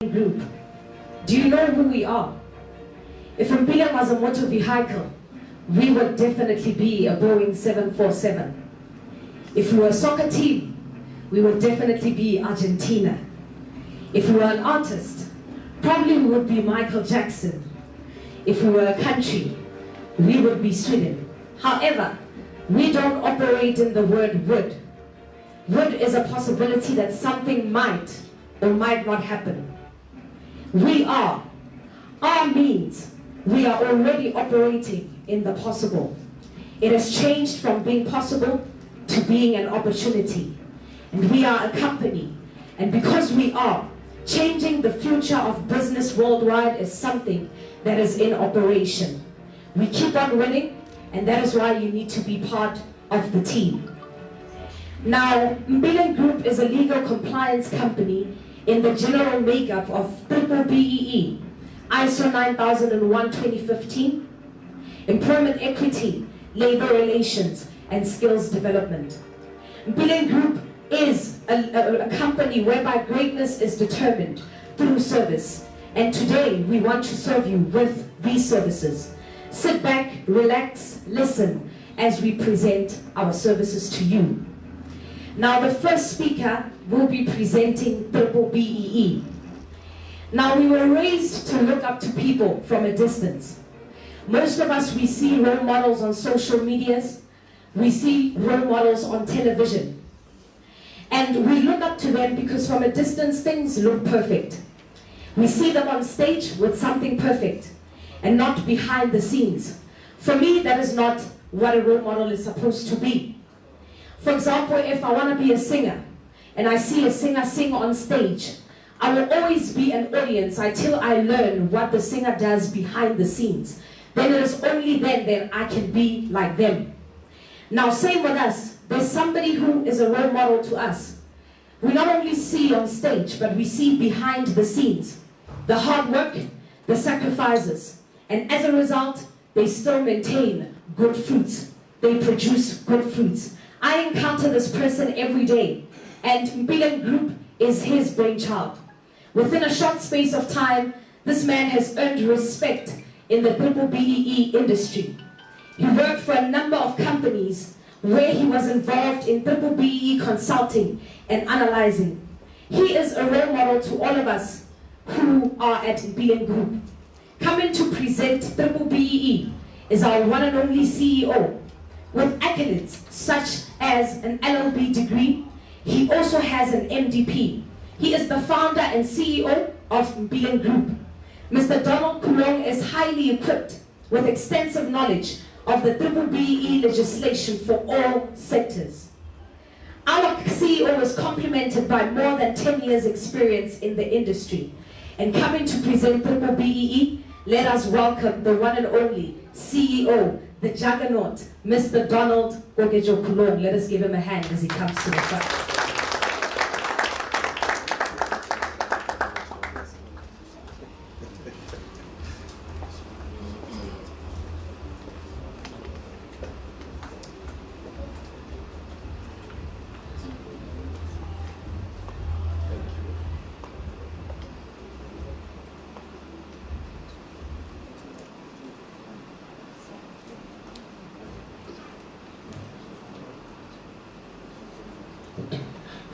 Group. Do you know who we are? If Mpila was a motor vehicle, we would definitely be a Boeing 747. If we were a soccer team, we would definitely be Argentina. If we were an artist, probably we would be Michael Jackson. If we were a country, we would be Sweden. However, we don't operate in the word would. Would is a possibility that something might or might not happen. We are. Our means we are already operating in the possible. It has changed from being possible to being an opportunity. And we are a company. And because we are, changing the future of business worldwide is something that is in operation. We keep on winning, and that is why you need to be part of the team. Now, B-BBEE Group is a legal compliance company in the general makeup of B-BBEE, ISO 9001-2015, employment equity, labor relations, and skills development. B-BBEE Group is a company whereby greatness is determined through service, and today we want to serve you with these services. Sit back, relax, listen as we present our services to you. Now the first speaker will be presenting B-BBEE. Now we were raised to look up to people from a distance. Most of us, we see role models on social medias, we see role models on television. And we look up to them because from a distance things look perfect. We see them on stage with something perfect and not behind the scenes. For me, that is not what a role model is supposed to be. For example, if I want to be a singer and I see a singer sing on stage, I will always be an audience until I learn what the singer does behind the scenes. Then it is only then that I can be like them. Now, same with us. There's somebody who is a role model to us. We not only see on stage, but we see behind the scenes. The hard work, the sacrifices. And as a result, they still maintain good fruits. They produce good fruits. I encounter this person every day, and B-BBEE Group is his brainchild. Within a short space of time, this man has earned respect in the B-BBEE industry. He worked for a number of companies where he was involved in B-BBEE consulting and analyzing. He is a role model to all of us who are at B-BBEE Group. Coming to present B-BBEE is our one and only CEO, with accolades such as an LLB degree. He also has an MDP. He is the founder and CEO of B-BBEE Group. Mr. K Khulong is highly equipped with extensive knowledge of the B-BBEE legislation for all sectors. Our CEO is complemented by more than 10 years experience in the industry. And coming to present B-BBEE, let us welcome the one and only CEO, the juggernaut, Mr. K Khulong. Let us give him a hand as he comes to the front.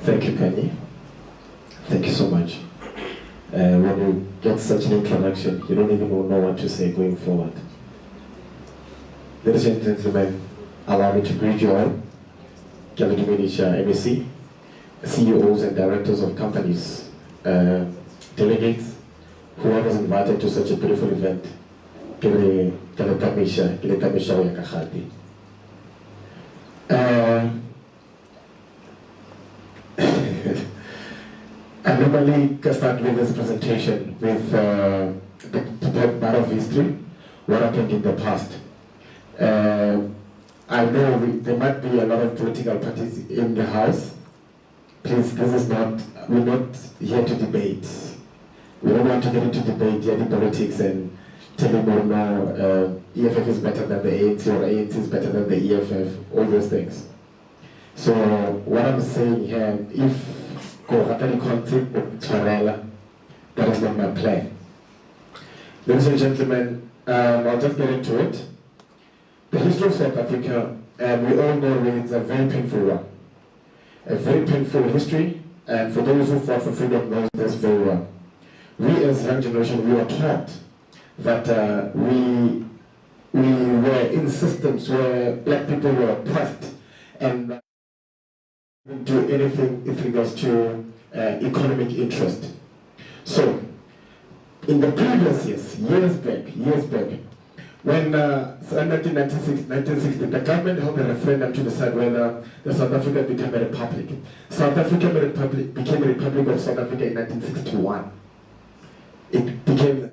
Thank you, Penny. Thank you so much. When you get such an introduction, you don't even know what to say going forward. Ladies and gentlemen, allow me to greet you all, MEC, CEOs and directors of companies, delegates, whoever is invited to such a beautiful event. I normally start with this presentation with the part of history, what happened in the past. I know there might be a lot of political parties in the house. Please, this is not, we're not here to debate. We don't want to get into debate, the politics and telling them no, EFF is better than the ANC or ANC is better than the EFF, all those things. So what I'm saying here, if That is not my plan. Ladies and gentlemen, I'll just get into it. The history of South Africa, we all know it's a very painful one. A very painful history, and for those who fought for freedom know this very well. We as young generation, we were taught that we were in systems where black people were oppressed and didn't do anything with regards to economic interest. So, in the previous years back, when 1960, the government held a referendum to decide whether the South Africa became a republic. South Africa became a republic of South Africa in 1961. It became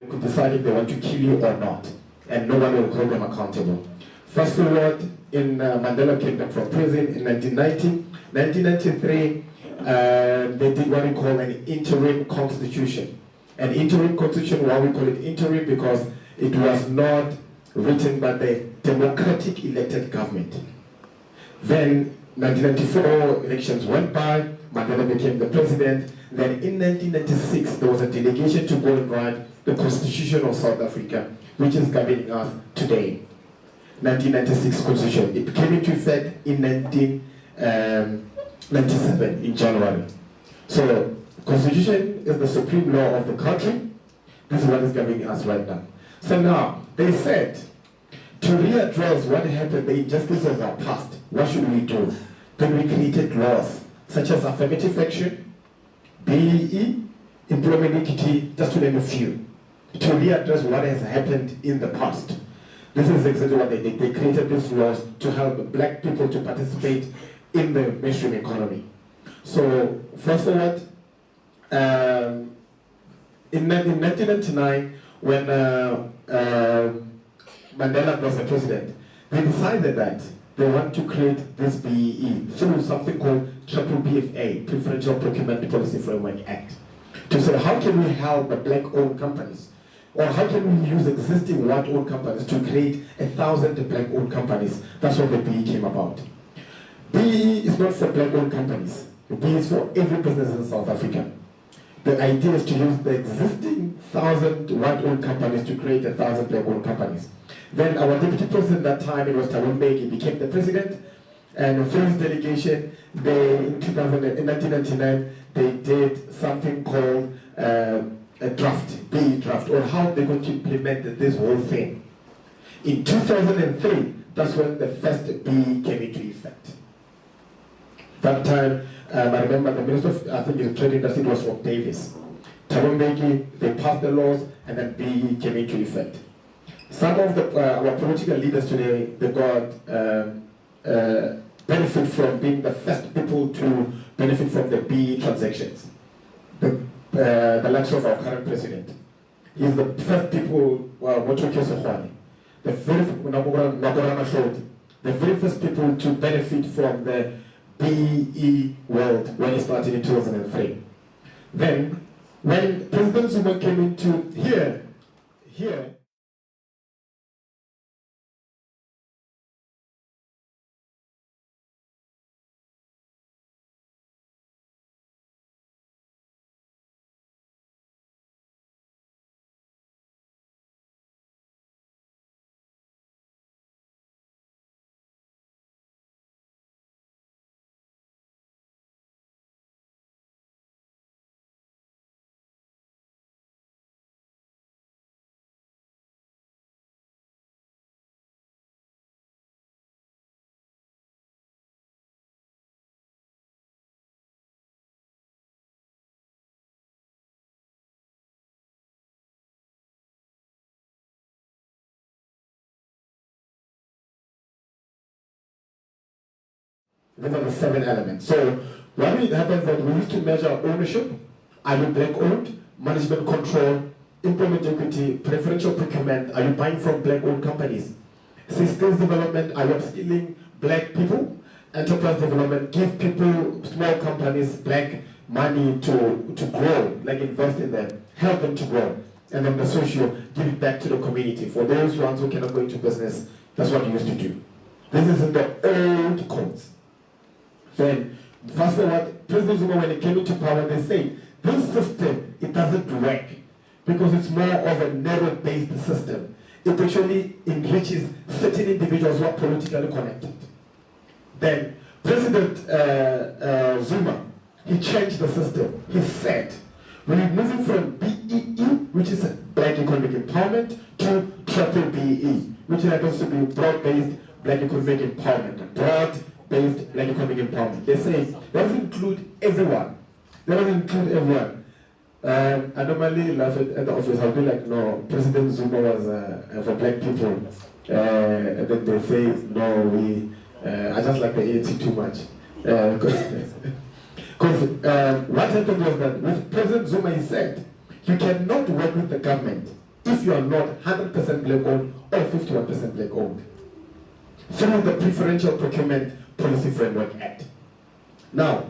could decide if they want to kill you or not, and no one will hold them accountable. Fast forward, in Mandela came back from prison in 1990. 1993, they did what we call an interim constitution. An interim constitution, why we call it interim, because it was not written by the democratic elected government. Then 1994 elections went by, Mandela became the president. Then in 1996, there was a delegation to go and write the Constitution of South Africa, which is governing us today. 1996 Constitution. It came into effect in 1997 in January. So, Constitution is the supreme law of the country. This is what is governing us right now. So now, they said, to readdress what happened, the injustices of our past, what should we do? Then we created laws such as affirmative action, BEE, employment equity, just to name a few, to readdress what has happened in the past. This is exactly what they did. They created these laws to help black people to participate in the mainstream economy. So, fast forward, in 1999, when Mandela was the president, they decided that they want to create this BEE through something called POPIA, Preferential Procurement Policy Framework Act, to say how can we help the black-owned companies, or how can we use existing white-owned companies to create 1,000 black-owned companies. That's what the BEE came about. BEE is not for black-owned companies. The BEE is for every business in South Africa. The idea is to use the existing 1,000 white-owned companies to create 1,000 black-owned companies. Then our deputy president at that time, it was Thabo Mbeki, became the president, and through his delegation, in 1999, they did something called a draft, BEE draft, or how they're going to implement this whole thing. In 2003, that's when the first BEE came into effect. That time, I remember the Minister of, I think, the Trade Industry was Rob Davis. Thabo Mbeki, they passed the laws, and then BEE came into effect. Some of our political leaders today, they got benefit from being the first people to benefit from the BEE transactions. The likes of our current president. He's the first people, the very first people to benefit from the BEE world when it started in 2003. Then, when President Zuma came into here, these are the 7 elements. So what happens is that we used to measure ownership, are you black owned, management control, employment equity, preferential procurement, are you buying from black owned companies, skills development, are you upskilling black people, enterprise development, give people, small companies, black money to grow, like invest in them, help them to grow. and then the socio, give it back to the community. For those ones who cannot go into business, that's what you used to do. This is in the old codes. Then, fast forward, President Zuma, when he came into power, they said, this system, it doesn't work because it's more of a narrow-based system. It actually enriches certain individuals who are politically connected. Then, President Zuma, he changed the system. He said, we're moving from BEE, which is Black Economic Empowerment, to triple BEE, which happens to be broad-based Black Economic Empowerment. Broad-based Black Economic Empowerment. They say that doesn't include everyone. That doesn't include everyone. I normally laugh at the office. I'll be like, no, President Zuma was for black people. And then they say, no, I just like the ANC too much. Because what happened was that with President Zuma, he said, you cannot work with the government if you are not 100% black owned or 51% black owned through the Preferential Procurement Policy Framework Act. Now,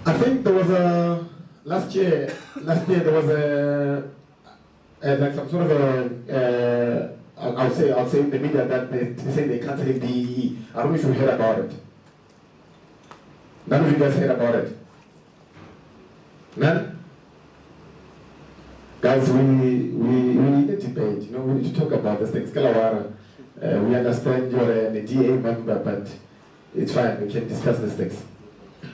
I think there was last year there was like some sort of I'll say in the media that they say they cancelling BEE. I don't know if you heard about it. None of you guys heard about it. None? Guys, we need a debate. We need to talk about this thing. Skalawara, we understand you're a DA member, but it's fine. We can discuss these things.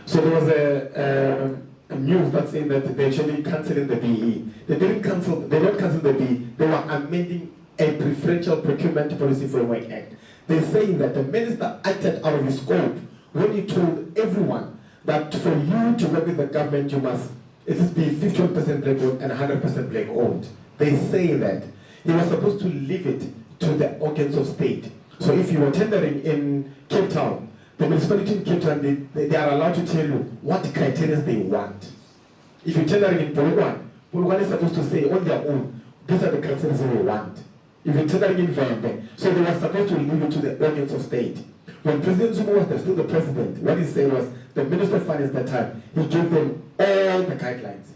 So there was a news that saying that they actually cancelling the BEE. They didn't cancel the BEE. They were amending a Preferential Procurement Policy Framework Act. They're saying that the minister acted out of his scope when he told everyone that for you to work with the government, you must at least be 51% black owned and 100% black owned. They say that he was supposed to leave it to the organs of state. So if you were tendering in Cape Town, the municipality in Cape Town, they are allowed to tell you what criteria they want. If you're tendering in Polokwane is supposed to say on their own, these are the criteria we want. If you're tendering in Vende, so they were supposed to leave it to the organs of state. When President Zuma was still the president, what he said was, the Minister of Finance at that time, he gave them all the guidelines,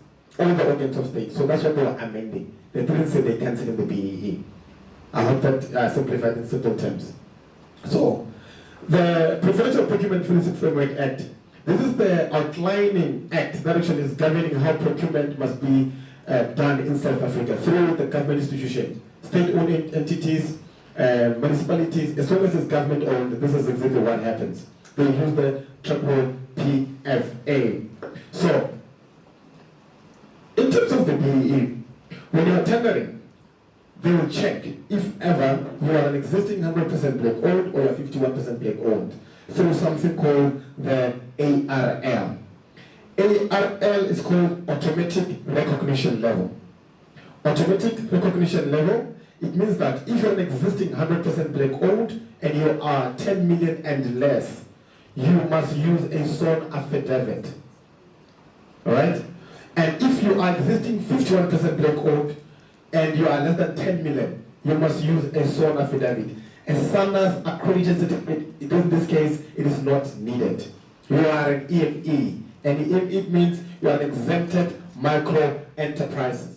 all the organs of state. So that's what they were amending. They didn't say they cancelling the BEE. I hope that simplified in simple terms. So, the Preferential Procurement Policy Framework Act, this is the outlining act that actually is governing how procurement must be done in South Africa through the government institutions, state-owned entities, municipalities. As long as it's government-owned, this is exactly what happens. They use the triple PFA. So, in terms of the BEE, when you're tendering, they will check if ever you are an existing 100% black owned or you're 51% black owned through something called the ARL. ARL is called Automatic Recognition Level. Automatic Recognition Level, it means that if you're an existing 100% black owned and you are 10 million and less, you must use a sworn affidavit. Alright? And if you are existing 51% black owned and you are less than 10 million, you must use a sworn affidavit. A SANA's accredited certificate, in this case, it is not needed. You are an EME, and EME means you are an exempted micro enterprises.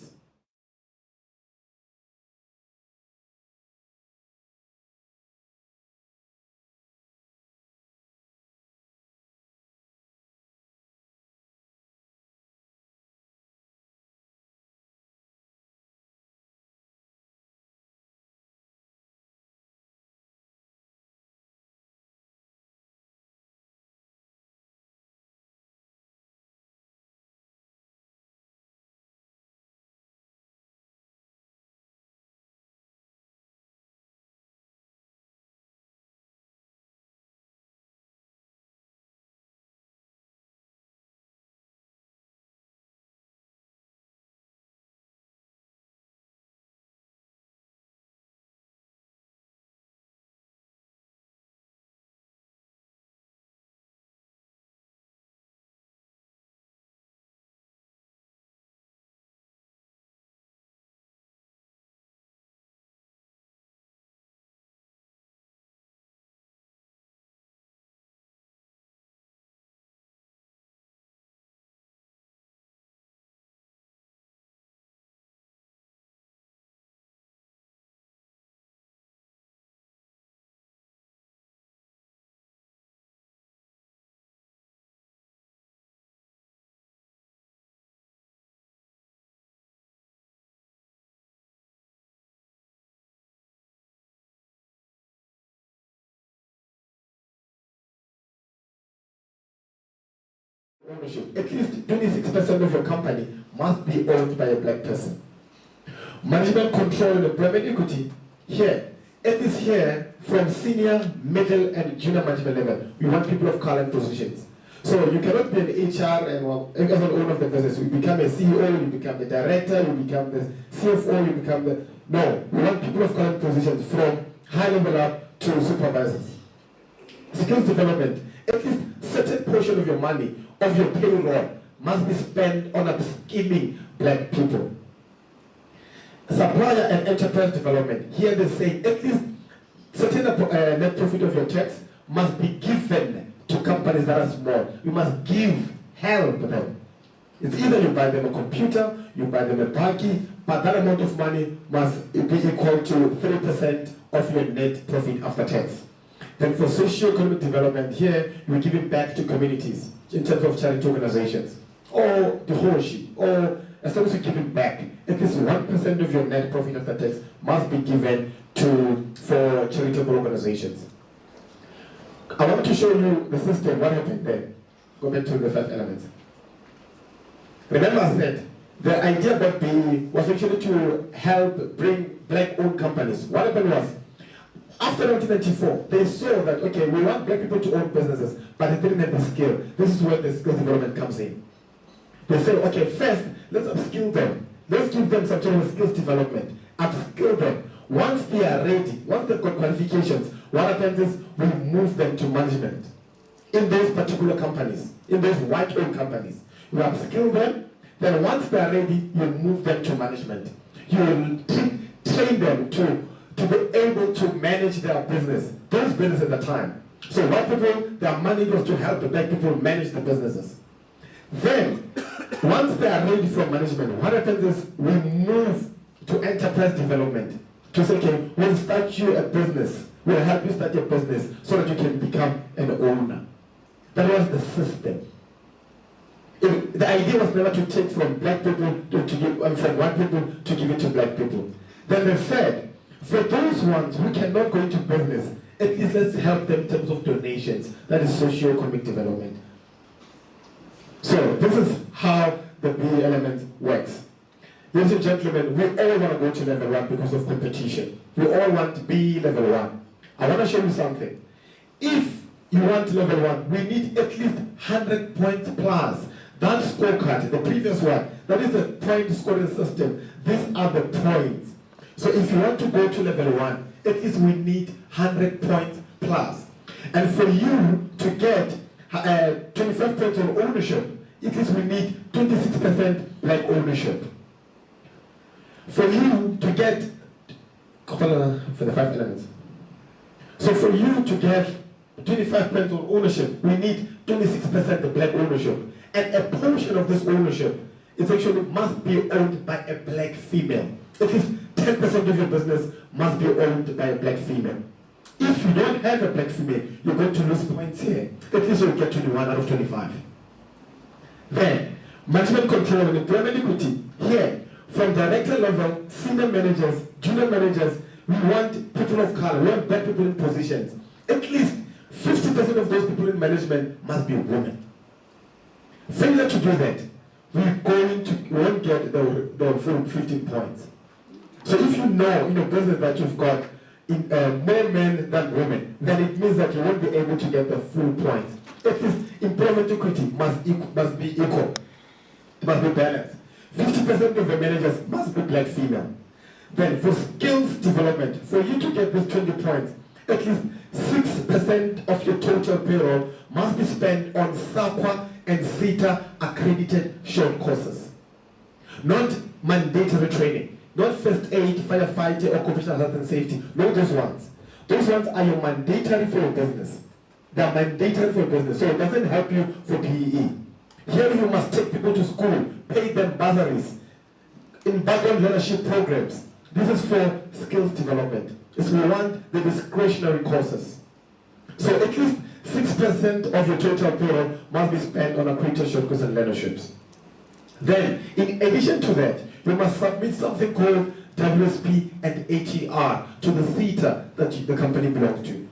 ownership. At least 26% of your company must be owned by a black person. Management control and employment equity, here, at least here, from senior, middle, and junior management level, we want people of color in positions. So you cannot be an HR and as an owner of the business, you become a CEO, you become the director, you become the CFO, you become the... No, we want people of color in positions from high level up to supervisors. Skills development, at least certain portion of your money, of your payroll, must be spent on upskilling black people. Supplier and enterprise development, here they say at least certain net profit of your tax must be given to companies that are small. You must help them. It's either you buy them a computer, you buy them a buggy, but that amount of money must be equal to 3% of your net profit after tax. Then for socio-economic development, here you're giving back to communities in terms of charity organizations, or the whole sheet, or as long as you're giving back, at least 1% of your net profit after tax must be given for charitable organizations. I want to show you the system, what happened there. Go back to the 5 elements. Remember I said, the idea about BBEE was actually to help bring black-owned companies. What happened was, after 1994, they saw that, okay, we want black people to own businesses, but they didn't have the skill. This is where the skill development comes in. They say, okay, first, let's upskill them. Let's give them some sort of skills development. Upskill them. Once they are ready, once they've got qualifications, what happens is we move them to management. In those particular companies, in those white-owned companies. You upskill them, then once they are ready, you move them to management. You train them to be able to manage their business. Those businesses at the time. So white people, their money goes to help the black people manage the businesses. Then, once they are ready for management, what happens is we move to enterprise development. To say, okay, we'll start you a business. We'll help you start your business so that you can become an owner. That was the system. The idea was never to take from black people from white people to give it to black people. Then they said, for those ones who cannot go into business, at least let's help them in terms of donations. That is socio-economic development. So this is how the BBEE element works. Ladies and gentlemen, we all want to go to level 1 because of competition. We all want to be level 1. I want to show you something. If you want level 1, we need at least 100 points plus. That scorecard, the previous one, that is the point scoring system. These are the points. So if you want to go to level 1, at least we need 100 points plus. And for you to get 25 points of ownership, at least we need 26% black ownership. For you to get, for the 5 elements. So for you to get 25% of ownership, we need 26% of black ownership. And a portion of this ownership is actually must be owned by a black female. At least 10% of your business must be owned by a black female. If you don't have a black female, you're going to lose points here. At least you'll get 21 out of 25. Then, management control and employment equity. Here, from director level, senior managers, junior managers, we want people of color, we want black people in positions. At least 50% of those people in management must be women. Failure to do that, we won't get the full 15 points. So if you know in your business that you've got more men than women, then it means that you won't be able to get the full points. At least employment equity must be equal. It must be balanced. 50% of the managers must be black female. Then for skills development, for you to get this 20 points, at least 6% of your total payroll must be spent on SAQA and CETA accredited short courses. Not mandatory training, not first aid, firefighting, or occupational health and safety. No, those ones. Those ones are your mandatory for your business. They are mandatory for your business, so it doesn't help you for BBEE. Here you must take people to school, pay them bursaries, in background leadership programs. This is for skills development. It's we want the discretionary courses. So at least 6% of your total payroll must be spent on accredited short courses and leaderships. Then, in addition to that, you must submit something called WSP and HER to the CETA that the company belongs to.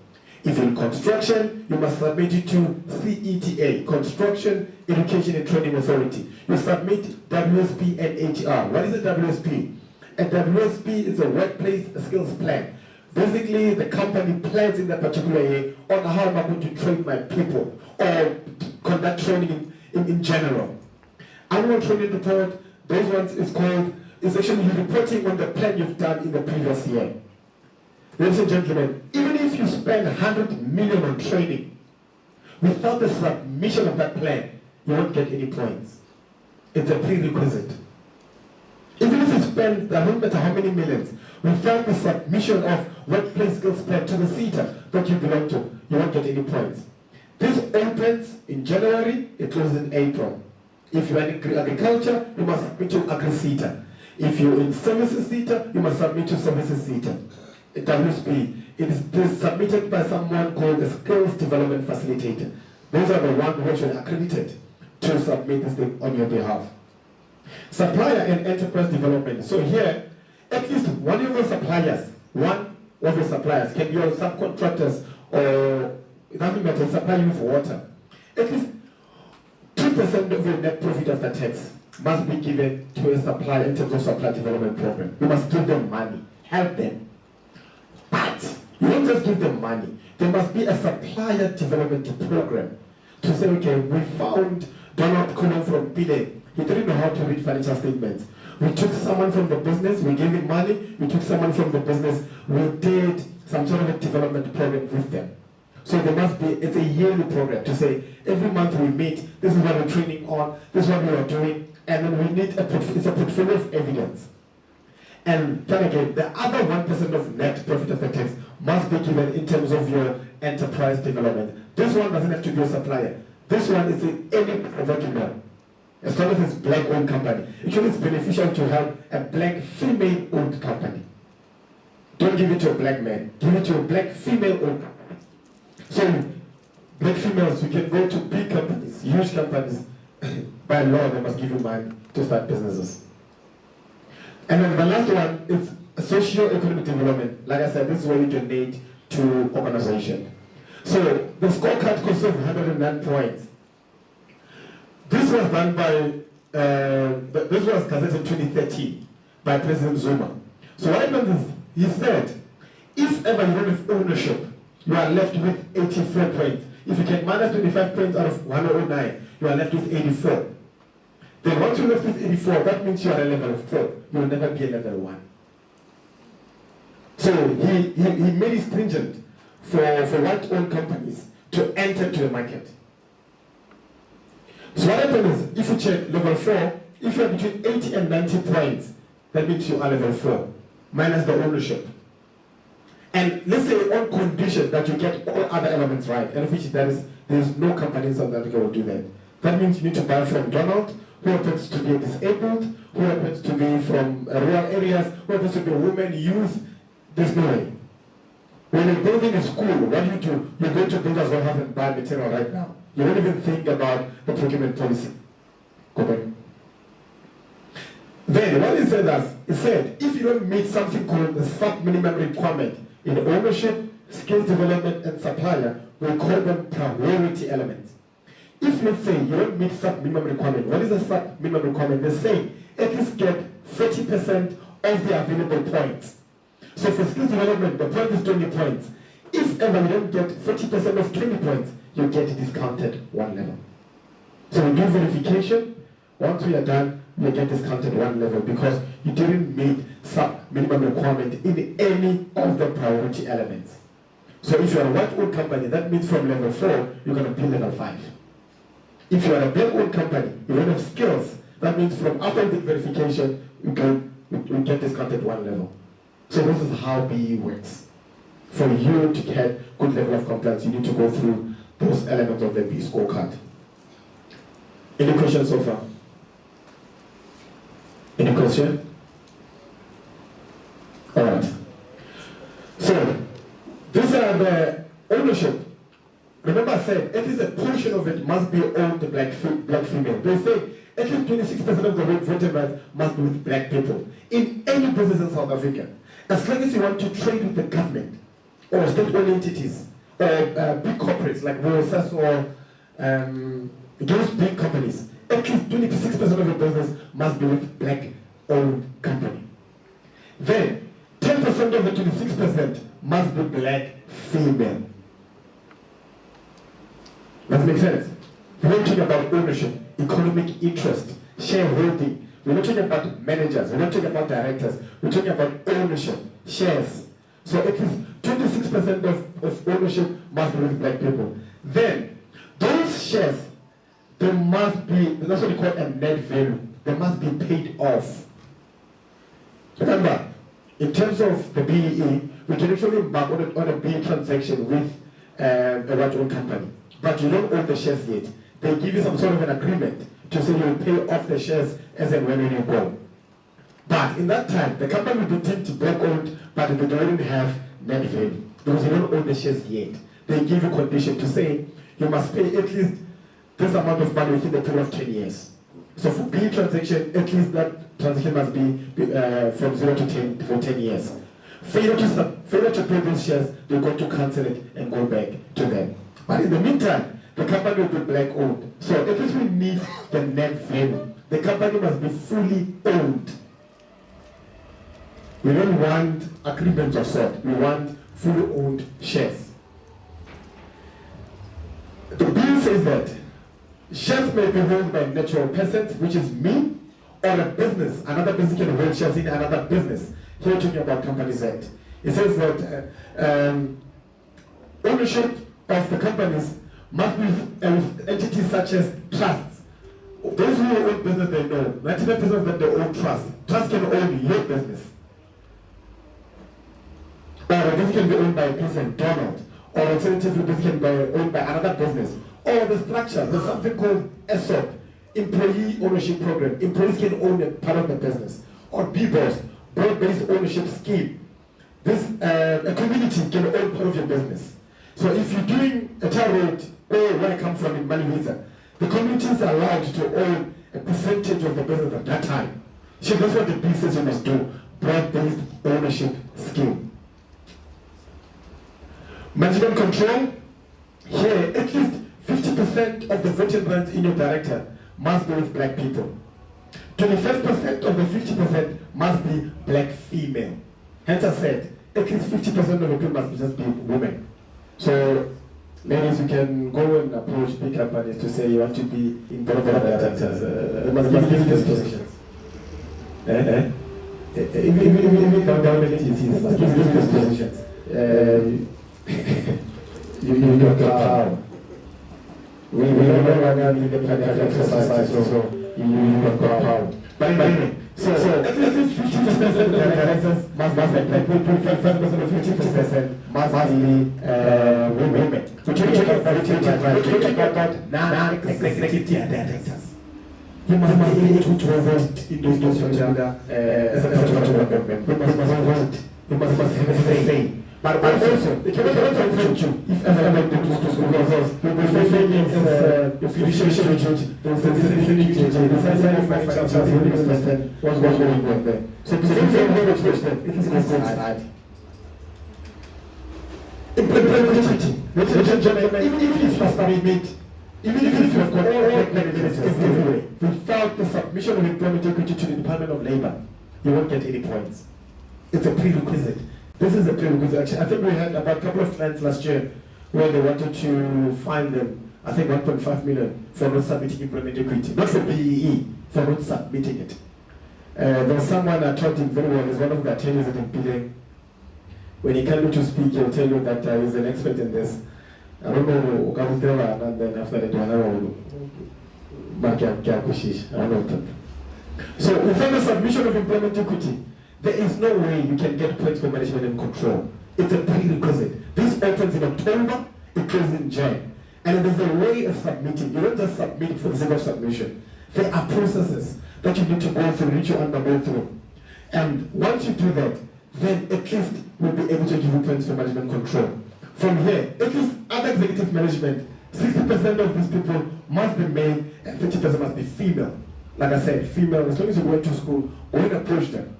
If in construction, you must submit it to CETA, Construction Education and Training Authority. You submit WSP and HR. What is a WSP? A WSP is a workplace skills plan. Basically, the company plans in that particular year on how am I going to train my people or conduct training in general. Annual training report, those ones is actually you reporting on the plan you've done in the previous year. Ladies and gentlemen, even if you spend 100 million on training, without the submission of that plan, you won't get any points. It's a prerequisite. Even if you spend no matter how many millions, without the submission of workplace skills plan to the CETA that you belong to, you won't get any points. This opens in January, it closes in April. If you are in agriculture, you must submit to Agri-CETA. If you're in services CETA, you must submit to services CETA. WSP, it is submitted by someone called a skills development facilitator. Those are the ones who are accredited to submit this thing on your behalf. Supplier and enterprise development. So here, at least one of your suppliers can be your subcontractors, or it doesn't matter, supply you with water. At least 2% of your net profit after tax must be given to a supplier in terms of supply development program. You must give them money, help them. But you don't just give them money. There must be a supplier development program to say, okay, we found Donald Khulong from Pile. He didn't know how to read financial statements. We took someone from the business, we gave him money. We took someone from the business, we did some sort of a development program with them. So there must be, it's a yearly program to say, every month we meet, this is what we're training on, this is what we are doing, and then we need it's a portfolio of evidence. And then again, the other 1% of net profit after tax must be given in terms of your enterprise development. This one doesn't have to be a supplier. This one is any provider. As long as it's black-owned company. Actually, it's beneficial to have a black female-owned company. Don't give it to a black man. Give it to a black female-owned company. So, black females, you can go to big companies, huge companies. By law, they must give you money to start businesses. And then the last one is socio-economic development. Like I said, this is where you donate to organization. So the scorecard consists of 109 points. This was done by, this was gazetted in 2013 by President Zuma. So what happened is, he said, if ever you don't have ownership, you are left with 84 points. If you get minus 25 points out of 109, you are left with 84. Then once you're left with 84, that means you are a level 4. You will never be a level 1. So he made it stringent for white-owned companies to enter to the market. So what happens is, if you check level 4, if you are between 80 and 90 points, that means you are level 4, minus the ownership. And let's say on condition that you get all other elements right, and of which there is no company in South Africa will do that. That means you need to buy from Donald, who happens to be disabled, who happens to be from rural areas, who happens to be a woman, youth. There's no way. When you're building a school, what do? You're going to build as well have and buy material right now. You won't even think about the procurement policy. Go back. Then what he said, if you don't meet something called the sub-minimum requirement in ownership, skills development, and supplier, we call them priority elements. If let's say you don't meet sub-minimum requirement, what is a sub-minimum requirement? They're saying at least get 30% of the available points. So for skills development, the point is 20 points. If ever you don't get 30% of 20 points, you get discounted 1 level. So we do verification. Once we are done, you get discounted 1 level because you didn't meet sub-minimum requirement in any of the priority elements. So if you are a white-owned company, that means from level 4, you're going to be level 5. If you are a black-owned company, you don't have skills, that means from after the verification, you get discounted 1 level. So this is how BE works. For you to get good level of compliance, you need to go through those elements of the BE scorecard. Any questions so far? Any question? All right. So these are the ownership. Remember I said, at least a portion of it must be owned by black female. They say at least 26% of the voting rights must be with black people in any business in South Africa. As long as you want to trade with the government or state-owned entities big corporates like Rosas or those big companies, at least 26% of your business must be with black-owned company. Then 10% of the 26% must be black female. Does that make sense? We're not talking about ownership, economic interest, shareholding. We're not talking about managers. We're not talking about directors. We're talking about ownership, shares. So at least 26% of ownership must be with black people. Then those shares, they must be, that's what we call a net value. They must be paid off. Remember, in terms of the BEE, we can actually embark on a BEE transaction with a white-owned company. But you don't own the shares yet. They give you some sort of an agreement to say you'll pay off the shares as and when you go. But in that time, the company will be deemed black-owned, but they don't have net value because you don't own the shares yet. They give you condition to say you must pay at least this amount of money within the period of 10 years. So for BEE transaction, at least that transaction must be from 0 to 10 for 10 years. Failure to pay those shares, you're going to cancel it and go back to them. But in the meantime, the company will be black-owned. So at least we need the net value. The company must be fully owned. We don't want agreements of sort. We want fully owned shares. The bill says that shares may be held by natural persons, which is me, or a business. Another business can hold shares in another business. Here we're talking about Companies Act. It says that ownership of the companies must be with entities such as trusts. Those who own business, they know 99% of them they own trust. Trust can own your business. Or this can be owned by a person, Donald. Or alternatively, this can be owned by another business. Or the structure, there's something called ESOP, Employee Ownership Program. Employees can own a part of the business. Or BBOS, Broad-Based Ownership Scheme. This a community can own part of your business. So if you're doing a toll road, or where I come from in Maliwisa, the communities are allowed to own a percentage of the business at that time. So that's what the business must do, broad-based ownership scheme. Management control, here at least 50% of the voting rights in your director must be with black people. 21% of the 50% must be black female. Hence I said, at least 50% of the people must just be women. So, ladies, you can go and approach big companies to say you want to be in board of directors. They must give you these positions. Even government agencies must give you these positions. You got power. We don't want to be the exercise, so you got power. But anyway, so at least 50% of the directors must be 25% of 50% must be women. We're talking about non-executive directors. You must be able to vote in those agenda as a government member. You must vote. You must have a say. But also, they cannot approach you if ever they do to school because the thing is your fiduciary duty, the citizenship duty, the sense of financial investment, what's going on there. So the same thing with it is inside. Implementation. Ladies and gentlemen, even if it's fast meet, even if you have got all benefits everywhere, without the submission of employment equity to the Department of Labor, you won't get any points. It's a prerequisite. This is a prerequisite. Actually, I think we had about a couple of clients last year where they wanted to fine them, I think 1.5 million for not submitting employment equity. Not for BEE, for not submitting it. There was someone I taught him very well, is one of the attorneys at MPLA. When he came to speak, he'll tell you that he's an expert in this. I don't know, and then after that, I don't know. So, without the submission of employment equity, there is no way you can get points for management and control. It's a prerequisite. This opens in October, it closes in Jan. And there's a way of submitting. You don't just submit for the sake of submission. There are processes that you need to go through, need to undergo through. And once you do that, then at least we'll be able to give you points for management control. From here, at least other executive management, 60% of these people must be male and 50% must be female. Like I said, female, as long as you went to school, go and approach them.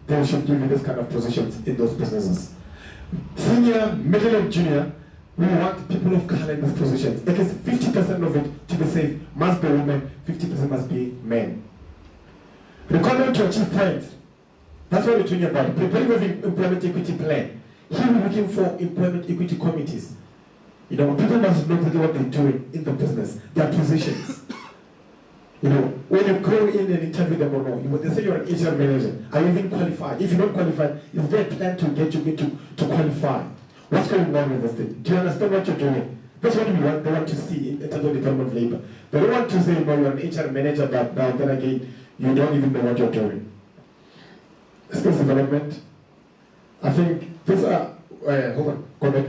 They should give you this kind of positions in those businesses. Senior, middle, and junior, we want people of color in these positions. At least 50% of it to be safe must be women, 50% must be men. Requirement to achieve points. That's what we're talking about. Preparing of employment equity plan. Here we're looking for employment equity committees. You know, people must know exactly what they're doing in the business, their positions. You know, when you go in and interview them or no, they say you're an HR manager. Are you even qualified? If you're not qualified, is there a plan to get you to qualify? What's going on with this thing? Do you understand what you're doing? That's what we want. They want to see in terms of Department of Labor. They don't want to say, no, you're an HR manager, but now then again, you don't even know what you're doing. Skills development. I think these are, hold on, go back.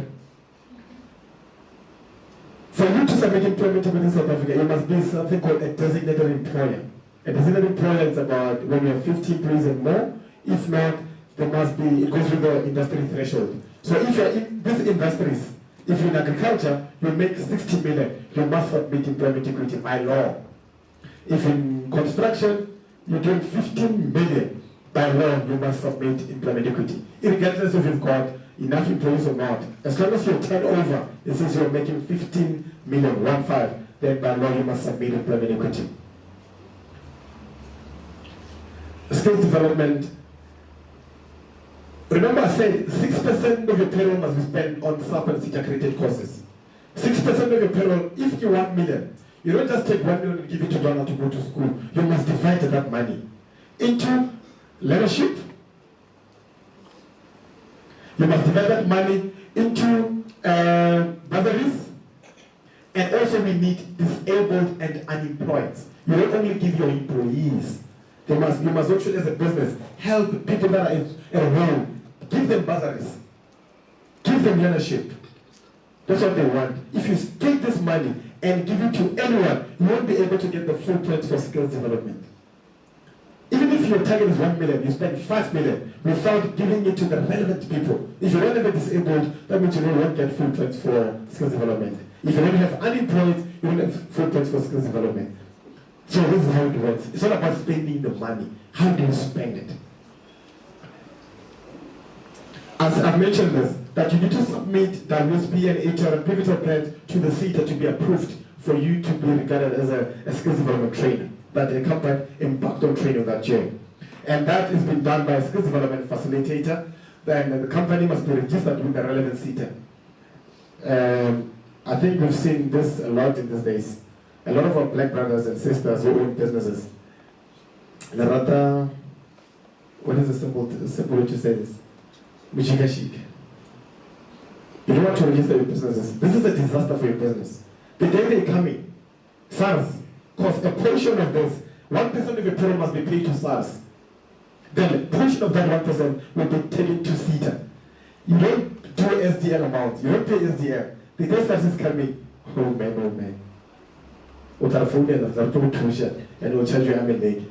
For you to submit employment in South Africa, you must be something called a designated employer. A designated employer is about when you have 50 employees and more. If not, there must be, it goes through the industry threshold. So if you're in these industries, if you're in agriculture, you make 60 million, you must submit employment equity by law. If in construction, you're doing 15 million, by law, you must submit employment equity. Regardless if you've got enough employees or not. As long as your turnover, it says you're making 15 million, 1.5, then by law you must submit employment equity. Skills development. Remember I said 6% of your payroll must be spent on sub and CETA accredited courses. 6% of your payroll, if you 1 million, you don't just take 1 million and give it to Donna to go to school. You must divide that money into leadership. You must divide that money into bursaries, and also we need disabled and unemployed. You don't only give your employees. You must also, as a business, help people that are enrolled. Give them bursaries. Give them leadership. That's what they want. If you take this money and give it to anyone, you won't be able to get the full points for skills development. Even if your target is 1 million, you spend 5 million without giving it to the relevant people. If you don't have a disabled, that means you won't get full points for skills development. If you don't have unemployed, you won't have full points for skills development. So this is how it works. It's all about spending the money. How do you spend it? As I've mentioned this, that you need to submit WSP and HR and pivotal plans to the CETA to be approved for you to be regarded as a skills development trainer that accompany impact on training that year. And that is being done by a skills development facilitator. Then the company must be registered with the relevant CETA. I think we've seen this a lot in these days. A lot of our black brothers and sisters who own businesses. Narata, what is the simple way to say this? Michiga chic. You don't want to register your businesses. This is a disaster for your business. The day they come in, SARS, because a portion of this, 1% of your payroll must be paid to SARS. Then a portion of that 1% will be taken to CETA. You don't do SDL amount. You don't pay SDL. The day SARS is coming, oh man, oh man. And we'll charge you a leg.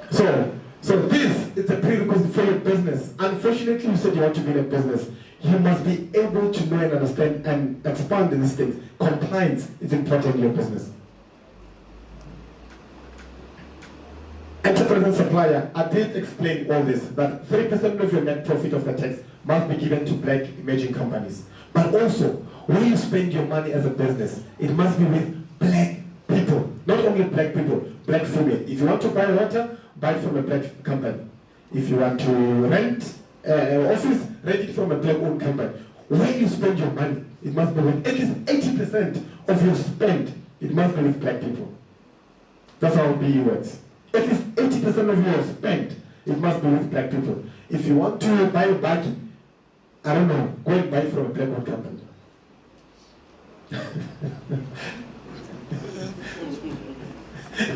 So this is a prerequisite for your business. Unfortunately, you said you want to be in a business. You must be able to know and understand and expand these things. Compliance is important in your business. Enterprise and supplier, I did explain all this, that 3% of your net profit of the tax must be given to black emerging companies. But also, when you spend your money as a business, it must be with black people. Not only black people, black female. If you want to buy water, buy from a black company. If you want to rent an office, rent it from a black-owned company. When you spend your money, it must be with at least 80% of your spend, it must be with black people. That's how BE works. At least 80% of your spend, it must be with black people. If you want to buy a baggie, I don't know, go and buy it from a black-owned company.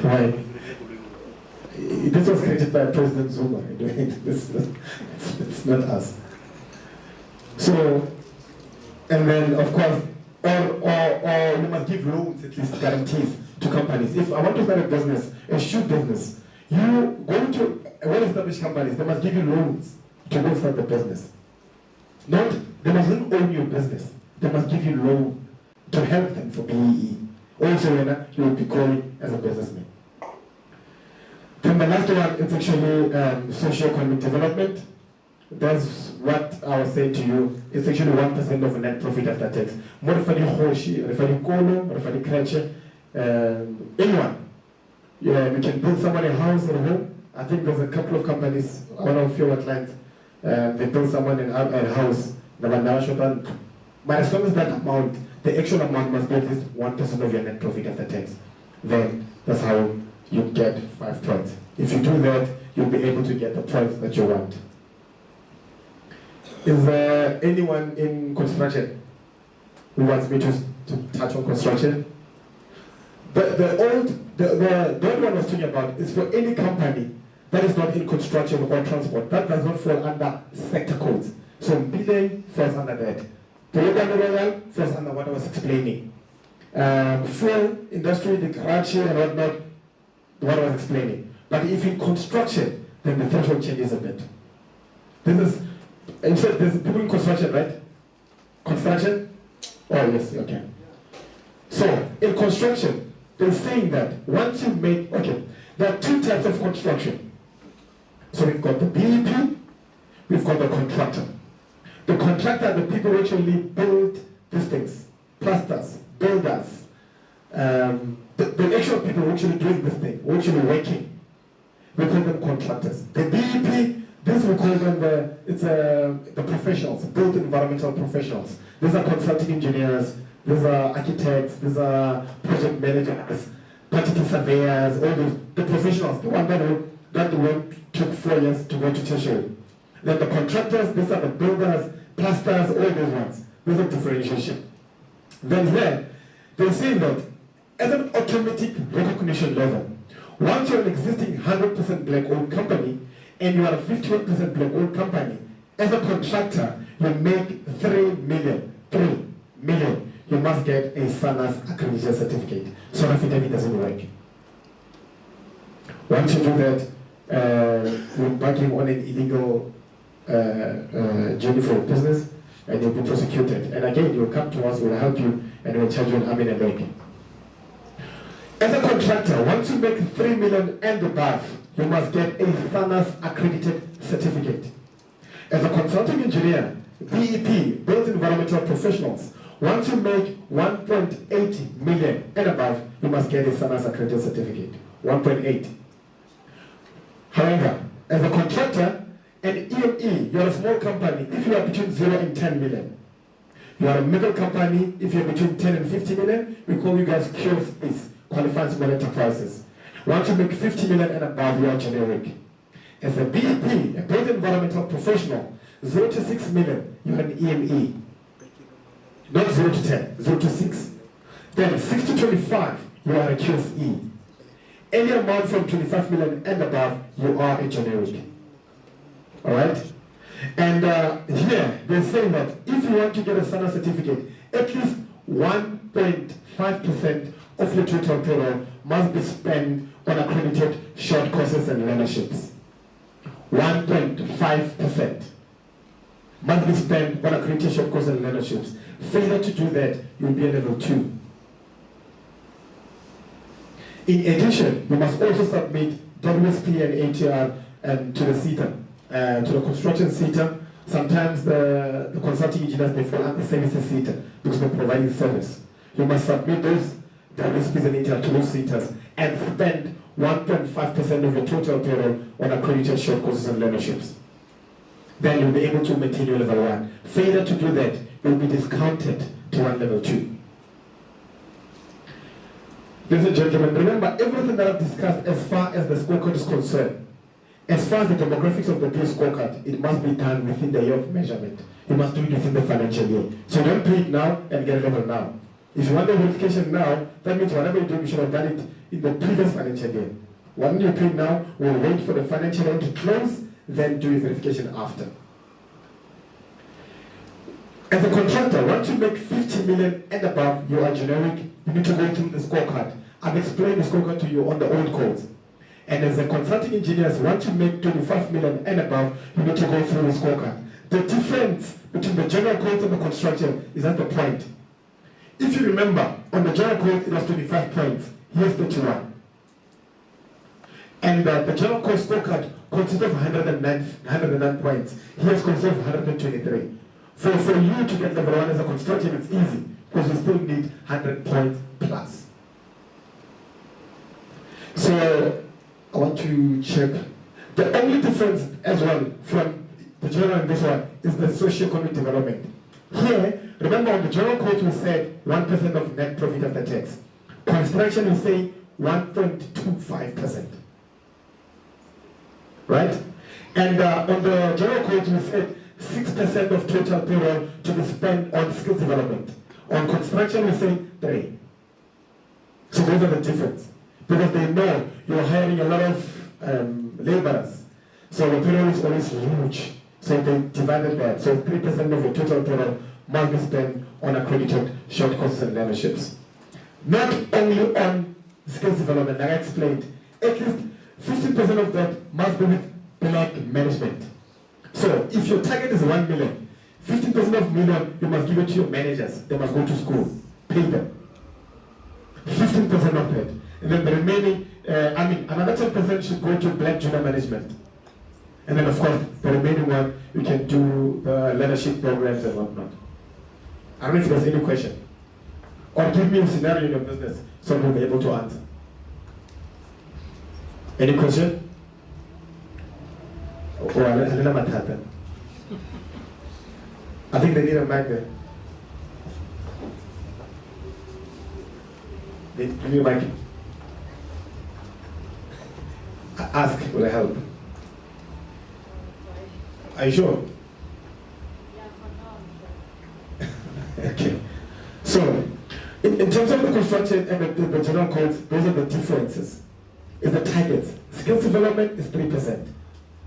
Why? This was created by President Zuma. It's not us. So, and then of course, or you must give loans, at least guarantees to companies. If I want to start a business, a shoe business, you go to well-established companies, they must give you loans to go start the business. Not, they mustn't own your business. They must give you loan to help them for BEE. Also, when you will be growing as a businessman. Then the last one is actually socio-economic development. That's what I was saying to you. It's actually 1% of net profit after tax. More for the hoshi, for the kolo, for the creche, anyone. Yeah, we can build someone a house or a home. I think there's a couple of companies, one of your clients, they build someone a house. But as long as that amount, the actual amount must be at least 1% of your net profit after tax. Then that's how you get 5 points. If you do that, you'll be able to get the points that you want. Is there anyone in construction who wants me to touch on construction? The old one I was talking about is for any company that is not in construction or transport. That does not fall under sector codes. So billing falls under that. Royal falls under what I was explaining. Fuel, industry, the garage and whatnot, what I was explaining. But if in construction, then the threshold changes a bit. This is, you said there's people in construction, right? Construction? Oh yes, okay. So in construction, they're saying that once you make, okay, there are 2 types of construction. So we've got the BEP, we've got the contractor. The contractor are the people who actually build these things, plasters, builders, the actual people who are actually doing this thing, who are actually working. We call them contractors. The BEP, this we call them the professionals, built environmental professionals. These are consulting engineers, these are architects, these are project managers, quantity surveyors, all those, the professionals, the one that took 4 years to go to tertiary. Then the contractors, these are the builders, plasters, all those ones. Those are differentiation. Then here, they're saying that as an automatic recognition level, once you're an existing 100% black-owned company and you are a 51% black-owned company, as a contractor, you make 3 million. You must get a SANAS accreditation certificate. So affidavit doesn't work. Once you do that, you're embarking on an illegal journey for business, and you'll be prosecuted. And again, you'll come to us, we'll help you, and we'll charge you an arm and a leg. As a contractor, once you make 3 million and above, you must get a SANAS accredited certificate. As a consulting engineer, BEP, Built Environmental Professionals, once you make 1.8 million and above, you must get a SANAS accredited certificate. 1.8. However, as a contractor, an EME, you're a small company if you are between 0 and 10 million. You are a middle company if you're between 10 and 50 million. We call you guys QSPs, Qualified Small Enterprises. Once you make 50 million and above, you are generic. As a BEP, a Built Environmental Professional, 0 to 6 million, you are an EME. Not 0 to 10, 0 to 6. Then 6 to 25, you are a QSE. Any amount from 25 million and above, you are a generic. Alright? And here, they're saying that if you want to get a SANAS certificate, at least 1.5% of your total payroll must be spent on accredited short courses and learnerships. 1.5% must be spent on accredited short courses and learnerships. Failure to do that, you'll be a level 2. In addition, you must also submit WSP and ATR to the CETA. To the construction CETA. Sometimes the consulting engineers may fall under services CETA because they're providing service. You must submit those WSPs and ATR to those CETAs and spend 1.5% of your total payroll on accredited short courses and learnerships. Then you'll be able to maintain your level 1. Failure to do that, you'll be discounted to 1 level 2. Ladies and gentlemen, remember everything that I've discussed as far as the scorecard is concerned. As far as the demographics of the B scorecard, it must be done within the year of measurement. You must do it within the financial year. So don't pay it now and get a level now. If you want the verification now, that means whatever you do, you should have done it in the previous financial year. When you pay now, we'll wait for the financial year to close, then do your verification after. As a contractor, once you make 50 million and above, you are generic, you need to go through the scorecard. I've explained the scorecard to you on the old codes. And as a consulting engineer, once you make 25 million and above, you need to go through the scorecard. The difference between the general codes and the construction is at the point. If you remember, on the general code, it was 25 points. Here's 31. And the general core scorecard consists of 109 points. He has considered 123. For you to get level 1 as a construction, it's easy because we still need 100 points plus. So I want to check. The only difference as well from the general and this one is the socio-economic development. Here, remember on the general code we said 1% of net profit after tax. Construction we say 1.25%. Right? And on the general code we said 6% of total payroll to be spent on skills development. On construction we say 3%. So those are the difference. Because they know you're hiring a lot of laborers. So the payroll is always huge. So they divided that. So 3% of your total payroll must be spent on accredited short courses and learnerships. Not only on skills development, like I explained, at least 15% of that must be with black management. So if your target is 1 million, 15% of million you must give it to your managers. They must go to school, pay them. 15% of that. And then the remaining, another 10% should go to black junior management. And then of course, the remaining one, you can do the leadership programs and whatnot. I don't know if there's any question. Or give me a scenario in your business so we'll be able to answer. Any question? Oh, I don't know what happened. I think they need a mic there. They need a mic. Ask, will I help? Are you sure? Okay. So, in terms of the construction and the general codes, those are the differences. It's the targets. Skills development is 3%.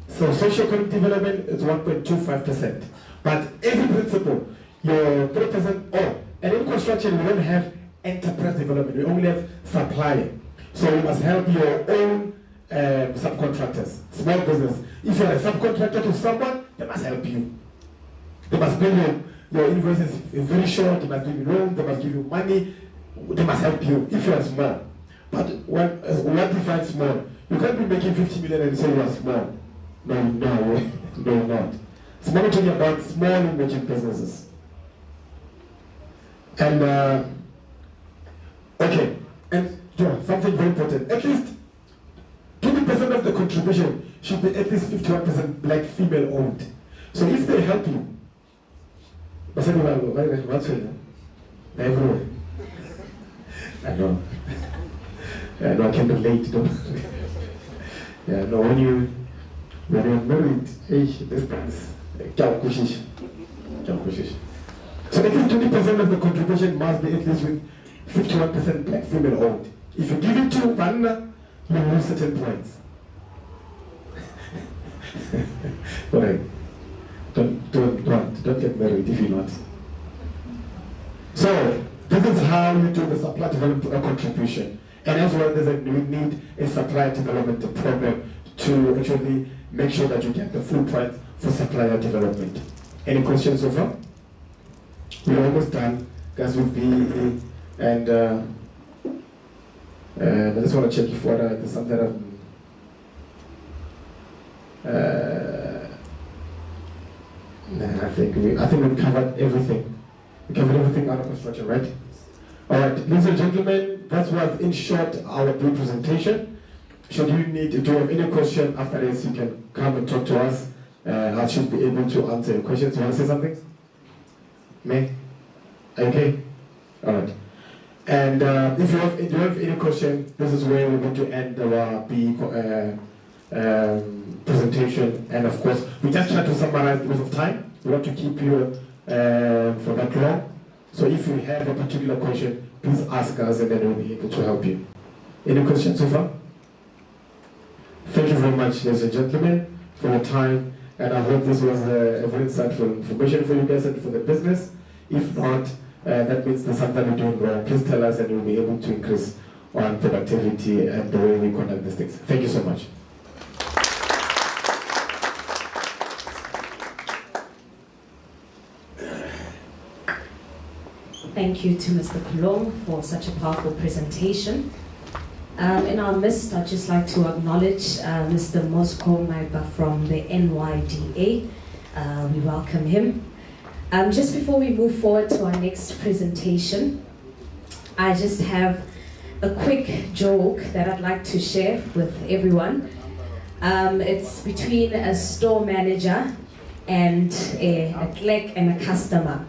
So socio-economic development is 1.25%. But every principle, your 3%, and in construction we don't have enterprise development, we only have supply. So you must help your own subcontractors, small business. If you are a subcontractor to someone, they must help you. They must pay you. Your invoices is very short, they must give you loan, they must give you money, they must help you if you are small. But what defines small? You can't be making 50 million and say you are small. No, not. Small talking about small emerging businesses. And okay, and something very important. At least 20% of the contribution should be at least 51% black female owned. So if they help you, everywhere. I know. I know I can relate though. Yeah, no, when you're married, this is so at least 20% of the contribution must be at least with 51% black female owned. If you give it to one, you lose certain points. But don't get married if you're not. So this is how you do the supply development contribution. And as well, we need a supply development program to actually make sure that you get the full price for supplier development. Any questions so far? We're almost done, guys, with B-BBEE. And I just want to check if there's something I think we've covered everything. We covered everything under construction, right? All right, ladies and gentlemen, that was in short our brief presentation. Should you have any question after this, you can come and talk to us. I should be able to answer your questions. You want to say something? May? Okay? All right. And if you have any question, this is where we're going to end our presentation. And of course, we just try to summarize because of time. We want to keep you for that long. So if you have a particular question, please ask us and then we'll be able to help you. Any questions so far? Thank you very much, ladies and gentlemen, for your time. And I hope this was a very insightful information for you guys and for the business. If not, that means there's something we're doing wrong. Please tell us and we'll be able to increase on productivity and the way we conduct these things. Thank you so much. Thank you to Mr. Khulong for such a powerful presentation. In our midst, I'd just like to acknowledge Mr. Mosco Maiba from the NYDA. We welcome him. Just before we move forward to our next presentation, I just have a quick joke that I'd like to share with everyone. It's between a store manager and a clerk and a customer.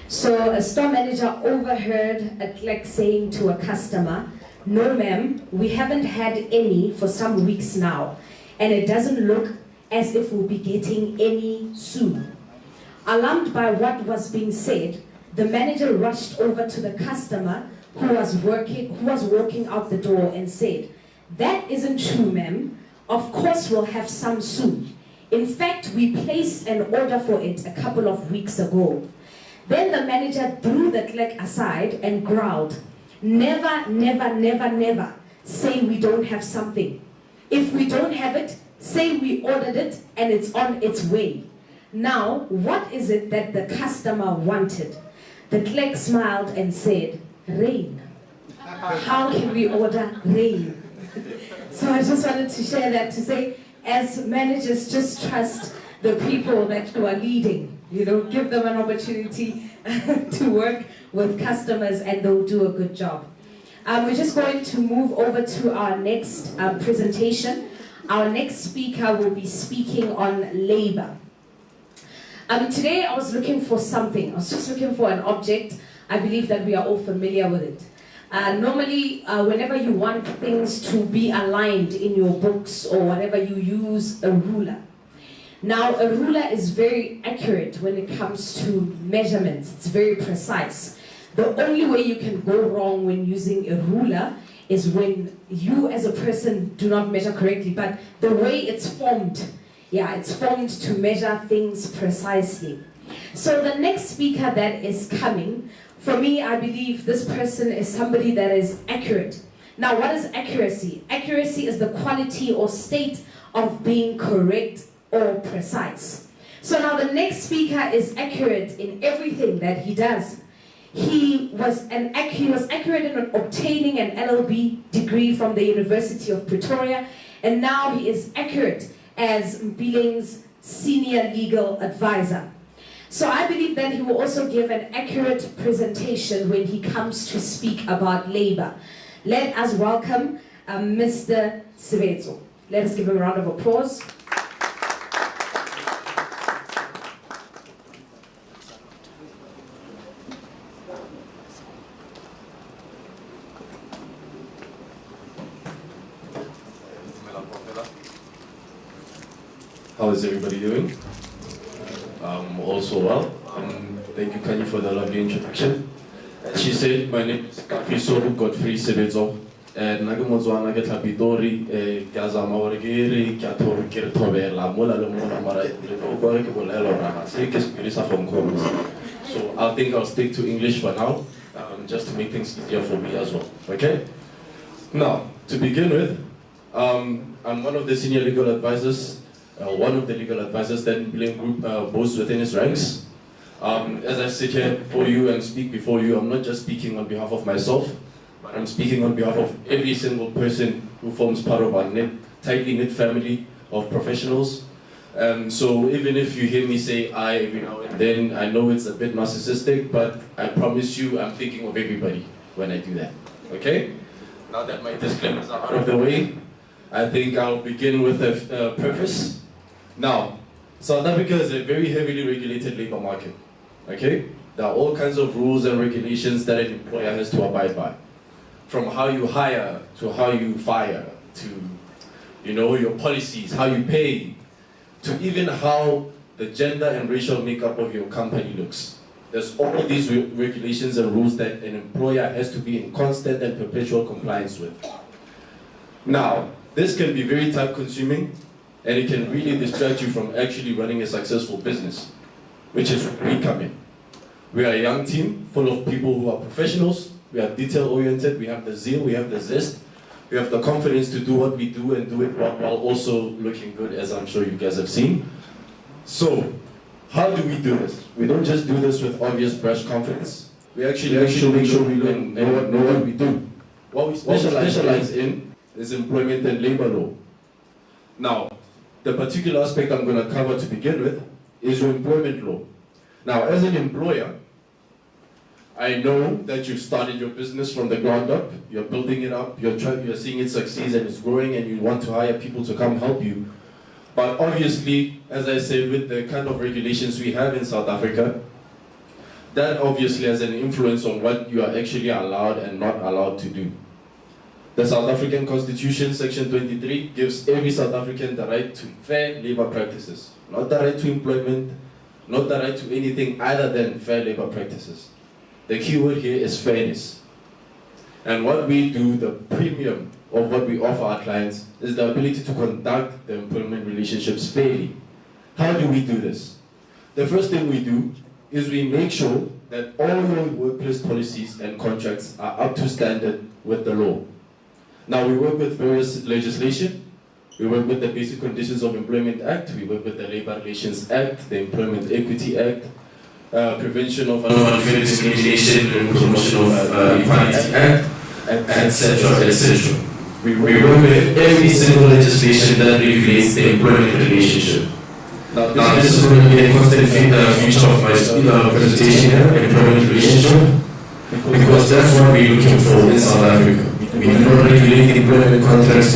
So a store manager overheard a clerk saying to a customer, "No ma'am, we haven't had any for some weeks now, and it doesn't look as if we'll be getting any soon." Alarmed by what was being said, the manager rushed over to the customer who was walking out the door and said, "That isn't true, ma'am. Of course we'll have some soon. In fact, we placed an order for it a couple of weeks ago." Then the manager drew the clerk aside and growled, "Never, never, never, never say we don't have something. If we don't have it, say we ordered it and it's on its way. Now, what is it that the customer wanted?" The clerk smiled and said, "Rain. How can we order rain?" So I just wanted to share that to say, as managers, just trust the people that you are leading. You know, give them an opportunity to work with customers and they'll do a good job. We're just going to move over to our next presentation. Our next speaker will be speaking on labor. Today I was looking for something. I was just looking for an object. I believe that we are all familiar with it. Normally, whenever you want things to be aligned in your books or whatever, you use a ruler. Now, a ruler is very accurate when it comes to measurements. It's very precise. The only way you can go wrong when using a ruler is when you as a person do not measure correctly, but the way it's formed, yeah, it's formed to measure things precisely. So the next speaker that is coming, for me, I believe this person is somebody that is accurate. Now, what is accuracy? Accuracy is the quality or state of being correct or precise. So now the next speaker is accurate in everything that he does. He was accurate in obtaining an LLB degree from the University of Pretoria, and now he is accurate as Mpiling's senior legal advisor. So I believe that he will also give an accurate presentation when he comes to speak about labor. Let us welcome Mr. Sivetso. Let us give him a round of applause. How is everybody doing? Also well. Thank you, Kanye, for the lovely introduction. She said, my name is Kapiso Godfrey Sebezo, and Nagamozoana get Habitori, Gazamawargiri, Kator Kirtover, La Mola Lomona Mara, so I think I'll stick to English for now, just to make things easier for me as well. Okay? Now, to begin with, I'm one of the senior legal advisors. One of the legal advisors that Mpileng Group boasts within its ranks. As I sit here for you and speak before you, I'm not just speaking on behalf of myself, but I'm speaking on behalf of every single person who forms part of our tightly knit family of professionals. So even if you hear me say I every now and then, I know it's a bit narcissistic, but I promise you I'm thinking of everybody when I do that. Okay? Now that my disclaimers are out of the way, I think I'll begin with a purpose. Now, South Africa is a very heavily regulated labor market, okay? There are all kinds of rules and regulations that an employer has to abide by. From how you hire, to how you fire, to, you know, your policies, how you pay, to even how the gender and racial makeup of your company looks. There's all these regulations and rules that an employer has to be in constant and perpetual compliance with. Now, this can be very time-consuming, and it can really distract you from actually running a successful business, which is where we come in. We are a young team full of people who are professionals, we are detail-oriented, we have the zeal, we have the zest, we have the confidence to do what we do and do it while also looking good, as I'm sure you guys have seen. So, how do we do this? We don't just do this with obvious brush confidence. We actually make sure we know what we do. What specialize in is employment and labor law. Now, the particular aspect I'm going to cover to begin with is your employment law. Now, as an employer, I know that you've started your business from the ground up, you're building it up, you're seeing it succeed and it's growing and you want to hire people to come help you. But obviously, as I said, with the kind of regulations we have in South Africa, that obviously has an influence on what you are actually allowed and not allowed to do. The South African Constitution, Section 23, gives every South African the right to fair labor practices. Not the right to employment, not the right to anything other than fair labor practices. The key word here is fairness. And what we do, the premium of what we offer our clients, is the ability to conduct the employment relationships fairly. How do we do this? The first thing we do is we make sure that all your workplace policies and contracts are up to standard with the law. Now, we work with various legislation. We work with the Basic Conditions of Employment Act. We work with the Labor Relations Act, the Employment Equity Act, Prevention of Unfair Discrimination and Promotion of Equality Act, etc., etc. We work with every single legislation that regulates the employment relationship. Now, this is going to be a constant feature of my presentation here, employment relationship, because that's what we're looking for in South Africa. We do not regulate employment contracts.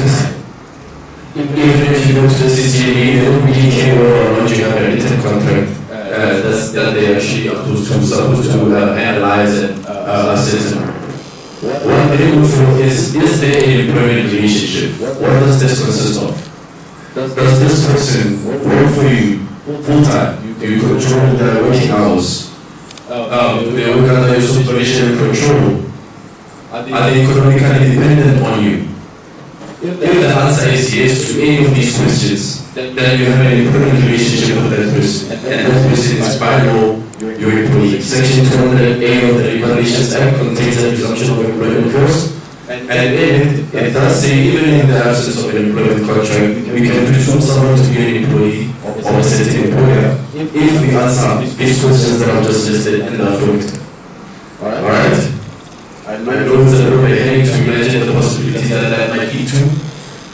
Even if you go to the CCMA, they don't really care whether or not you have a written contract that they actually are supposed to analyze and assess. What they look for is there an employment relationship? What does this consist of? Does this person work for you full-time? Do you control their working hours? Do they work under your supervision and control? Are they economically dependent on you? If the answer is yes to any of these questions, then you have an employment relationship with that person, and that person is by law your employee. Section 200A of the Labor Relations Act contains a presumption of employment clause, and in it does say even in the absence of an employment contract, we can presume someone to be an employee of a certain employer if we answer these questions that I've just listed in the affirmative. Alright? I know it's a little bit heavy to imagine the possibilities that might lead to,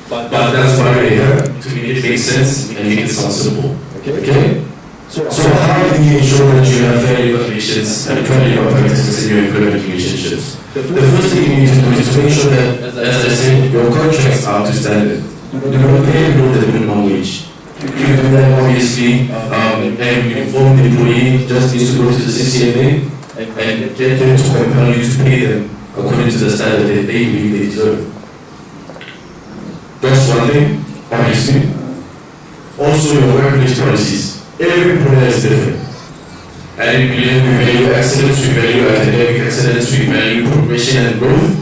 but that's why we're here, to make it make sense and make it sound simple. Okay? So how do you ensure that you have fair labor relations and fair labor practices in your employment relationships? The first thing you need to do is to make sure that, as I said, your contracts are up to standard. Do not pay below the minimum wage. You do that obviously, and you inform the employee just needs to go to the CCMA and get them to compel you to pay them according to the standard that they believe they deserve. That's one thing, obviously. Also, your workplace policies. Every employer is different. And we value excellence, we value academic excellence, we value progression and growth.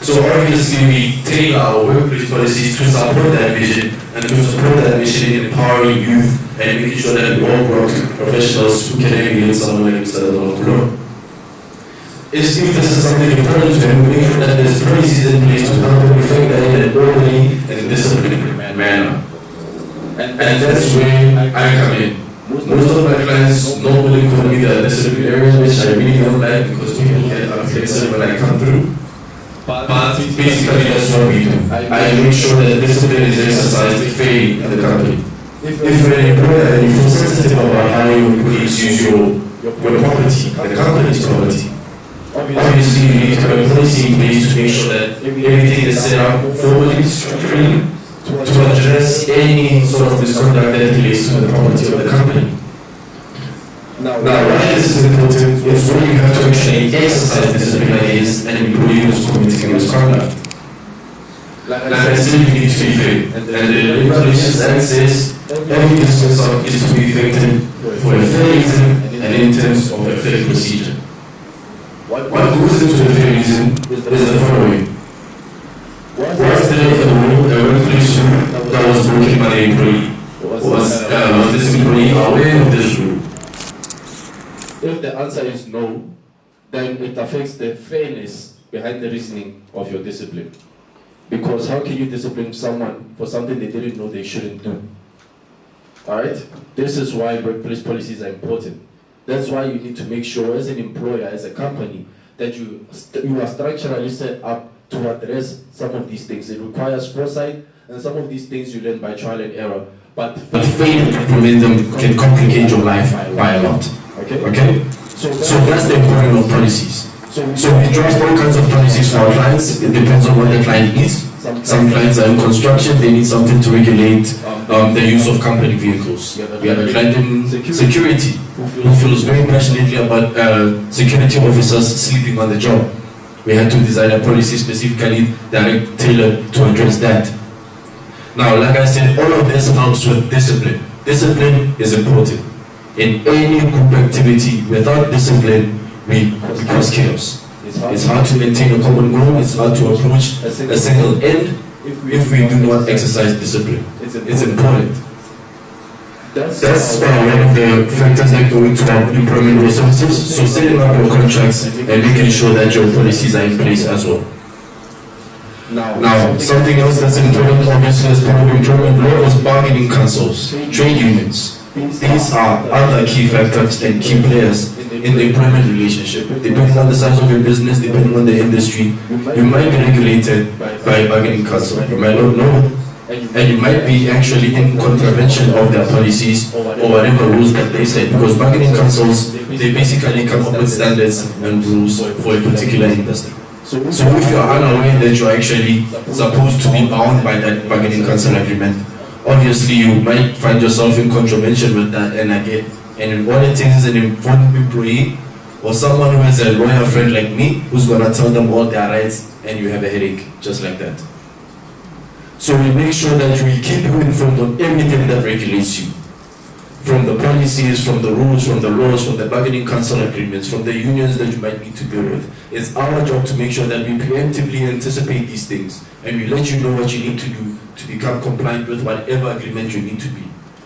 So obviously we tailor our workplace policies to support that vision and to support that mission in empowering youth and making sure that we all grow up to professionals who can emulate someone like Mr. Khulong. If this is something important to him, we make sure that there's policies in place to help him effect that in an orderly and disciplined manner. And that's where I come in. Most of my clients normally call me the discipline areas, which I really don't like because people get offensive when I come through. But basically that's what we do. I make sure that discipline is exercised fairly in the company. If you're an employer and you feel sensitive about how your employees use your property, the company's property, obviously you need to have a policy in place to make sure that everything is set up formally, structurally, to address any sort of misconduct that relates to the property of the company. Now why this is important is when you have to actually exercise discipline against an employee who is committing misconduct. Like I said, you need to be fair. And the Labor Relations Act says every dismissal is to be effected for a fair reason and in terms of a fair procedure. What goes into the fair reason is the following. Was there a rule, a regulation that was broken by the employee? Was this employee aware of this rule? If the answer is no, then it affects the fairness behind the reasoning of your discipline. Because how can you discipline someone for something they didn't know they shouldn't do? Alright? This is why workplace policies are important. That's why you need to make sure as an employer, as a company, that you are structurally set up to address some of these things. It requires foresight, and some of these things you learn by trial and error. But failing to implement them can complicate your life by a lot. Okay? So that's the importance of policies. So we draft all kinds of policies for our clients. It depends on what the client needs. Some clients are in construction, they need something to regulate the use of company vehicles. We have a client in security who feels very passionately about security officers sleeping on the job. We had to design a policy specifically tailored to address that. Now, like I said, all of this helps with discipline. Discipline is important. In any group activity, without discipline, we cause chaos. It's hard to maintain a common goal, it's hard to approach a single end if we do not exercise discipline. It's important. That's one of the factors that go into our employment resources. So setting up your contracts and making sure that your policies are in place as well. Now, something else that's important, obviously, as part of employment law is bargaining councils, trade unions. These are other key factors and key players in the employment relationship. Depending on the size of your business, depending on the industry, you might be regulated by a bargaining council. You might not know, and you might be actually in contravention of their policies or whatever rules that they set. Because bargaining councils, they basically come up with standards and rules for a particular industry. So if you are unaware that you are actually supposed to be bound by that bargaining council agreement, obviously you might find yourself in contravention with that, and what it takes is an informed employee or someone who has a lawyer friend like me who's gonna tell them all their rights, and you have a headache just like that. So we make sure that we keep you informed on everything that regulates you. From the policies, from the rules, from the laws, from the bargaining council agreements, from the unions that you might need to deal with. It's our job to make sure that we preemptively anticipate these things, and we let you know what you need to do to become compliant with whatever agreement you need to be.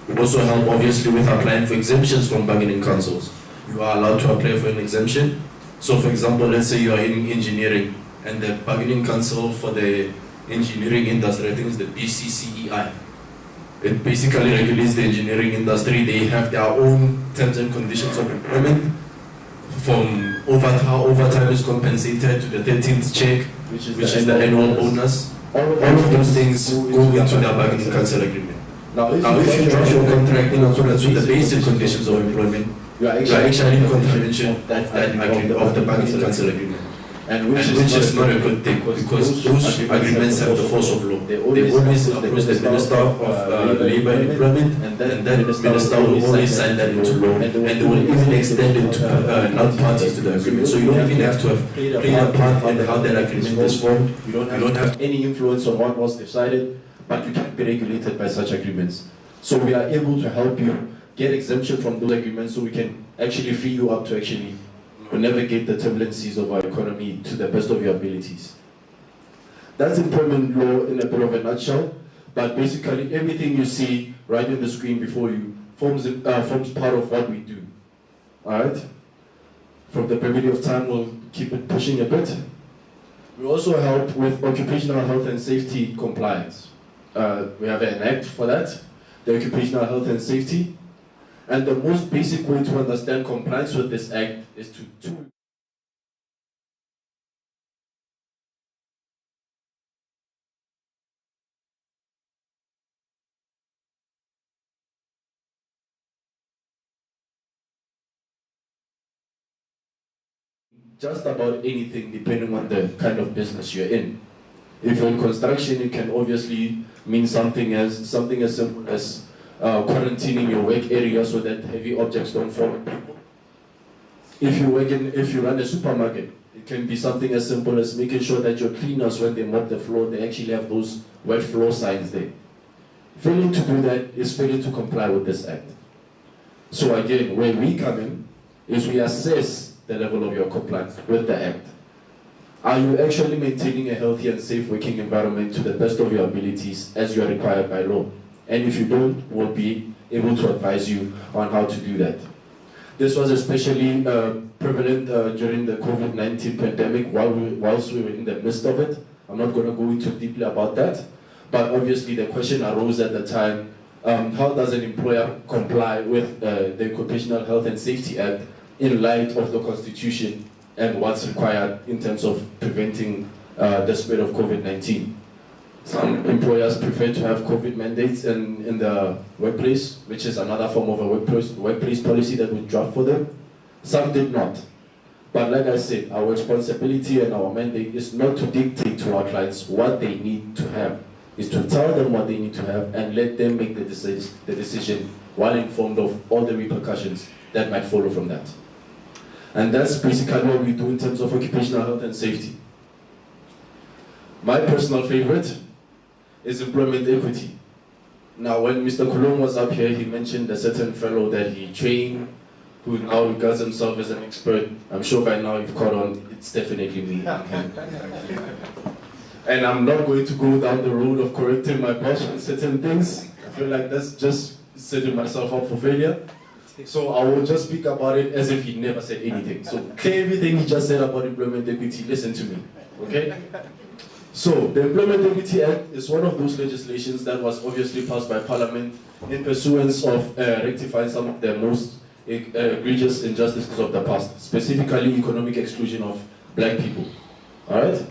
We also help obviously with applying for exemptions from bargaining councils. You are allowed to apply for an exemption. So for example, let's say you are in engineering, and the bargaining council for the engineering industry, I think it's the BCCEI. It basically regulates the engineering industry. They have their own terms and conditions of employment, from how overtime is compensated to the 13th check, which is the annual bonus. All of those things go into their bargaining council agreement. Now, if you draft your contract in accordance with the basic conditions of employment, you are actually in contravention of the bargaining council agreement. And which is not a good thing, because those agreements have the force of law. They always approach the Minister of Labour and Employment, and that Minister will always sign that into law, and they will even extend it to non-parties to the agreement. So you don't even have to have played a part in how that agreement is formed. You don't have any influence on what was decided, but you can be regulated by such agreements. So we are able to help you get exemption from those agreements, so we can actually free you up to actually navigate the turbulences of our economy to the best of your abilities. That's employment law in a bit of a nutshell, but basically everything you see right in the screen before you forms part of what we do. Alright? From the brevity of time, we'll keep it pushing a bit. We also help with occupational health and safety compliance. We have an act for that, the Occupational Health and Safety. And the most basic way to understand compliance with this act is to just about anything depending on the kind of business you're in. If you're in construction, it can obviously mean something as simple as quarantining your work area so that heavy objects don't fall on people. If you run a supermarket, it can be something as simple as making sure that your cleaners, when they mop the floor, they actually have those wet floor signs there. Failing to do that is failing to comply with this act. So again, where we come in is we assess the level of your compliance with the act. Are you actually maintaining a healthy and safe working environment to the best of your abilities as you are required by law? And if you don't, we'll be able to advise you on how to do that. This was especially prevalent during the COVID-19 pandemic whilst we were in the midst of it. I'm not going to go into deeply about that, but obviously the question arose at the time, how does an employer comply with the Occupational Health and Safety Act in light of the Constitution and what's required in terms of preventing the spread of COVID-19. Some employers prefer to have COVID mandates in the workplace, which is another form of a workplace policy that we draft for them. Some did not. But like I said, our responsibility and our mandate is not to dictate to our clients what they need to have. It's to tell them what they need to have and let them make the decision while informed of all the repercussions that might follow from that. And that's basically what we do in terms of occupational health and safety. My personal favorite is employment equity. Now, when Mr. Khulong was up here, he mentioned a certain fellow that he trained, who now regards himself as an expert. I'm sure by now you've caught on, it's definitely me. And I'm not going to go down the road of correcting my boss on certain things. I feel like that's just setting myself up for failure. So I will just speak about it as if he never said anything. So everything he just said about employment equity, listen to me, okay? So the Employment Equity Act is one of those legislations that was obviously passed by Parliament in pursuance of rectifying some of the most egregious injustices of the past, specifically economic exclusion of black people. All right?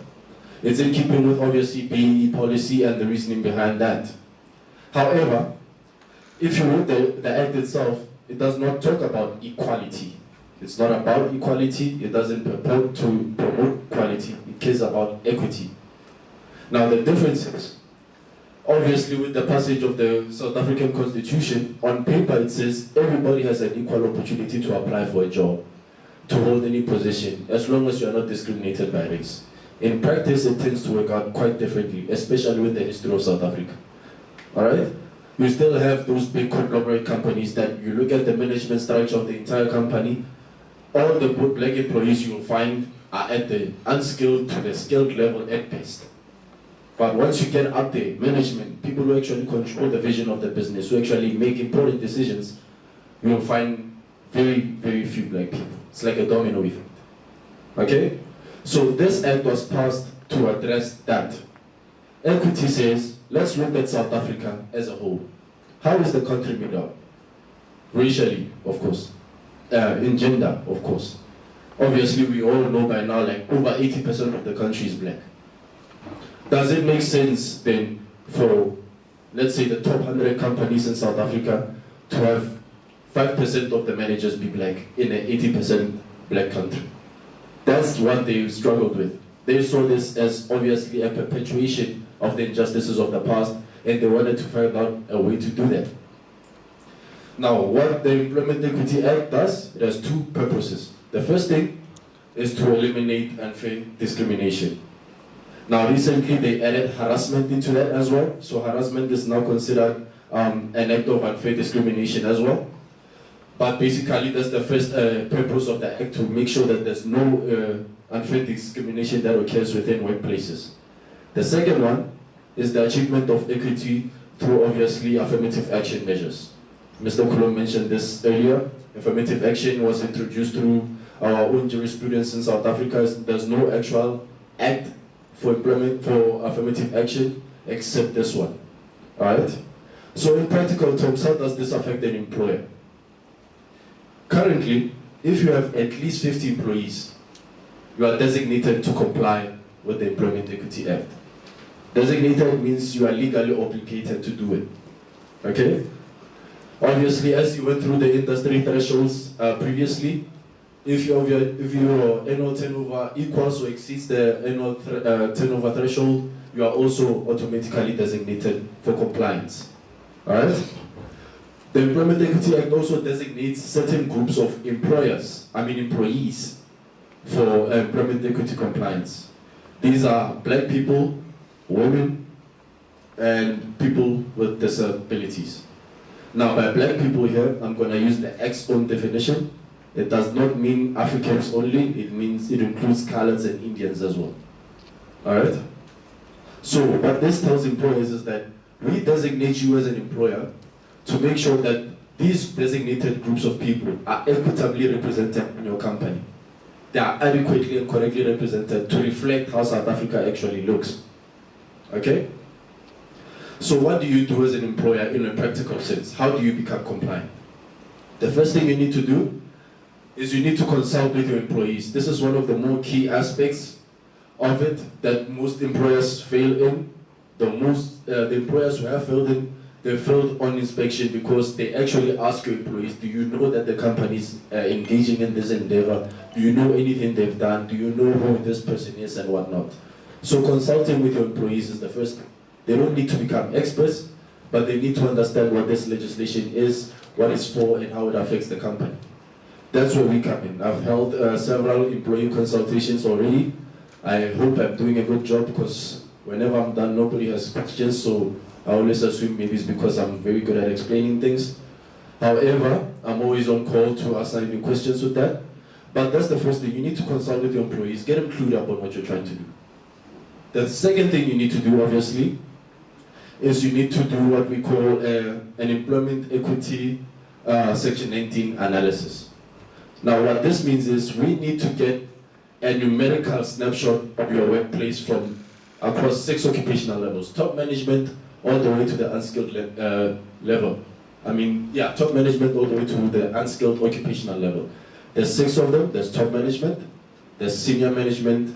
It's in keeping with obviously B-BBEE policy and the reasoning behind that. However, if you read the act itself, it does not talk about equality. It's not about equality. It doesn't purport to promote equality. It cares about equity. Now the difference is, obviously with the passage of the South African Constitution, on paper it says everybody has an equal opportunity to apply for a job, to hold any position, as long as you are not discriminated by race. In practice, it tends to work out quite differently, especially with the history of South Africa. All right? You still have those big conglomerate companies that you look at the management structure of the entire company, all the black employees you will find are at the unskilled to the skilled level at best. But once you get up there, management, people who actually control the vision of the business, who actually make important decisions, you will find very, very few black people. It's like a domino effect. Okay? So this act was passed to address that. Equity says, let's look at South Africa as a whole. How is the country made up? Racially, of course. In gender, of course. Obviously, we all know by now, like over 80% of the country is black. Does it make sense then for, let's say, the top 100 companies in South Africa to have 5% of the managers be black in an 80% black country? That's what they struggled with. They saw this as obviously a perpetuation of the injustices of the past, and they wanted to find out a way to do that. Now, what the Employment Equity Act does, it has two purposes. The first thing is to eliminate unfair discrimination. Now, recently they added harassment into that as well. So harassment is now considered an act of unfair discrimination as well. But basically, that's the first purpose of the act, to make sure that there's no unfair discrimination that occurs within workplaces. The second one is the achievement of equity through obviously affirmative action measures. Mr. Khulong mentioned this earlier. Affirmative action was introduced through our own jurisprudence in South Africa. There's no actual act for employment for affirmative action except this one. Alright? So in practical terms, how does this affect an employer? Currently, if you have at least 50 employees, you are designated to comply with the Employment Equity Act. Designated means you are legally obligated to do it. Okay? Obviously, as you went through the industry thresholds previously, if your annual turnover equals or exceeds the annual turnover threshold, you are also automatically designated for compliance. Alright? The Employment Equity Act also designates certain groups of employees for employment equity compliance. These are black people, women, and people with disabilities. Now, by black people here, I'm going to use the Act's own definition. It does not mean Africans only, it means it includes coloreds and Indians as well. Alright? So, what this tells employers is that we designate you as an employer to make sure that these designated groups of people are equitably represented in your company. They are adequately and correctly represented to reflect how South Africa actually looks. Okay? So what do you do as an employer in a practical sense? How do you become compliant? The first thing you need to do is you need to consult with your employees. This is one of the more key aspects of it that most employers fail in. The employers who have failed in, they failed on inspection because they actually ask your employees, do you know that the company is engaging in this endeavor? Do you know anything they've done? Do you know who this person is and whatnot? So consulting with your employees is the first thing. They don't need to become experts, but they need to understand what this legislation is, what it's for, and how it affects the company. That's where we come in. I've held several employee consultations already. I hope I'm doing a good job because whenever I'm done, nobody has questions, so I always assume maybe it's because I'm very good at explaining things. However, I'm always on call to answer any questions with that. But that's the first thing. You need to consult with your employees, get them clued up on what you're trying to do. The second thing you need to do, obviously, is you need to do what we call an employment equity Section 19 analysis. Now, what this means is we need to get a numerical snapshot of your workplace from across 6 occupational levels, top management all the way to the unskilled level. Top management all the way to the unskilled occupational level. There's 6 of them. There's top management, there's senior management,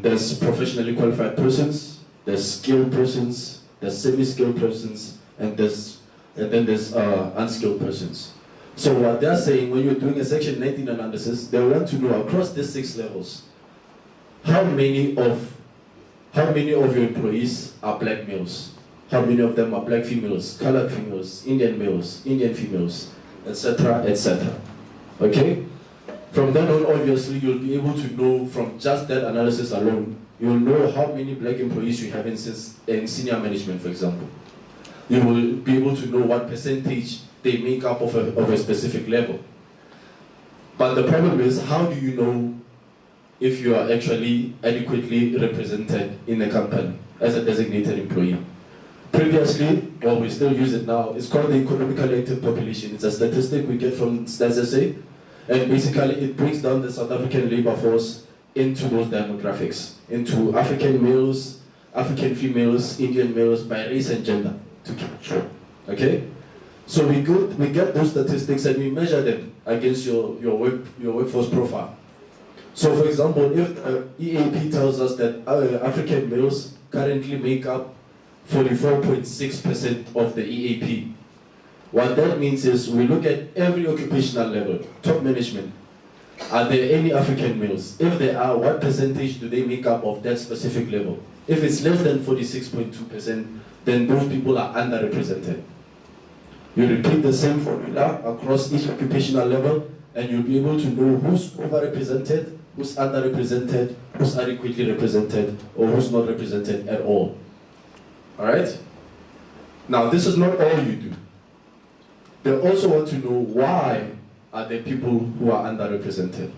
there's professionally qualified persons, there's skilled persons, there's semi-skilled persons, and then there's unskilled persons. So what they're saying, when you're doing a Section 19 analysis, they want to know across these 6 levels, how many of your employees are black males? How many of them are black females, colored females, Indian females, etc., etc. Okay? From then on, obviously, you'll be able to know from just that analysis alone, you'll know how many black employees you have in senior management, for example. You will be able to know what percentage they make up of a specific level. But the problem is, how do you know if you are actually adequately represented in a company as a designated employee? Previously, well, we still use it now, it's called the economically active population. It's a statistic we get from Stats SA, and basically it breaks down the South African labor force into those demographics, into African males, African females, Indian males, by race and gender, to keep it short. Okay? So we get those statistics and we measure them against your workforce profile. So for example, if EAP tells us that African males currently make up 44.6% of the EAP, what that means is we look at every occupational level, top management. Are there any African males? If there are, what percentage do they make up of that specific level? If it's less than 46.2%, then those people are underrepresented. You repeat the same formula across each occupational level, and you'll be able to know who's overrepresented, who's underrepresented, who's adequately represented, or who's not represented at all. All right? Now, this is not all you do. They also want to know why are there people who are underrepresented.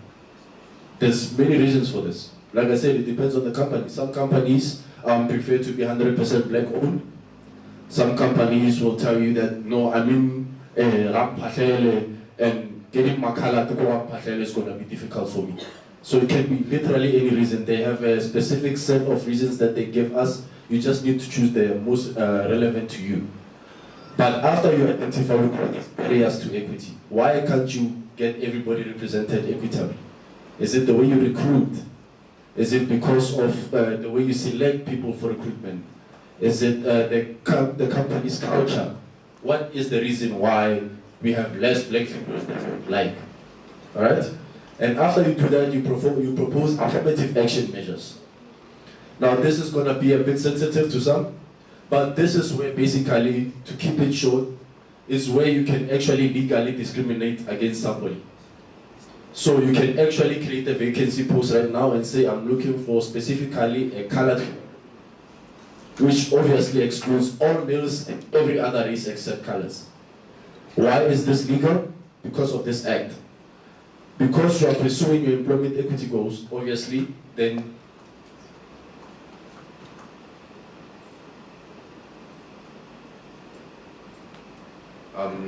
There's many reasons for this. Like I said, it depends on the company. Some companies prefer to be 100% black owned. Some companies will tell you that, no, and getting Makala to go up is going to be difficult for me. So it can be literally any reason. They have a specific set of reasons that they give us. You just need to choose the most relevant to you. But after you identify barriers to equity, why can't you get everybody represented equitably? Is it the way you recruit? Is it because of the way you select people for recruitment? Is it the company's culture? What is the reason why we have less black females than we would like? All right? And after you do that, you propose affirmative action measures. Now, this is going to be a bit sensitive to some, but this is where basically, to keep it short, is where you can actually legally discriminate against somebody. So you can actually create a vacancy post right now and say, I'm looking for specifically a colored female, which obviously excludes all males and every other race except colors. Why is this legal? Because of this act. Because you are pursuing your employment equity goals, obviously, then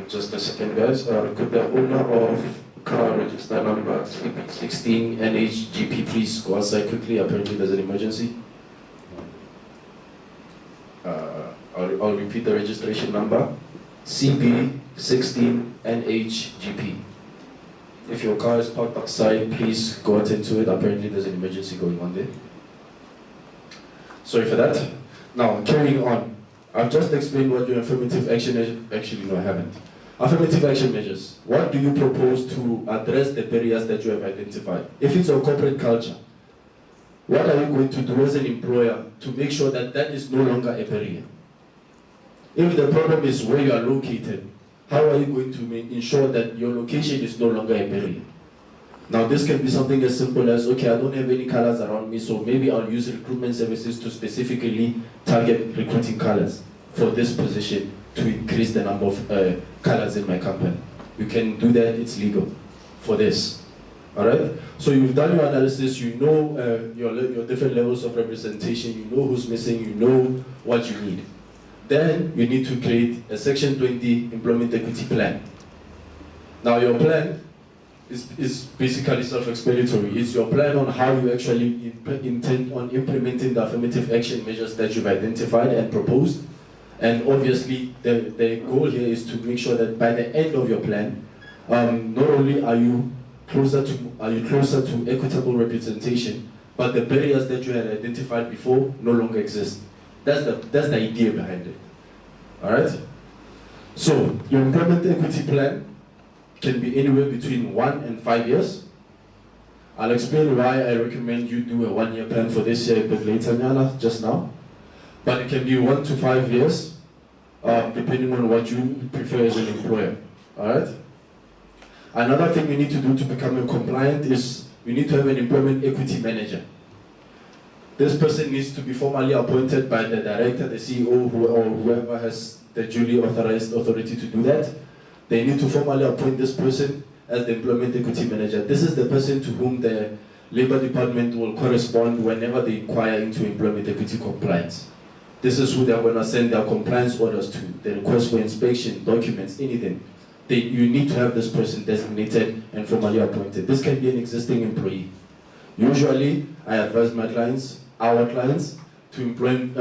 just a second, guys. Could the owner of car register number 16 NHGP please go outside quickly? Apparently there's an emergency. I'll repeat the registration number. CB16NHGP. If your car is parked outside, please go attend to it. Apparently there's an emergency going on there. Sorry for that. Now, carrying on. I've just explained what your affirmative action is. Actually, no, I haven't. Affirmative action measures. What do you propose to address the barriers that you have identified? If it's a corporate culture, what are you going to do as an employer to make sure that that is no longer a barrier? If the problem is where you are located, how are you going to ensure that your location is no longer a barrier? Now, this can be something as simple as, okay, I don't have any colors around me, so maybe I'll use recruitment services to specifically target recruiting colors for this position to increase the number of colors in my company. You can do that, it's legal for this. All right? So you've done your analysis, you know your different levels of representation, you know who's missing, you know what you need. Then you need to create a Section 20 Employment Equity Plan. Now your plan is basically self-explanatory. It's your plan on how you actually intend on implementing the affirmative action measures that you've identified and proposed. And obviously the goal here is to make sure that by the end of your plan, not only are you closer to equitable representation, but the barriers that you had identified before no longer exist. That's the idea behind it. All right? So your employment equity plan can be anywhere between 1 and 5 years. I'll explain why I recommend you do a 1-year plan for this year a bit later, Nyana, just now. But it can be 1 to 5 years, depending on what you prefer as an employer. All right? Another thing you need to do to become compliant is you need to have an employment equity manager. This person needs to be formally appointed by the director, the CEO, or whoever has the duly authorized authority to do that. They need to formally appoint this person as the employment equity manager. This is the person to whom the Labor Department will correspond whenever they inquire into employment equity compliance. This is who they're going to send their compliance orders to, the request for inspection, documents, anything. You need to have this person designated and formally appointed. This can be an existing employee. Usually, I advise my clients, our clients, to appoint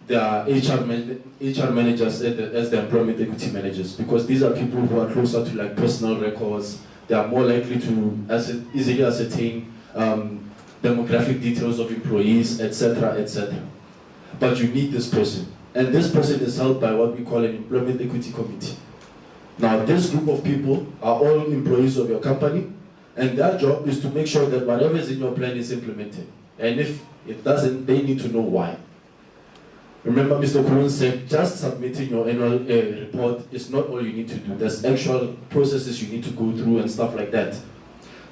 their HR managers as the employment equity managers, because these are people who are closer to like personal records. They are more likely to easily ascertain demographic details of employees, etc., etc. But you need this person, and this person is held by what we call an employment equity committee. Now, this group of people are all employees of your company, and their job is to make sure that whatever is in your plan is implemented. And if it doesn't, they need to know why. Remember, Mr. Khulong said just submitting your annual report is not all you need to do. There's actual processes you need to go through and stuff like that.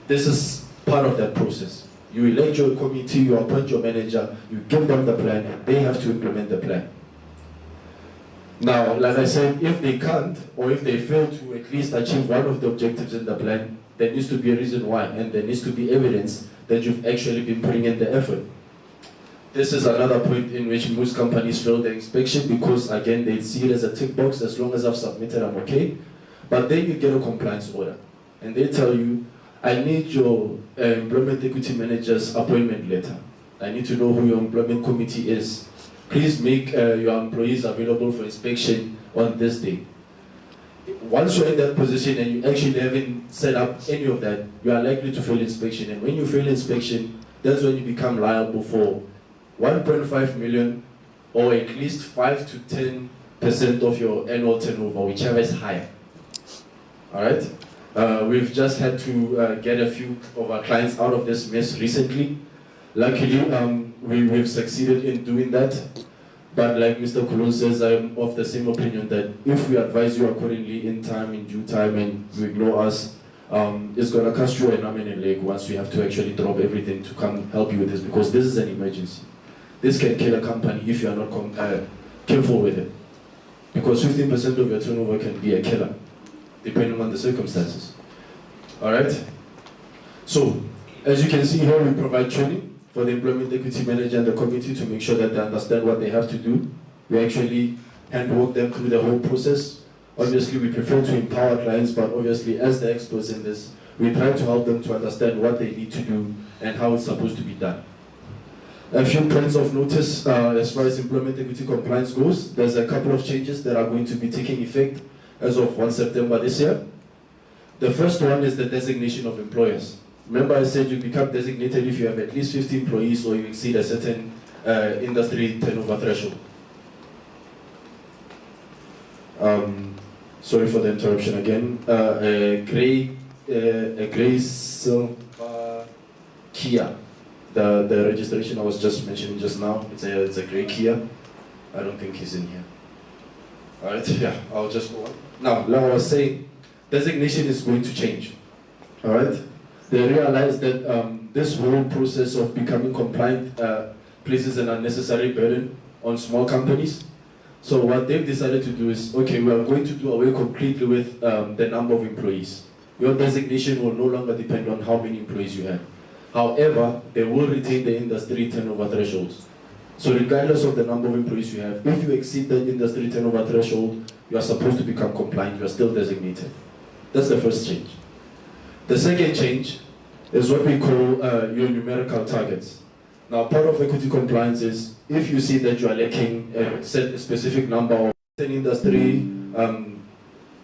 This is part of that process. You elect your committee, you appoint your manager, you give them the plan, and they have to implement the plan. Now, like I said, if they can't, or if they fail to at least achieve one of the objectives in the plan, there needs to be a reason why, and there needs to be evidence that you've actually been putting in the effort. This is another point in which most companies fail the inspection because, again, they see it as a tick box. As long as I've submitted, I'm okay. But then you get a compliance order, and they tell you, I need your employment equity manager's appointment letter. I need to know who your employment committee is. Please make your employees available for inspection on this day. Once you're in that position and you actually haven't set up any of that, you are likely to fail inspection. And when you fail inspection, that's when you become liable for 1.5 million or at least 5 to 10% of your annual turnover, whichever is higher. All right? We've just had to get a few of our clients out of this mess recently. Luckily, we've succeeded in doing that. But like Mr. Khulong says, I'm of the same opinion that if we advise you accordingly in time, in due time, and you ignore us, it's going to cost you an arm and a leg once we have to actually drop everything to come help you with this, because this is an emergency. This can kill a company if you are not careful with it. Because 15% of your turnover can be a killer, depending on the circumstances. All right? So, as you can see here, we provide training for the employment equity manager and the committee to make sure that they understand what they have to do. We actually handwork them through the whole process. Obviously, we prefer to empower clients, but obviously, as the experts in this, we try to help them to understand what they need to do and how it's supposed to be done. A few points of notice as far as employment equity compliance goes. There's a couple of changes that are going to be taking effect as of 1 September this year. The first one is the designation of employers. Remember I said you become designated if you have at least 50 employees or you exceed a certain industry turnover threshold. Sorry for the interruption again. A gray silver Kia. The registration I was just mentioning just now, it's a gray Kia. I don't think he's in here. Alright, yeah, I'll just go on. Now, like I was saying, designation is going to change. Alright? They realize that this whole process of becoming compliant places an unnecessary burden on small companies. So what they've decided to do is, okay, we are going to do away completely with the number of employees. Your designation will no longer depend on how many employees you have. However, they will retain the industry turnover thresholds. So regardless of the number of employees you have, if you exceed the industry turnover threshold, you are supposed to become compliant, you are still designated. That's the first change. The second change is what we call your numerical targets. Now, part of equity compliance is if you see that you are lacking a specific number of industry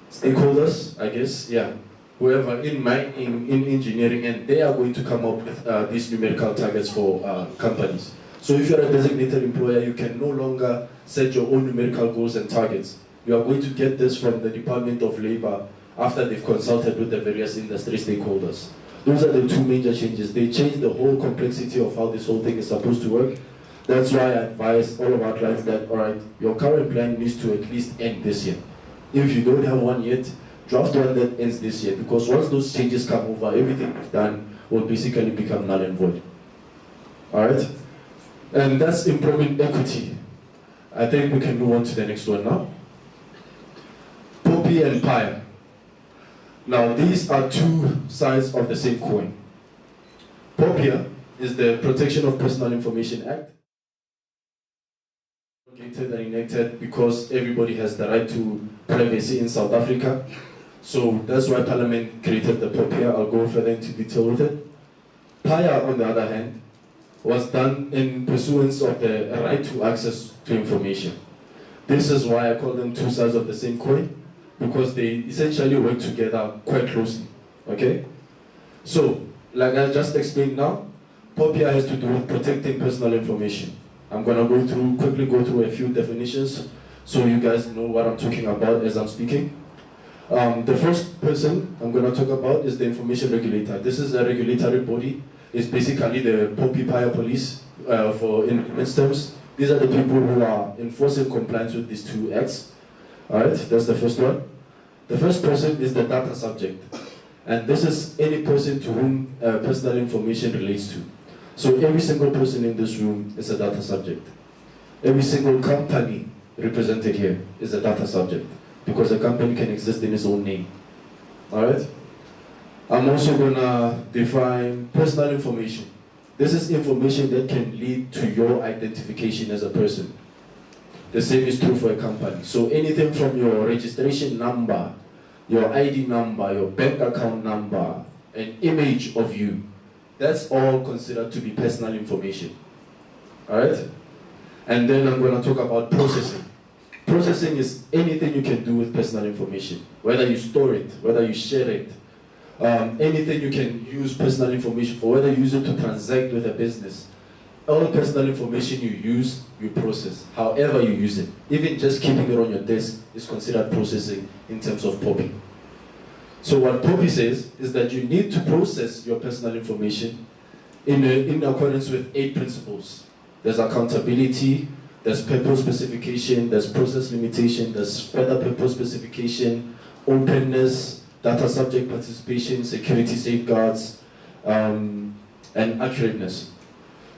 stakeholders, I guess, yeah, whoever in engineering, and they are going to come up with these numerical targets for companies. So if you're a designated employer, you can no longer set your own numerical goals and targets. You are going to get this from the Department of Labor after they've consulted with the various industry stakeholders. Those are the two major changes. They change the whole complexity of how this whole thing is supposed to work. That's why I advise all of our clients that, all right, your current plan needs to at least end this year. If you don't have one yet, draft one that ends this year, because once those changes come over, everything you've done will basically become null and void. All right? And that's employment equity. I think we can move on to the next one now. POPIA and POPIA. Now, these are two sides of the same coin. POPIA is the Protection of Personal Information Act. And enacted because everybody has the right to privacy in South Africa. So that's why Parliament created the POPIA. I'll go further into detail with it. POPIA, on the other hand, was done in pursuance of the right to access to information. This is why I call them two sides of the same coin, because they essentially work together quite closely, okay? So, like I just explained now, POPIA has to do with protecting personal information. I'm gonna quickly go through a few definitions so you guys know what I'm talking about as I'm speaking. The first person I'm gonna talk about is the information regulator. This is a regulatory body. It's basically the POPIA police in its terms. These are the people who are enforcing compliance with these two acts. All right, that's the first one. The first person is the data subject. And this is any person to whom personal information relates to. So every single person in this room is a data subject. Every single company represented here is a data subject, because a company can exist in its own name. All right? I'm also gonna define personal information. This is information that can lead to your identification as a person. The same is true for a company. So anything from your registration number, your ID number, your bank account number, an image of you, that's all considered to be personal information. All right? And then I'm going to talk about processing. Processing is anything you can do with personal information, whether you store it, whether you share it, anything you can use personal information for, whether you use it to transact with a business. All personal information you use, you process, however you use it. Even just keeping it on your desk is considered processing in terms of POPIA. So what POPIA says is that you need to process your personal information in accordance with 8 principles. There's accountability, there's purpose specification, there's process limitation, there's further purpose specification, openness, data subject participation, security safeguards, and accurateness.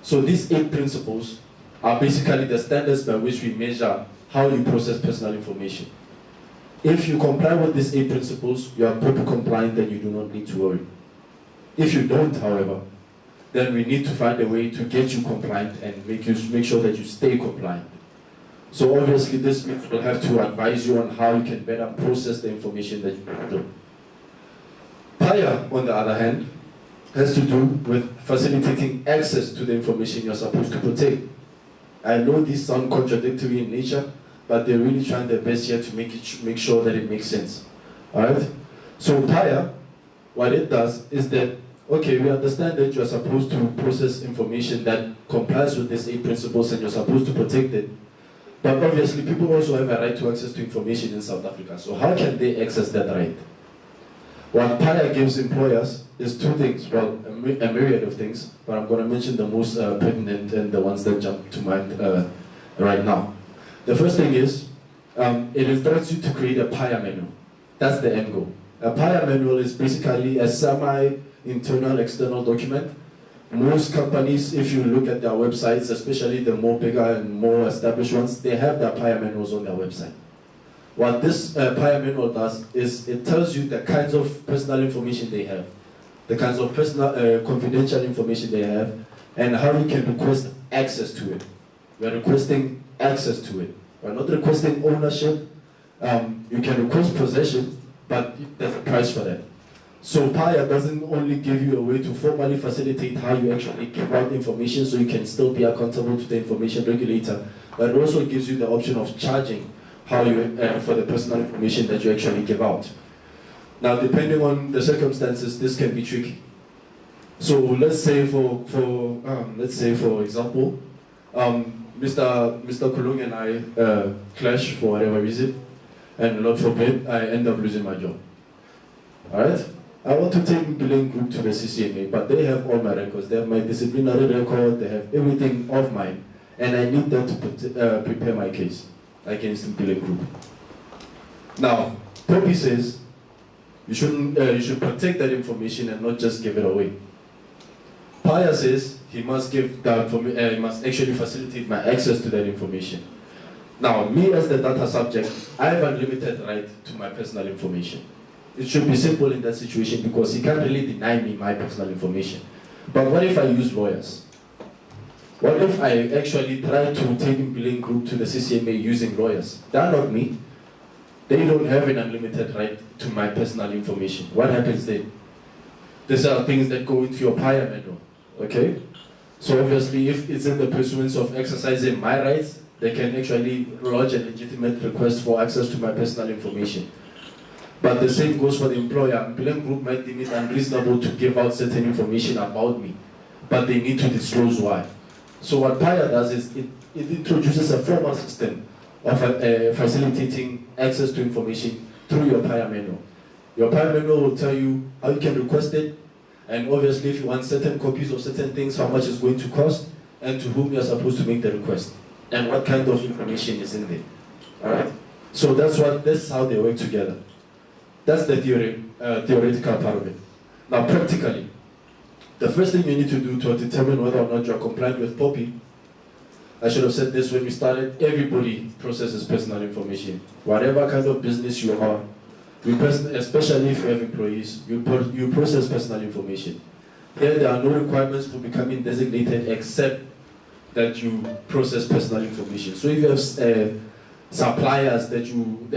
So these 8 principles are basically the standards by which we measure how you process personal information. If you comply with these 8 principles, you are POPIA compliant, then you do not need to worry. If you don't, however, then we need to find a way to get you compliant and make sure that you stay compliant. So obviously this means we'll have to advise you on how you can better process the information that you do. POPIA, on the other hand, has to do with facilitating access to the information you're supposed to protect. I know these sound contradictory in nature, but they're really trying their best here to make sure that it makes sense. All right? So POPIA what it does is that, okay, we understand that you're supposed to process information that complies with these 8 principles and you're supposed to protect it. But obviously, people also have a right to access to information in South Africa. So how can they access that right? What POPIA gives employers is 2 things, well, a myriad of things, but I'm going to mention the most pertinent and the ones that jump to mind right now. The first thing is, it instructs you to create a POPIA manual. That's the end goal. A POPIA manual is basically a semi-internal external document. Most companies, if you look at their websites, especially the more bigger and more established ones, they have their POPIA manuals on their website. What this POPIA manual does is it tells you the kinds of personal information they have, the kinds of personal confidential information they have, and how you can request access to it. We're requesting access to it. We're not requesting ownership. You can request possession, but there's a price for that. So POPIA doesn't only give you a way to formally facilitate how you actually give out information so you can still be accountable to the information regulator, but it also gives you the option of charging how you for the personal information that you actually give out. Now, depending on the circumstances, this can be tricky. So let's say for example, Mr. Khulong and I clash for whatever reason, and Lord forbid, I end up losing my job. All right? I want to take Billing Group to the CCMA, but they have all my records. They have my disciplinary record, they have everything of mine, and I need them to prepare my case against Billing Group. Now, POPIA says you should protect that information and not just give it away. POPIA says he must give that he must actually facilitate my access to that information. Now, me as the data subject, I have unlimited right to my personal information. It should be simple in that situation because he can't really deny me my personal information. But what if I use lawyers? What if I actually try to take Billing Group to the CCMA using lawyers? They're not me. They don't have an unlimited right to my personal information. What happens then? These are things that go into your POPIA manual, okay? So obviously, if it's in the pursuance of exercising my rights, they can actually lodge a legitimate request for access to my personal information. But the same goes for the employer. Billing Group might deem it unreasonable to give out certain information about me, but they need to disclose why. So what POPIA does is it introduces a formal system of facilitating access to information through your POPIA manual. Your POPIA manual will tell you how you can request it, and obviously if you want certain copies of certain things, how much it's going to cost, and to whom you're supposed to make the request, and what kind of information is in there. All right? So that's how they work together. That's the theoretical part of it. Now, practically, the first thing you need to do to determine whether or not you're compliant with POPIA, I should have said this when we started, everybody processes personal information. Whatever kind of business you are, especially if you have employees, you process personal information. There are no requirements for becoming designated except that you process personal information. So if you have suppliers that you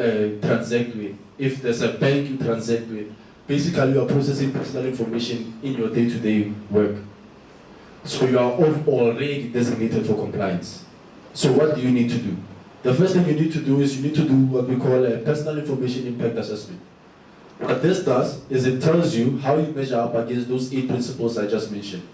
transact with, if there's a bank you transact with, basically you are processing personal information in your day-to-day work. So you are already designated for compliance. So what do you need to do? The first thing you need to do is you need to do what we call a personal information impact assessment. What this does is it tells you how you measure up against those 8 principles I just mentioned.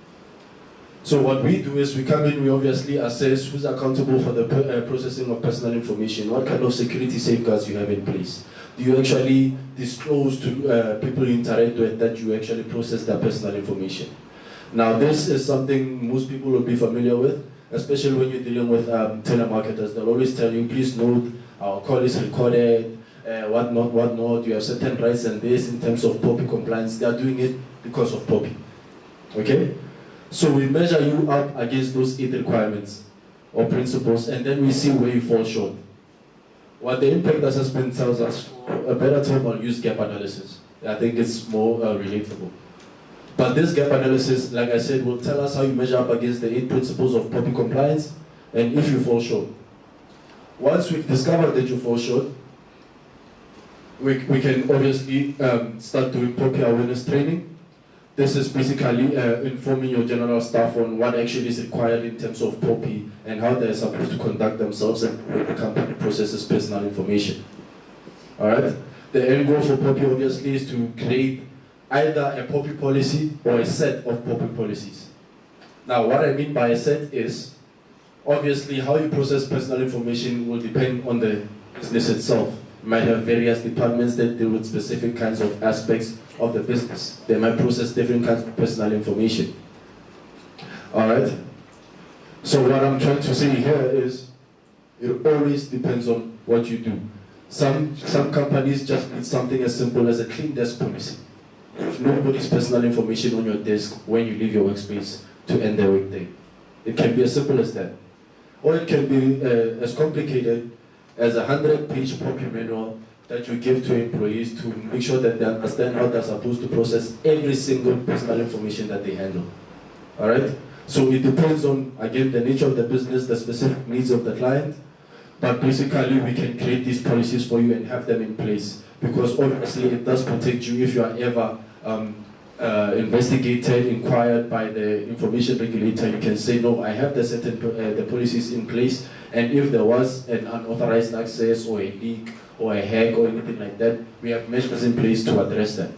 So what we do is we come in, we obviously assess who's accountable for the processing of personal information, what kind of security safeguards you have in place. Do you actually disclose to people you interact with that you actually process their personal information? Now this is something most people will be familiar with, especially when you're dealing with telemarketers. They'll always tell you, please note, our call is recorded, whatnot, you have certain rights and this in terms of POPIA compliance. They are doing it because of POPIA, okay? So we measure you up against those 8 requirements or principles, and then we see where you fall short. What the impact assessment tells us, a better term, I'll use gap analysis. I think it's more relatable. But this gap analysis, like I said, will tell us how you measure up against the 8 principles of POPIA compliance, and if you fall short. Once we've discovered that you fall short, we can obviously start doing POPIA awareness training. This is basically informing your general staff on what actually is required in terms of POPIA and how they're supposed to conduct themselves and how the company processes personal information. All right? The end goal for POPIA obviously is to create either a POPI policy or a set of POPI policies. Now, what I mean by a set is, obviously, how you process personal information will depend on the business itself. You might have various departments that deal with specific kinds of aspects of the business. They might process different kinds of personal information. All right? So what I'm trying to say here is, it always depends on what you do. Some companies just need something as simple as a clean desk policy. If nobody's personal information on your desk when you leave your workspace to end their workday. It can be as simple as that. Or it can be as complicated as a 100-page POPIA manual that you give to employees to make sure that they understand how they're supposed to process every single personal information that they handle. All right? So it depends on, again, the nature of the business, the specific needs of the client, but basically we can create these policies for you and have them in place, because obviously it does protect you if you are ever investigated, inquired by the information regulator. You can say, no, I have the policies in place, and if there was an unauthorized access or a leak or a hack or anything like that, we have measures in place to address that.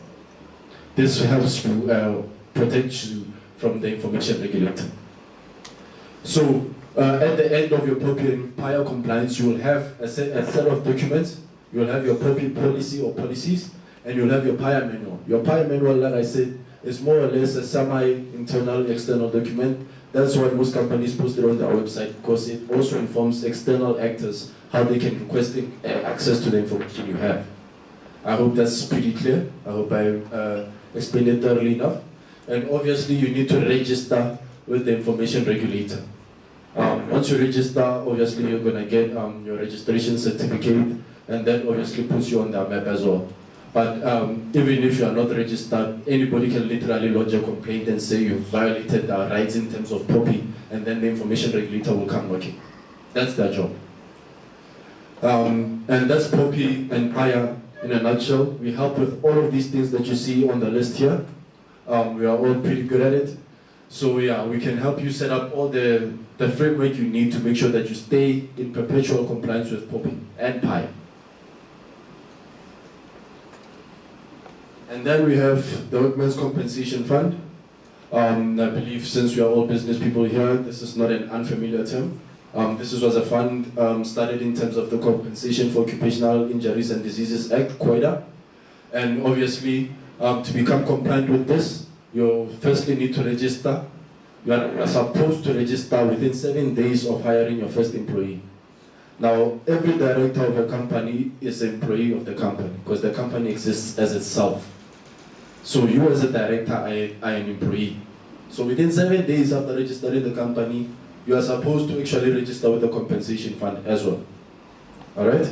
This helps you protect you from the information regulator. So at the end of your POPIA and PIA compliance, you will have a set of documents. You will have your POPIA policy or policies, and you'll have your PIA manual. Your PIA manual, like I said, is more or less a semi-internal external document. That's why most companies post it on their website, because it also informs external actors how they can request access to the information you have. I hope that's pretty clear. I hope I explained it thoroughly enough. And obviously you need to register with the information regulator. Once you register, obviously you're going to get your registration certificate, and that obviously puts you on their map as well. But even if you are not registered, anybody can literally lodge a complaint and say you've violated our rights in terms of POPI, and then the information regulator will come working. That's their job. And that's POPI and PIA in a nutshell. We help with all of these things that you see on the list here. We are all pretty good at it. So yeah, we can help you set up all the framework you need to make sure that you stay in perpetual compliance with POPI and PIA. And then we have the Workmen's Compensation Fund. I believe since we are all business people here, this is not an unfamiliar term. This was a fund started in terms of the Compensation for Occupational Injuries and Diseases Act, NYDA. And obviously, to become compliant with this, you firstly need to register. You are supposed to register within 7 days of hiring your first employee. Now, every director of a company is an employee of the company, because the company exists as itself. So you as a director are an employee. So within 7 days after registering the company, you are supposed to actually register with the compensation fund as well. All right?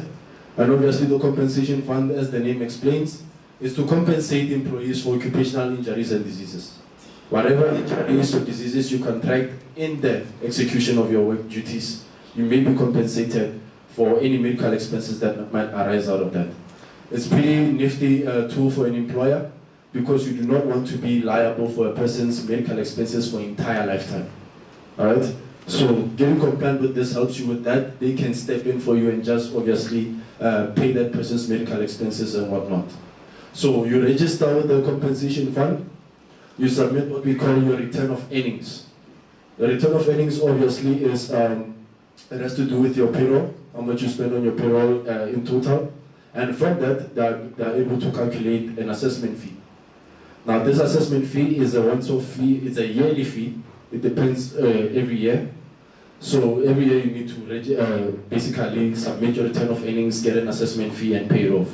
And obviously the compensation fund, as the name explains, is to compensate employees for occupational injuries and diseases. Whatever injuries or diseases you contract in the execution of your work duties, you may be compensated for any medical expenses that might arise out of that. It's pretty nifty tool for an employer, because you do not want to be liable for a person's medical expenses for an entire lifetime. All right? So getting compliant with this helps you with that. They can step in for you and just obviously pay that person's medical expenses and whatnot. So you register with the compensation fund. You submit what we call your return of earnings. The return of earnings obviously is, it has to do with your payroll, how much you spend on your payroll in total. And from that, they're able to calculate an assessment fee. Now, this assessment fee is a once-off fee. It's a yearly fee. It depends every year. So every year you need to basically submit your return of earnings, get an assessment fee, and pay it off.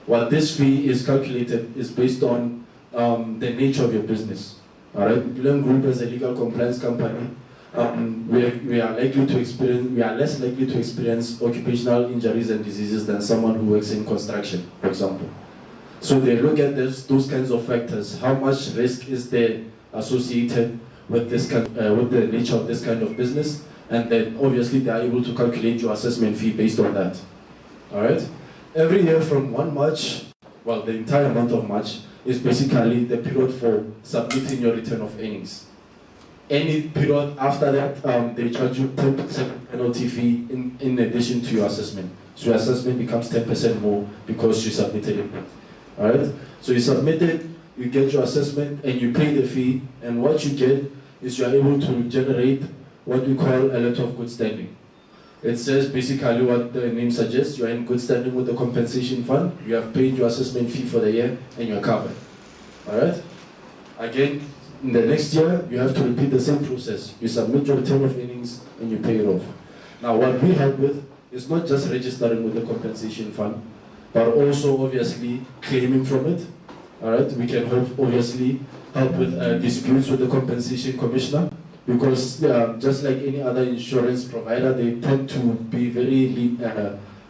What this fee is calculated is based on the nature of your business. All right, Blend Group as a legal compliance company, we are less likely to experience occupational injuries and diseases than someone who works in construction, for example. So they look at those kinds of factors. How much risk is there associated with this with the nature of this kind of business? And then obviously they are able to calculate your assessment fee based on that. All right. Every year from 1 March, well, the entire month of March is basically the period for submitting your return of earnings. Any period after that, they charge you 10% penalty fee in addition to your assessment. So your assessment becomes 10% more because you submitted it. All right. So you submit it. you get your assessment and you pay the fee, and what you get is you are able to generate what we call a letter of good standing. It says basically what the name suggests, you are in good standing with the compensation fund, you have paid your assessment fee for the year, and you are covered. Alright? Again, in the next year, you have to repeat the same process. You submit your return of earnings and you pay it off. Now, what we help with is not just registering with the compensation fund, but also obviously claiming from it. Alright, we can obviously help with disputes with the compensation commissioner, because just like any other insurance provider, they tend to be very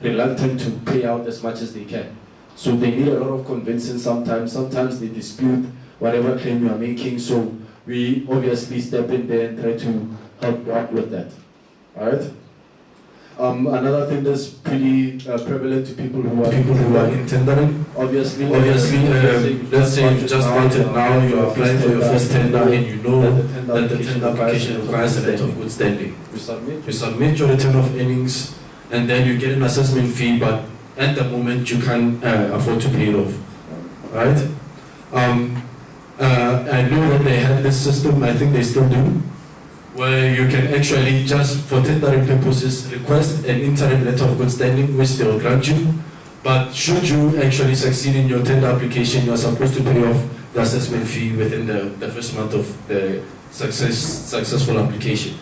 reluctant to pay out as much as they can. So they need a lot of convincing sometimes. Sometimes they dispute whatever claim you are making, so we obviously step in there and try to help out with that. Alright? Another thing that's pretty prevalent to people who are in tendering, obviously, let's say you just wanted now, you are applying for your first tender and you know that the tender application requires a letter of good standing. You submit your return of earnings and then you get an assessment fee, but at the moment you can't afford to pay it off. Right? I know that they had this system, I think they still do, where you can actually just, for tendering purposes, request an interim letter of good standing, which they will grant you. But should you actually succeed in your tender application, you are supposed to pay off the assessment fee within the first month of the successful application.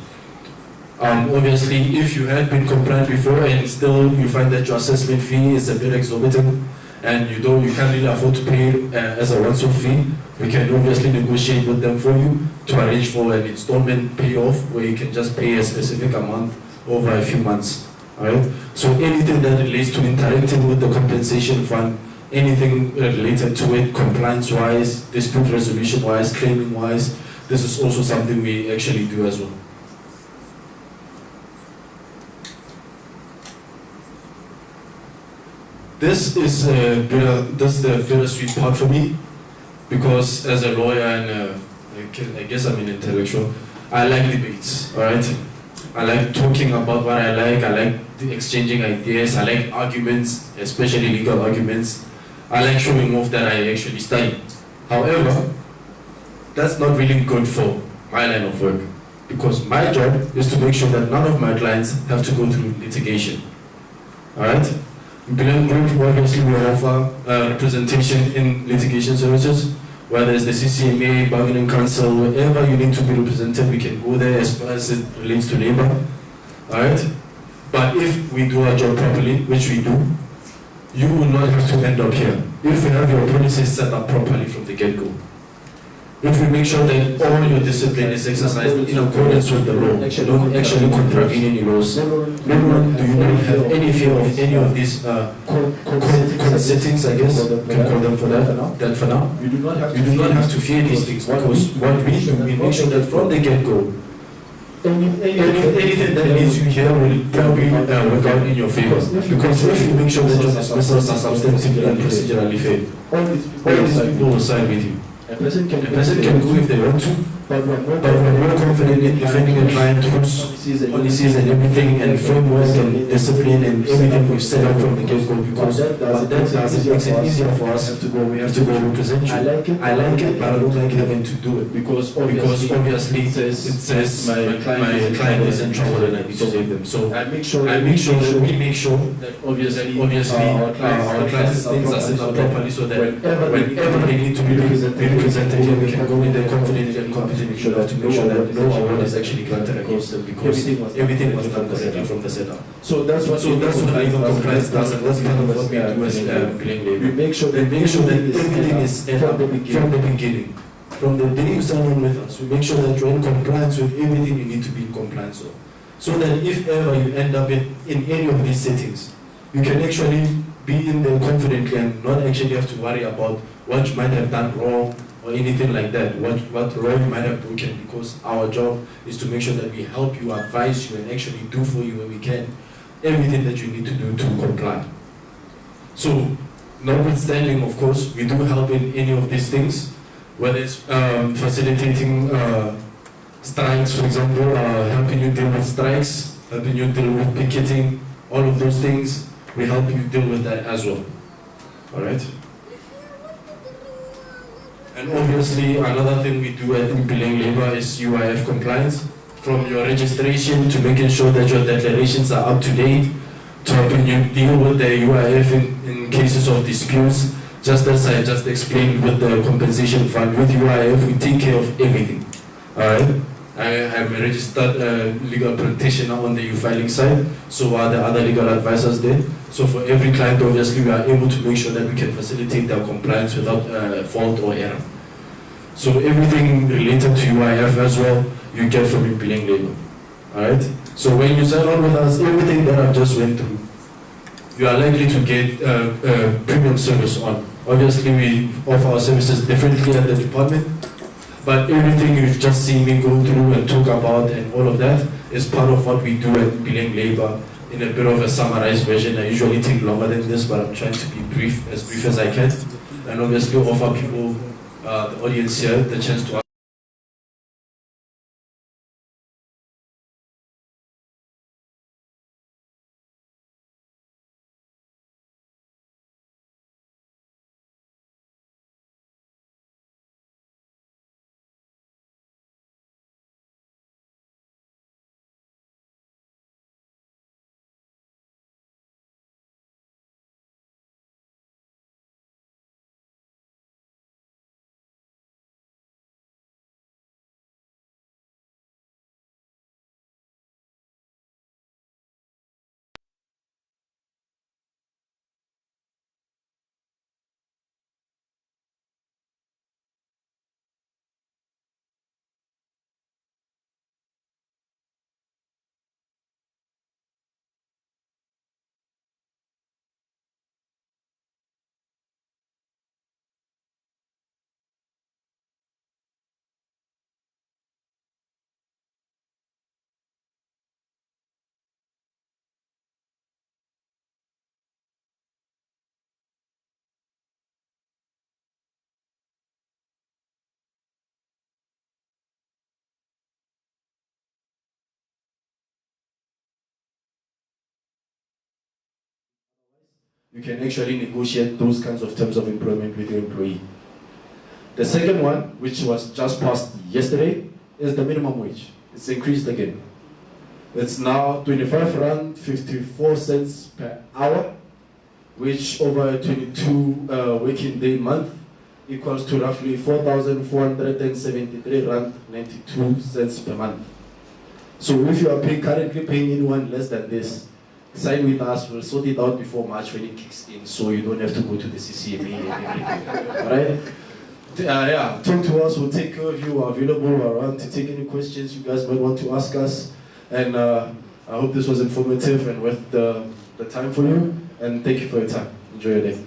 Obviously, if you had been compliant before and still you find that your assessment fee is a bit exorbitant and you can't really afford to pay as a once-off fee, we can obviously negotiate with them for you to arrange for an installment payoff where you can just pay a specific amount over a few months. Alright? So anything that relates to interacting with the compensation fund, anything related to it, compliance-wise, dispute resolution-wise, claiming-wise, this is also something we actually do as well. This is the bittersweet part for me, because as a lawyer and I guess I'm an intellectual, I like debates, alright? I like talking about what I like exchanging ideas, I like arguments, especially legal arguments. I like showing off that I actually study. However, that's not really good for my line of work, because my job is to make sure that none of my clients have to go through litigation, alright? Billion Group, obviously we offer representation in litigation services, whether it's the CCMA, bargaining council, wherever you need to be represented, we can go there as far as it relates to labor. Alright? But if we do our job properly, which we do, you will not have to end up here. If you have your policies set up properly from the get-go. If we make sure that all your discipline is exercised in accordance with the law, don't actually contravene any laws. Do you not have any fear of any of these settings, I guess, you can call them for that for now. You do not have to fear these things, because what we do, we make sure that from the get-go, anything that leads you here will probably work out in your favor. Because if you make sure that your dismissals are substantively and procedurally fair, all these people will side with you. A person can go if they want to, but we're more confident in defending a client whose policies and everything and framework and discipline and everything we've set up from the get-go, because what that does, it makes it easier for us to go. We have to go represent you. I like it, but I don't like having to do it, because obviously it says my client is in trouble and I need to save them. So I make sure that we make sure that obviously our clients' things are set up properly, so that whenever they need to be represented here, we can go in there confidently and competently to make sure that no award is actually granted against them, because everything was done correctly from the setup. So that's what legal compliance does, and that's part of what we do as billing labor. We make sure that everything is set up from the beginning. From the day you sign on with us, we make sure that you're in compliance with everything you need to be in compliance with. So that if ever you end up in any of these settings, you can actually be in there confidently and not actually have to worry about what you might have done wrong or anything like that, what role you might have broken, because our job is to make sure that we help you, advise you, and actually do for you when we can everything that you need to do to comply. So, notwithstanding, of course, we do help in any of these things, whether it's facilitating strikes, for example, helping you deal with strikes, helping you deal with picketing, all of those things, we help you deal with that as well. Alright? And obviously, another thing we do at Impiling Labor is UIF compliance. From your registration to making sure that your declarations are up to date, to helping you deal with the UIF in cases of disputes. Just as I just explained with the compensation fund, with UIF we take care of everything. Alright? I am a registered legal practitioner on the e-filing side, so are the other legal advisors there. So for every client, obviously, we are able to make sure that we can facilitate their compliance without fault or error. So everything related to UIF as well, you get from Impiling Labor. Alright? So when you sign on with us, everything that I've just went through, you are likely to get premium service on. Obviously, we offer our services differently at the department, but everything you've just seen me go through and talk about and all of that is part of what we do at Impiling Labor in a bit of a summarized version. I usually take longer than this, but I'm trying to be brief as I can, and obviously offer people, the audience here, the chance to ask. You can actually negotiate those kinds of terms of employment with your employee. The second one, which was just passed yesterday, is the minimum wage. It's increased again. It's now 25 rand 54 cents per hour, which over a 22 working day month equals to roughly 4,473 rand 92 cents per month. So if you are currently paying anyone less than this, sign with us, we'll sort it out before March when it kicks in, so you don't have to go to the CCMA and everything. Alright? Yeah, talk to us, we'll take care of you, we're available around to take any questions you guys might want to ask us. And I hope this was informative and worth the time for you. And thank you for your time. Enjoy your day.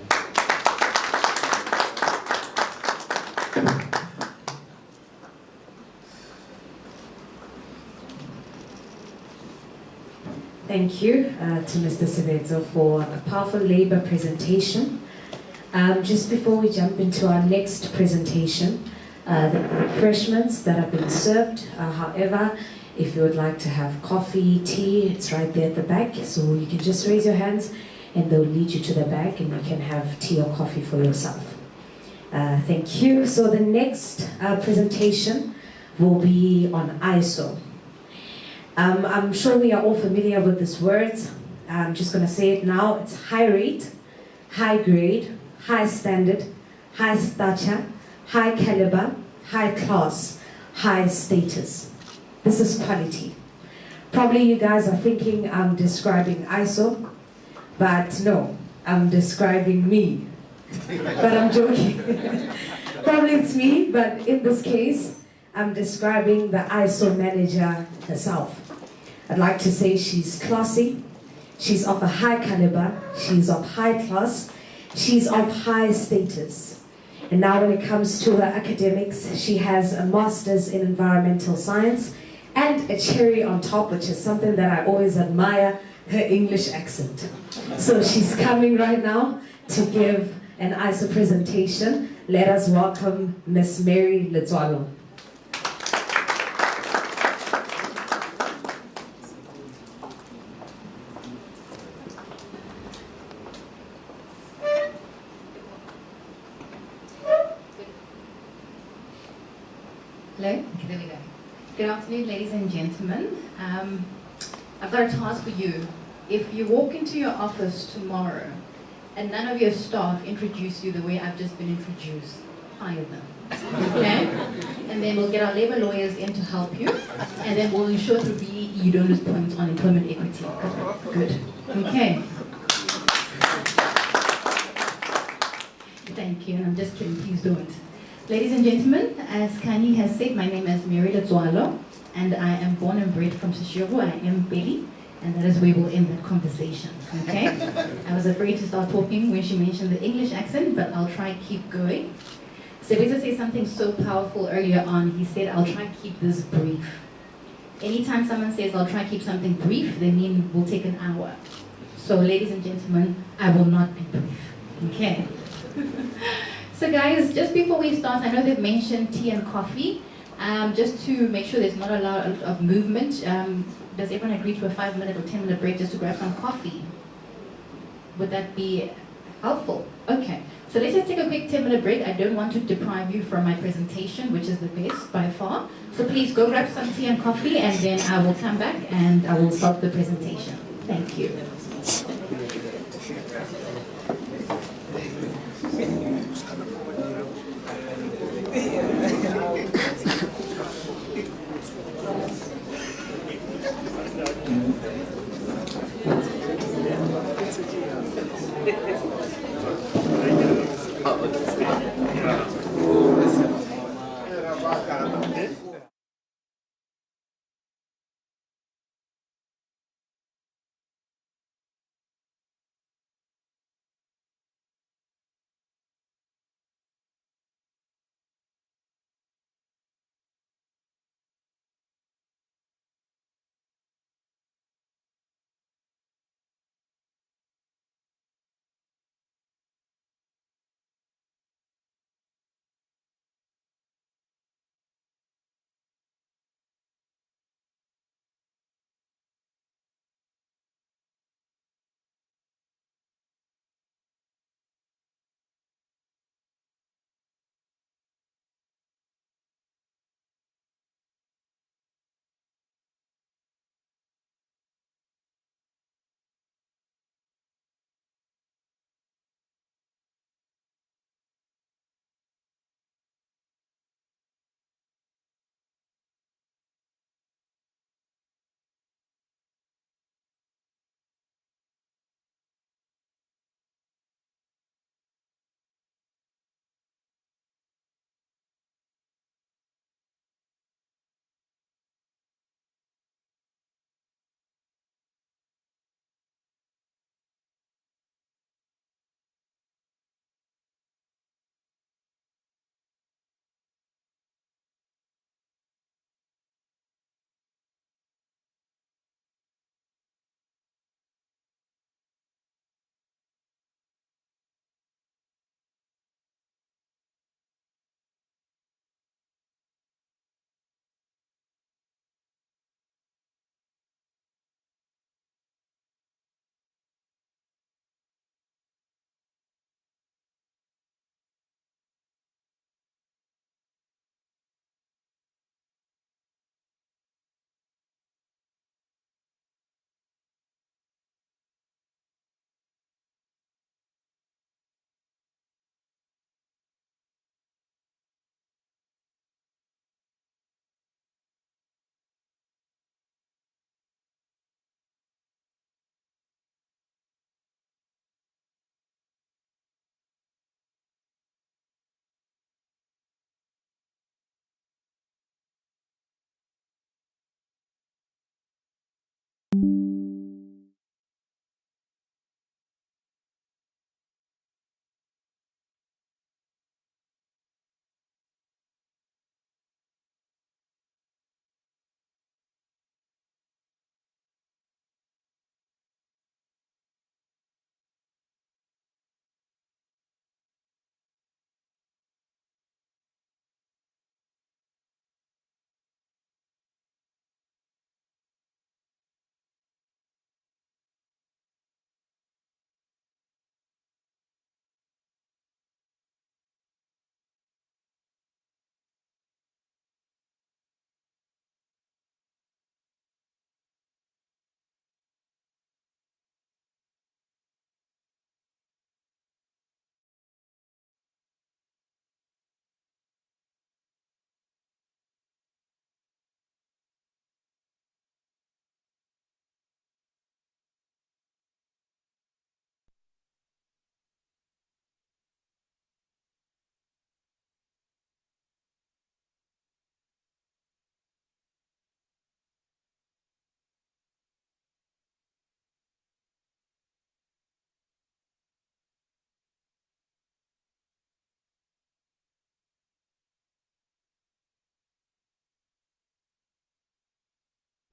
Thank you to Mr. Sevedzo for a powerful labor presentation. Just before we jump into our next presentation, the refreshments that have been served, however, if you would like to have coffee, tea, it's right there at the back, so you can just raise your hands and they'll lead you to the back and you can have tea or coffee for yourself. Thank you. So the next presentation will be on ISO. I'm sure we are all familiar with these words. I'm just going to say it now. It's high rate, high grade, high standard, high stature, high caliber, high class, high status. This is quality. Probably you guys are thinking I'm describing ISO, but no, I'm describing me. But I'm joking. Probably it's me, but in this case, I'm describing the ISO manager herself. I'd like to say she's classy, she's of a high caliber, she's of high class, she's of high status. And now when it comes to her academics, she has a master's in environmental science and a cherry on top, which is something that I always admire, her English accent. So she's coming right now to give an ISO presentation. Let us welcome Miss Mary Letswalo. Hello? Okay, there we go. Good afternoon, ladies and gentlemen. I've got a task for you. If you walk into your office tomorrow and none of your staff introduce you the way I've just been introduced, fire them. Okay? And then we'll get our labor lawyers in to help you, and then we'll ensure through BEE you don't lose points on employment equity. Good. Okay. Thank you, and I'm just kidding, please don't. Ladies and gentlemen, as Kani has said, my name is Mary Letswalo, and I am born and bred from Seshego. I am Billy, and that is where we'll end that conversation, okay? I was afraid to start talking when she mentioned the English accent, but I'll try and keep going. Sebeza said something so powerful earlier on. He said, I'll try and keep this brief. Anytime someone says, I'll try and keep something brief, they mean we'll take an hour. So ladies and gentlemen, I will not be brief, okay? So guys, just before we start, I know they've mentioned tea and coffee. Just to make sure there's not a lot of movement, does everyone agree to a 5-minute or 10-minute break just to grab some coffee? Would that be helpful? Okay, so let's just take a quick 10-minute break. I don't want to deprive you from my presentation, which is the best by far. So please go grab some tea and coffee, and then I will come back and I will start the presentation. Thank you.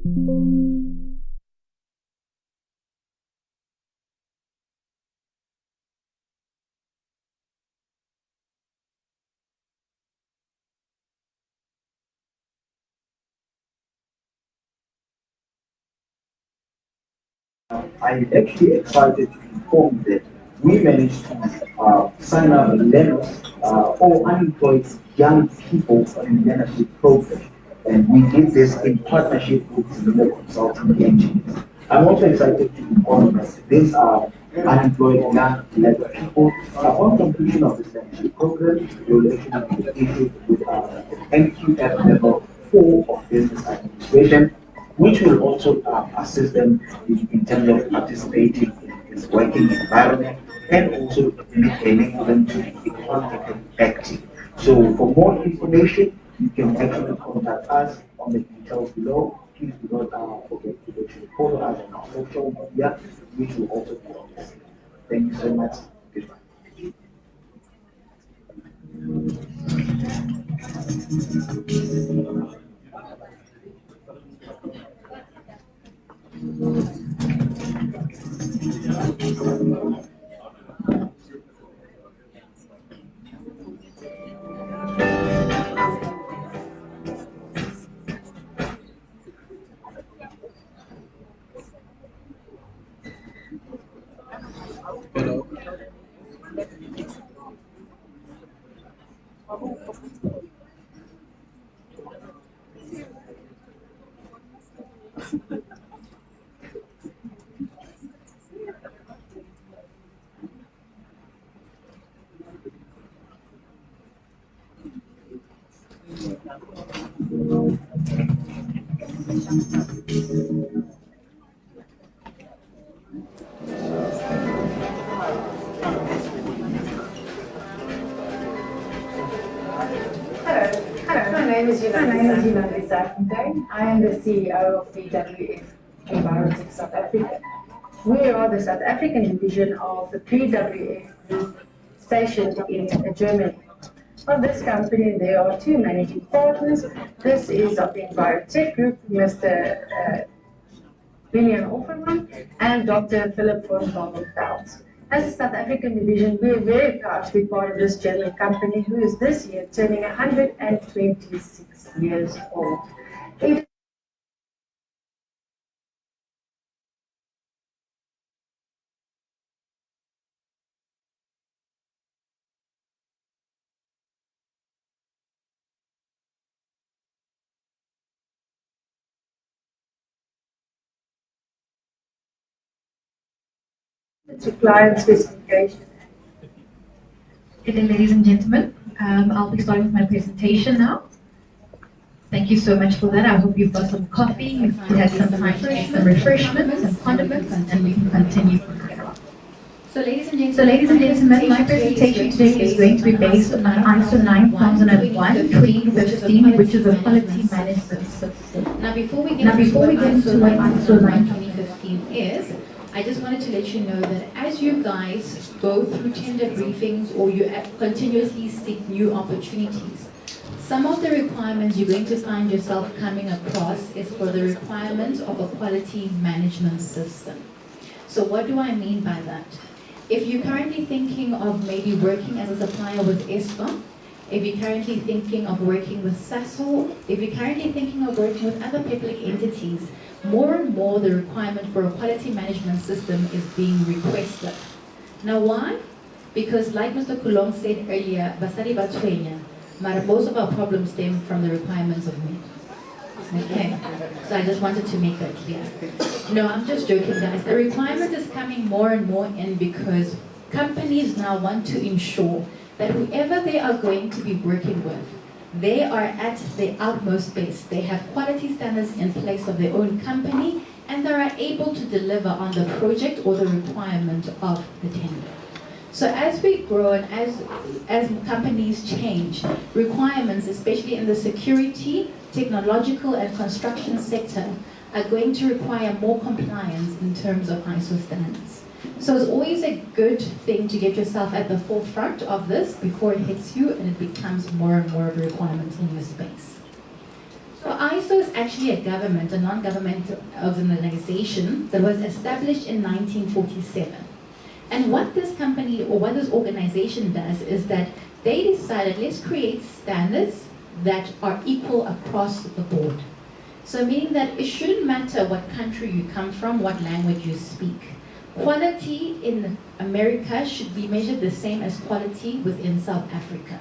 I'm actually excited to inform that we managed to sign up learners or unemployed young people on a learnership program. And we did this in partnership with the consulting engineers. I'm also excited to inform that these are unemployed young learner people. Upon completion of this learnership program, they will actually be issued with NQF level 4 of business administration, which will also assist them in terms of participating in this working environment and also enable them to be economically active. So for more information, you can actually contact us on the details below. Please do not forget to actually follow us on our social media, which will also be on the screen. Thank you so much. Goodbye. Hello, my name is Yolanda. I am the CEO of B-BBEE Scorecard South Africa. We are the South African division of the B-BBEE Group stationed in Germany. Of this company, there are two managing partners. This is of the Envirotech Group, Mr. William Offerman and Dr. Philip von Bongenfeld. As a South African division, we are very proud to be part of this German company who is this year turning 126 years old. To client specification. Good day, ladies and gentlemen. I'll be starting with my presentation now. Thank you so much for that. I hope you've got some coffee, you've had some time to get some refreshments and condiments, and we can continue from here. So ladies and gentlemen, my presentation today is going to be based on ISO 9001-2015, which is a quality management system. Now before we get into what ISO 9001-2015 is, I just wanted to let you know that as you guys go through tender briefings or you continuously seek new opportunities, some of the requirements you're going to find yourself coming across is for the requirement of a quality management system. So what do I mean by that? If you're currently thinking of maybe working as a supplier with ESCOM, if you're currently thinking of working with SASOL, if you're currently thinking of working with other public entities, more and more the requirement for a quality management system is being requested. Now why? Because like Mr. Khulong said earlier, basari batshwenya, but most of our problems stem from the requirements of men. Okay, so I just wanted to make that clear. No, I'm just joking, guys. The requirement is coming more and more in because companies now want to ensure that whoever they are going to be working with, they are at their utmost best. They have quality standards in place of their own company, and they are able to deliver on the project or the requirement of the tender. So as we grow and as companies change, requirements, especially in the security, technological and construction sector, are going to require more compliance in terms of ISO standards. So it's always a good thing to get yourself at the forefront of this before it hits you and it becomes more and more of a requirement in your space. So ISO is actually a government, a non-governmental organization that was established in 1947. And what this company or what this organization does is that they decided, let's create standards that are equal across the board. So meaning that it shouldn't matter what country you come from, what language you speak. Quality in America should be measured the same as quality within South Africa.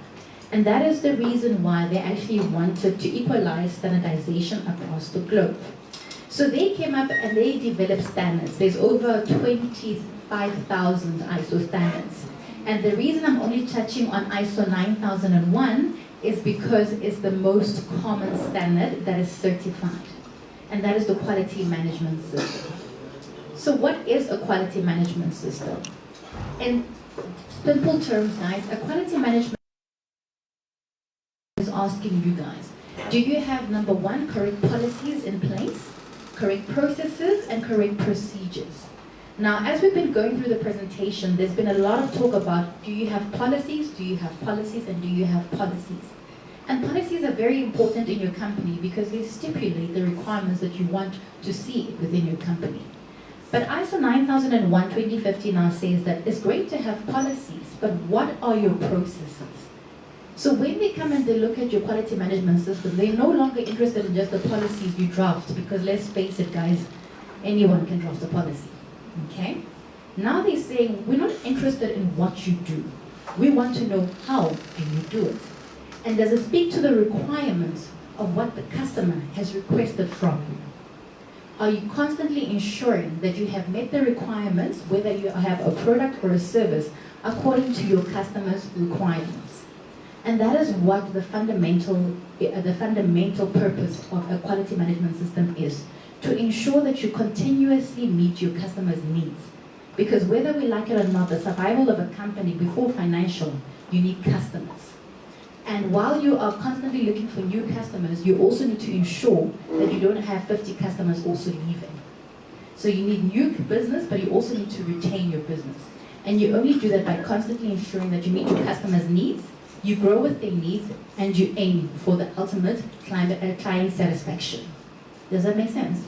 And that is the reason why they actually wanted to equalize standardization across the globe. So they came up and they developed standards. There's over 25,000 ISO standards. And the reason I'm only touching on ISO 9001 is because it's the most common standard that is certified. And that is the quality management system. So what is a quality management system? In simple terms, guys, a quality management is asking you guys, do you have, number one, correct policies in place, correct processes, and correct procedures? Now, as we've been going through the presentation, there's been a lot of talk about, do you have policies, do you have policies, and do you have policies? And policies are very important in your company because they stipulate the requirements that you want to see within your company. But ISO 9001:2015 now says that it's great to have policies, but what are your processes? So when they come and they look at your quality management system, they're no longer interested in just the policies you draft, because let's face it, guys, anyone can draft a policy, okay? Now they're saying, we're not interested in what you do. We want to know how can you do it? And does it speak to the requirements of what the customer has requested from you? Are you constantly ensuring that you have met the requirements, whether you have a product or a service, according to your customer's requirements? And that is what the fundamental purpose of a quality management system is, to ensure that you continuously meet your customers' needs. Because whether we like it or not, the survival of a company before financial, you need customers. And while you are constantly looking for new customers, you also need to ensure that you don't have 50 customers also leaving. So you need new business, but you also need to retain your business. And you only do that by constantly ensuring that you meet your customers' needs, you grow with their needs, and you aim for the ultimate client satisfaction. Does that make sense?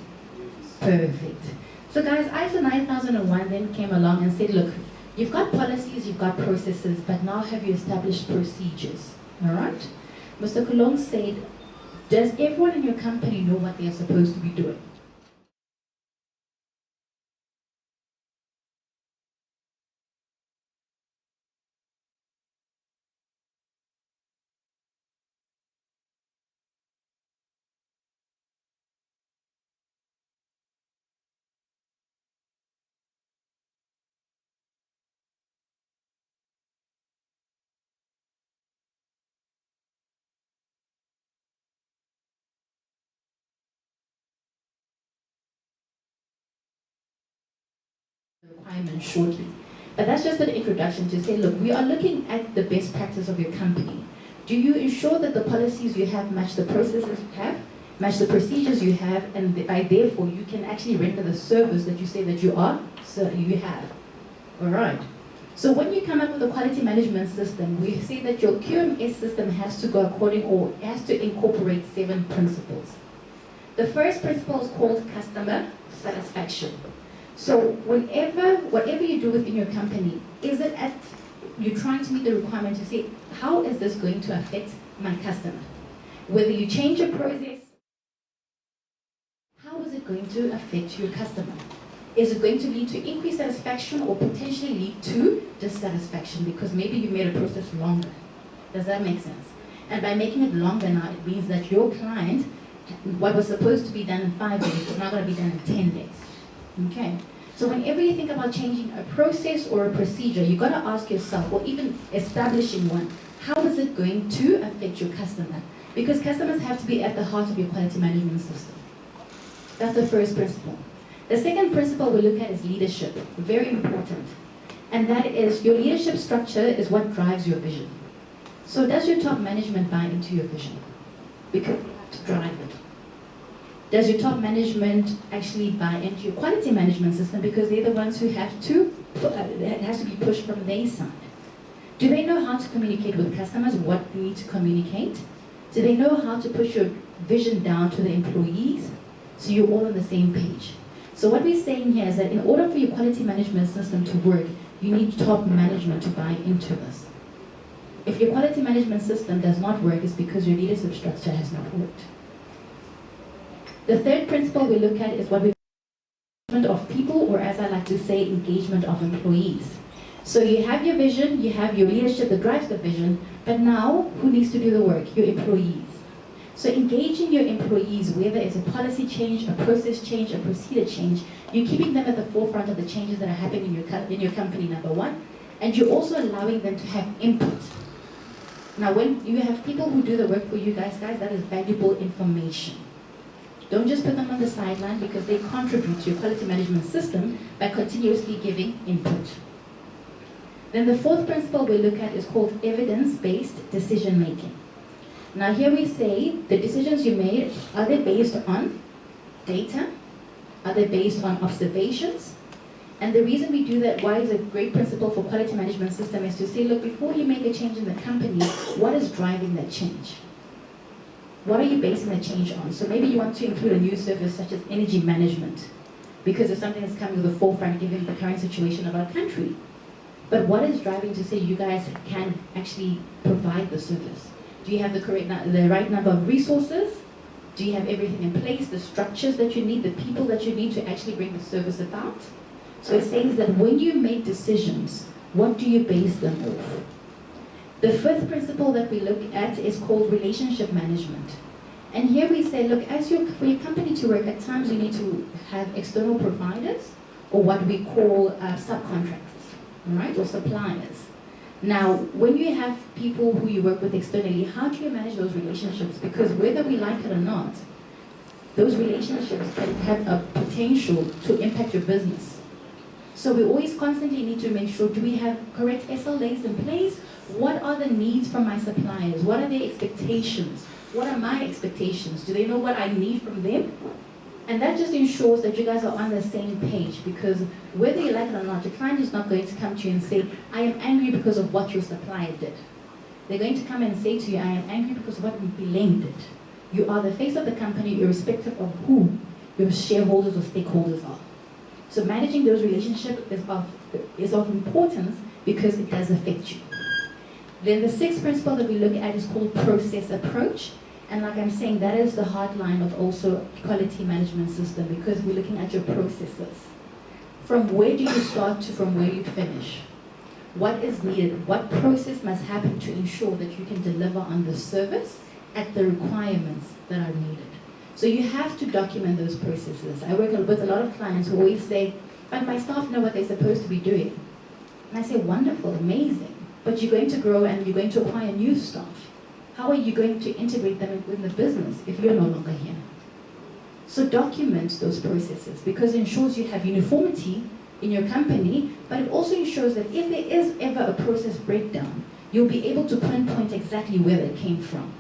Perfect. So guys, ISO 9001 then came along and said, look, you've got policies, you've got processes, but now have you established procedures? All right? Mr. Khulong said, does everyone in your company know what they are supposed to be doing? Requirements shortly. But that's just an introduction to say, look, we are looking at the best practice of your company. Do you ensure that the policies you have match the processes you have, match the procedures you have, and by therefore you can actually render the service that you say that you are, so you have. All right. So when you come up with a quality management system, we say that your QMS system has to go according, or has to incorporate 7 principles. The first principle is called customer satisfaction. So whatever you do within your company, is it you're trying to meet the requirement to say, how is this going to affect my customer? Whether you change your process, how is it going to affect your customer? Is it going to lead to increased satisfaction or potentially lead to dissatisfaction because maybe you made a process longer? Does that make sense? And by making it longer now, it means that your client, what was supposed to be done in 5 days is now going to be done in 10 days. Okay, so whenever you think about changing a process or a procedure, you've got to ask yourself, or even establishing one, how is it going to affect your customer? Because customers have to be at the heart of your quality management system. That's the first principle. The second principle we look at is leadership, very important. And that is, your leadership structure is what drives your vision. So does your top management buy into your vision? Because they have to drive it. Does your top management actually buy into your quality management system because they're the ones who have to, it has to be pushed from their side? Do they know how to communicate with customers, what they need to communicate? Do they know how to push vision down to the employees, so you're all on the same page. So what we're saying here is that in order for your quality management system to work, you need top management to buy into this. If your quality management system does not work, it's because your leadership structure has not worked. The third principle we look at is what we call engagement of people, or as I like to say, engagement of employees. So you have your vision, you have your leadership that drives the vision, but now who needs to do the work? Your employees. So engaging your employees, whether it's a policy change, a process change, a procedure change, you're keeping them at the forefront of the changes that are happening in your company, number one, and you're also allowing them to have input. Now when you have people who do the work for you guys, that is valuable information. Don't just put them on the sideline, because they contribute to your quality management system by continuously giving input. Then the fourth principle we look at is called evidence-based decision making. Now here we say the decisions you made, are they based on data? Are they based on observations? And the reason we do that, why it's a great principle for quality management system, is to say, look, before you make a change in the company, what is driving that change? What are you basing that change on? So maybe you want to include a new service such as energy management, because of something that's coming to the forefront given the current situation of our country. But what is driving to say you guys can actually provide the service? Do you have the right number of resources? Do you have everything in place, the structures that you need, the people that you need to actually bring the service about? So it says that when you make decisions, what do you base them off? The fifth principle that we look at is called relationship management. And here we say, look, for your company to work, at times you need to have external providers, or what we call subcontractors, right, or suppliers. Now, when you have people who you work with externally, how do you manage those relationships? Because whether we like it or not, those relationships can have a potential to impact your business. So we always constantly need to make sure, do we have correct SLAs in place? What are the needs from my suppliers? What are their expectations? What are my expectations? Do they know what I need from them? And that just ensures that you guys are on the same page, because whether you like it or not, your client is not going to come to you and say, I am angry because of what your supplier did. They're going to come and say to you, I am angry because of what Bileng did. You are the face of the company, irrespective of who your shareholders or stakeholders are. So managing those relationships is of importance, because it does affect you. Then the sixth principle that we look at is called process approach. And like I'm saying, that is the hard line of also quality management system, because we're looking at your processes. From where do you start to from where you finish? What is needed? What process must happen to ensure that you can deliver on the service at the requirements that are needed? So you have to document those processes. I work with a lot of clients who always say, but my staff know what they're supposed to be doing. And I say, wonderful, amazing. But you're going to grow and you're going to acquire new staff. How are you going to integrate them in the business if you're no longer here? So document those processes, because it ensures you have uniformity in your company, but it also ensures that if there is ever a process breakdown, you'll be able to pinpoint exactly where it came from.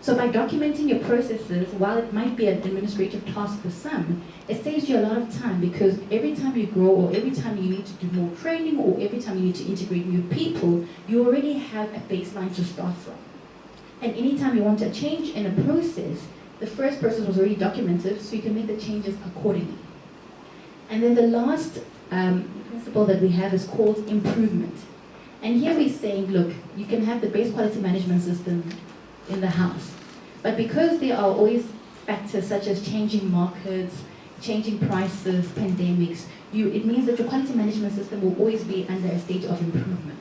So by documenting your processes, while it might be an administrative task for some, it saves you a lot of time, because every time you grow, or every time you need to do more training, or every time you need to integrate new people, you already have a baseline to start from. And anytime you want a change in a process, the first process was already documented, so you can make the changes accordingly. And then the last principle that we have is called improvement. And here we're saying, look, you can have the base quality management system in the house, but because there are always factors such as changing markets, changing prices, pandemics, it means that your quality management system will always be under a state of improvement.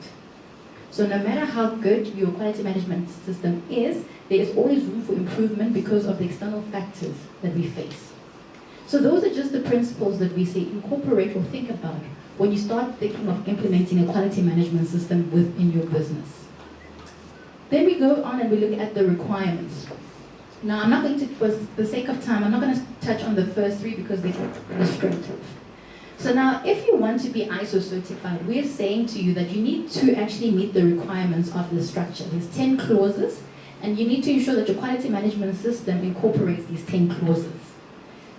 So no matter how good your quality management system is, there is always room for improvement because of the external factors that we face. So those are just the principles that we say incorporate or think about when you start thinking of implementing a quality management system within your business. Then we go on and we look at the requirements. Now I'm not going to, for the sake of time, I'm not going to touch on the first three because they're illustrative. So now, if you want to be ISO certified, we're saying to you that you need to actually meet the requirements of the structure. There's 10 clauses, and you need to ensure that your quality management system incorporates these 10 clauses.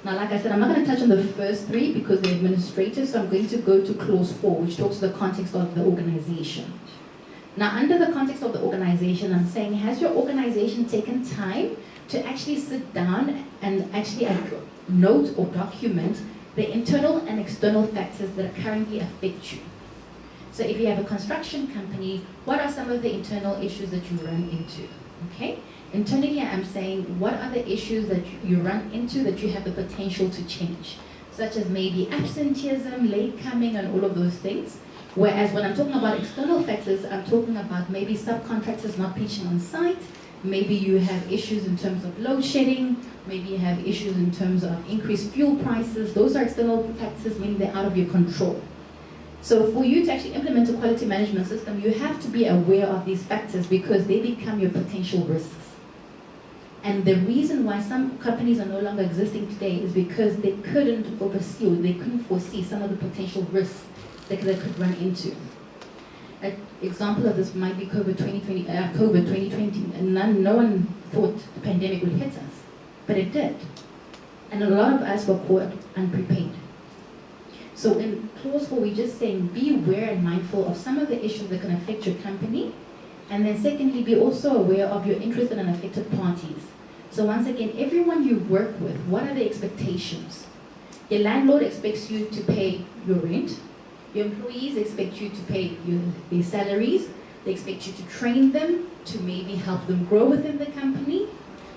Now, like I said, I'm not going to touch on the first three because they're administrative, so I'm going to go to clause 4, which talks to the context of the organization. Now, under the context of the organization, I'm saying, has your organization taken time to actually sit down and actually note or document the internal and external factors that currently affect you. So if you have a construction company, what are some of the internal issues that you run into? Okay? Internally, I'm saying, what are the issues that you run into that you have the potential to change? Such as maybe absenteeism, late coming, and all of those things. Whereas when I'm talking about external factors, I'm talking about maybe subcontractors not pitching on site, maybe you have issues in terms of load shedding, maybe you have issues in terms of increased fuel prices. Those are external factors, meaning they're out of your control. So for you to actually implement a quality management system, you have to be aware of these factors because they become your potential risks. And the reason why some companies are no longer existing today is because they couldn't oversee or they couldn't foresee some of the potential risks that they could run into. An example of this might be COVID 2020, and no one thought the pandemic would hit us, but it did. And a lot of us were caught unprepared. So in clause 4, we're just saying be aware and mindful of some of the issues that can affect your company. And then secondly, be also aware of your interested and affected parties. So once again, everyone you work with, what are the expectations? Your landlord expects you to pay your rent. Your employees expect you to pay their salaries. They expect you to train them, to maybe help them grow within the company.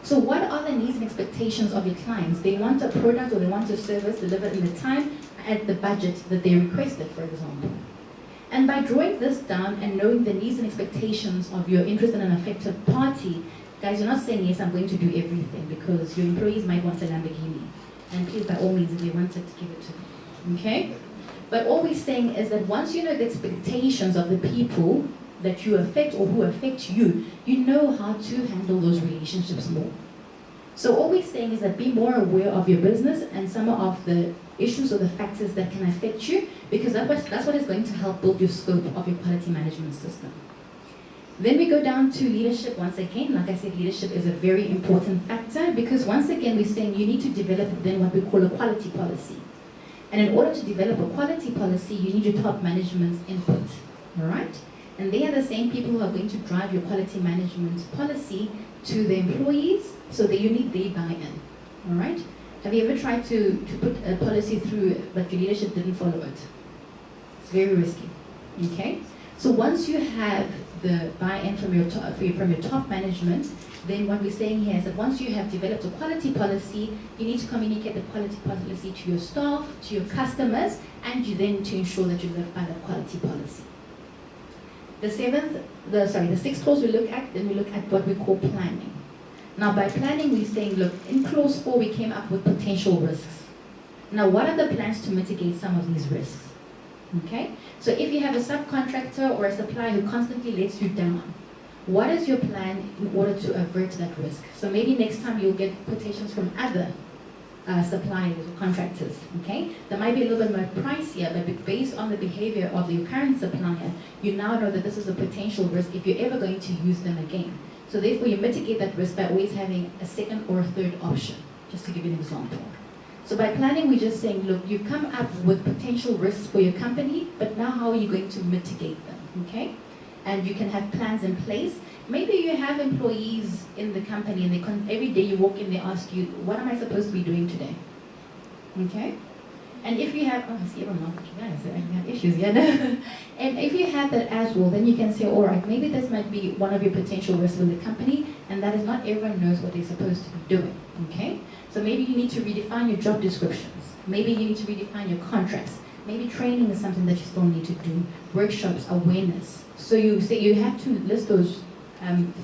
So what are the needs and expectations of your clients? They want a product or they want a service delivered in the time at the budget that they requested, for example. And by drawing this down and knowing the needs and expectations of your interested and affected party, guys, you're not saying, yes, I'm going to do everything, because your employees might want a Lamborghini. And please, by all means, if they want it, give it to them, okay? But all we're saying is that once you know the expectations of the people that you affect or who affect you, you know how to handle those relationships more. So all we're saying is that be more aware of your business and some of the issues or the factors that can affect you, because that's what is going to help build your scope of your quality management system. Then we go down to leadership once again. Like I said, leadership is a very important factor, because once again we're saying you need to develop then what we call a quality policy. And in order to develop a quality policy, you need your top management's input, all right? And they are the same people who are going to drive your quality management policy to the employees, so that you need their buy-in, all right? Have you ever tried to put a policy through, but your leadership didn't follow it? It's very risky, okay? So once you have the buy-in from your top management, then what we're saying here is that once you have developed a quality policy, you need to communicate the quality policy to your staff, to your customers, and you then to ensure that you live by that quality policy. The sixth clause we look at, then we look at what we call planning. Now by planning, we're saying, look, in clause 4, we came up with potential risks. Now what are the plans to mitigate some of these risks? Okay, so if you have a subcontractor or a supplier who constantly lets you down, what is your plan in order to avert that risk? So maybe next time you'll get quotations from other suppliers or contractors, okay? That might be a little bit more pricier, but based on the behavior of your current supplier, you now know that this is a potential risk if you're ever going to use them again. So therefore you mitigate that risk by always having a second or a third option, just to give you an example. So by planning, we're just saying, look, you come up with potential risks for your company, but now how are you going to mitigate them, okay? And you can have plans in place. Maybe you have employees in the company and every day you walk in, they ask you, what am I supposed to be doing today? Okay? And if you have, you have issues, yeah. And if you have that as well, then you can say, all right, maybe this might be one of your potential risks with the company, and that is not everyone knows what they're supposed to be doing, okay? So maybe you need to redefine your job descriptions. Maybe you need to redefine your contracts. Maybe training is something that you still need to do. Workshops, awareness. So you say you have to list those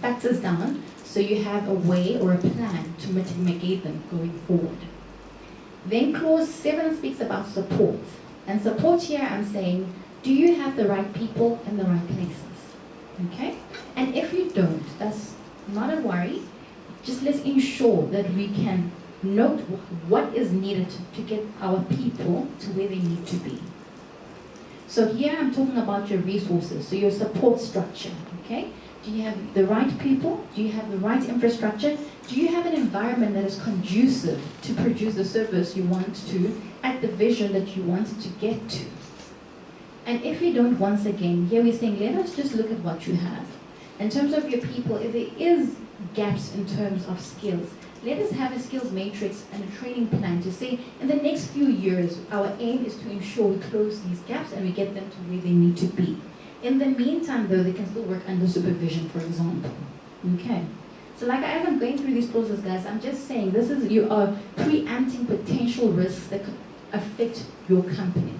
factors down, so you have a way or a plan to mitigate them going forward. Then clause 7 speaks about support. And support here, I'm saying, do you have the right people in the right places? Okay? And if you don't, that's not a worry. Just let's ensure that we can note what is needed to get our people to where they need to be. So here I'm talking about your resources, so your support structure, okay? Do you have the right people? Do you have the right infrastructure? Do you have an environment that is conducive to produce the service you want to at the vision that you wanted to get to? And if you don't, once again, here we're saying, let us just look at what you have. In terms of your people, if there is gaps in terms of skills. Let us have a skills matrix and a training plan to say, in the next few years, our aim is to ensure we close these gaps and we get them to where they need to be. In the meantime, though, they can still work under supervision, for example. Okay. So like as I'm going through these clauses, guys, I'm just saying this is, you are preempting potential risks that could affect your company.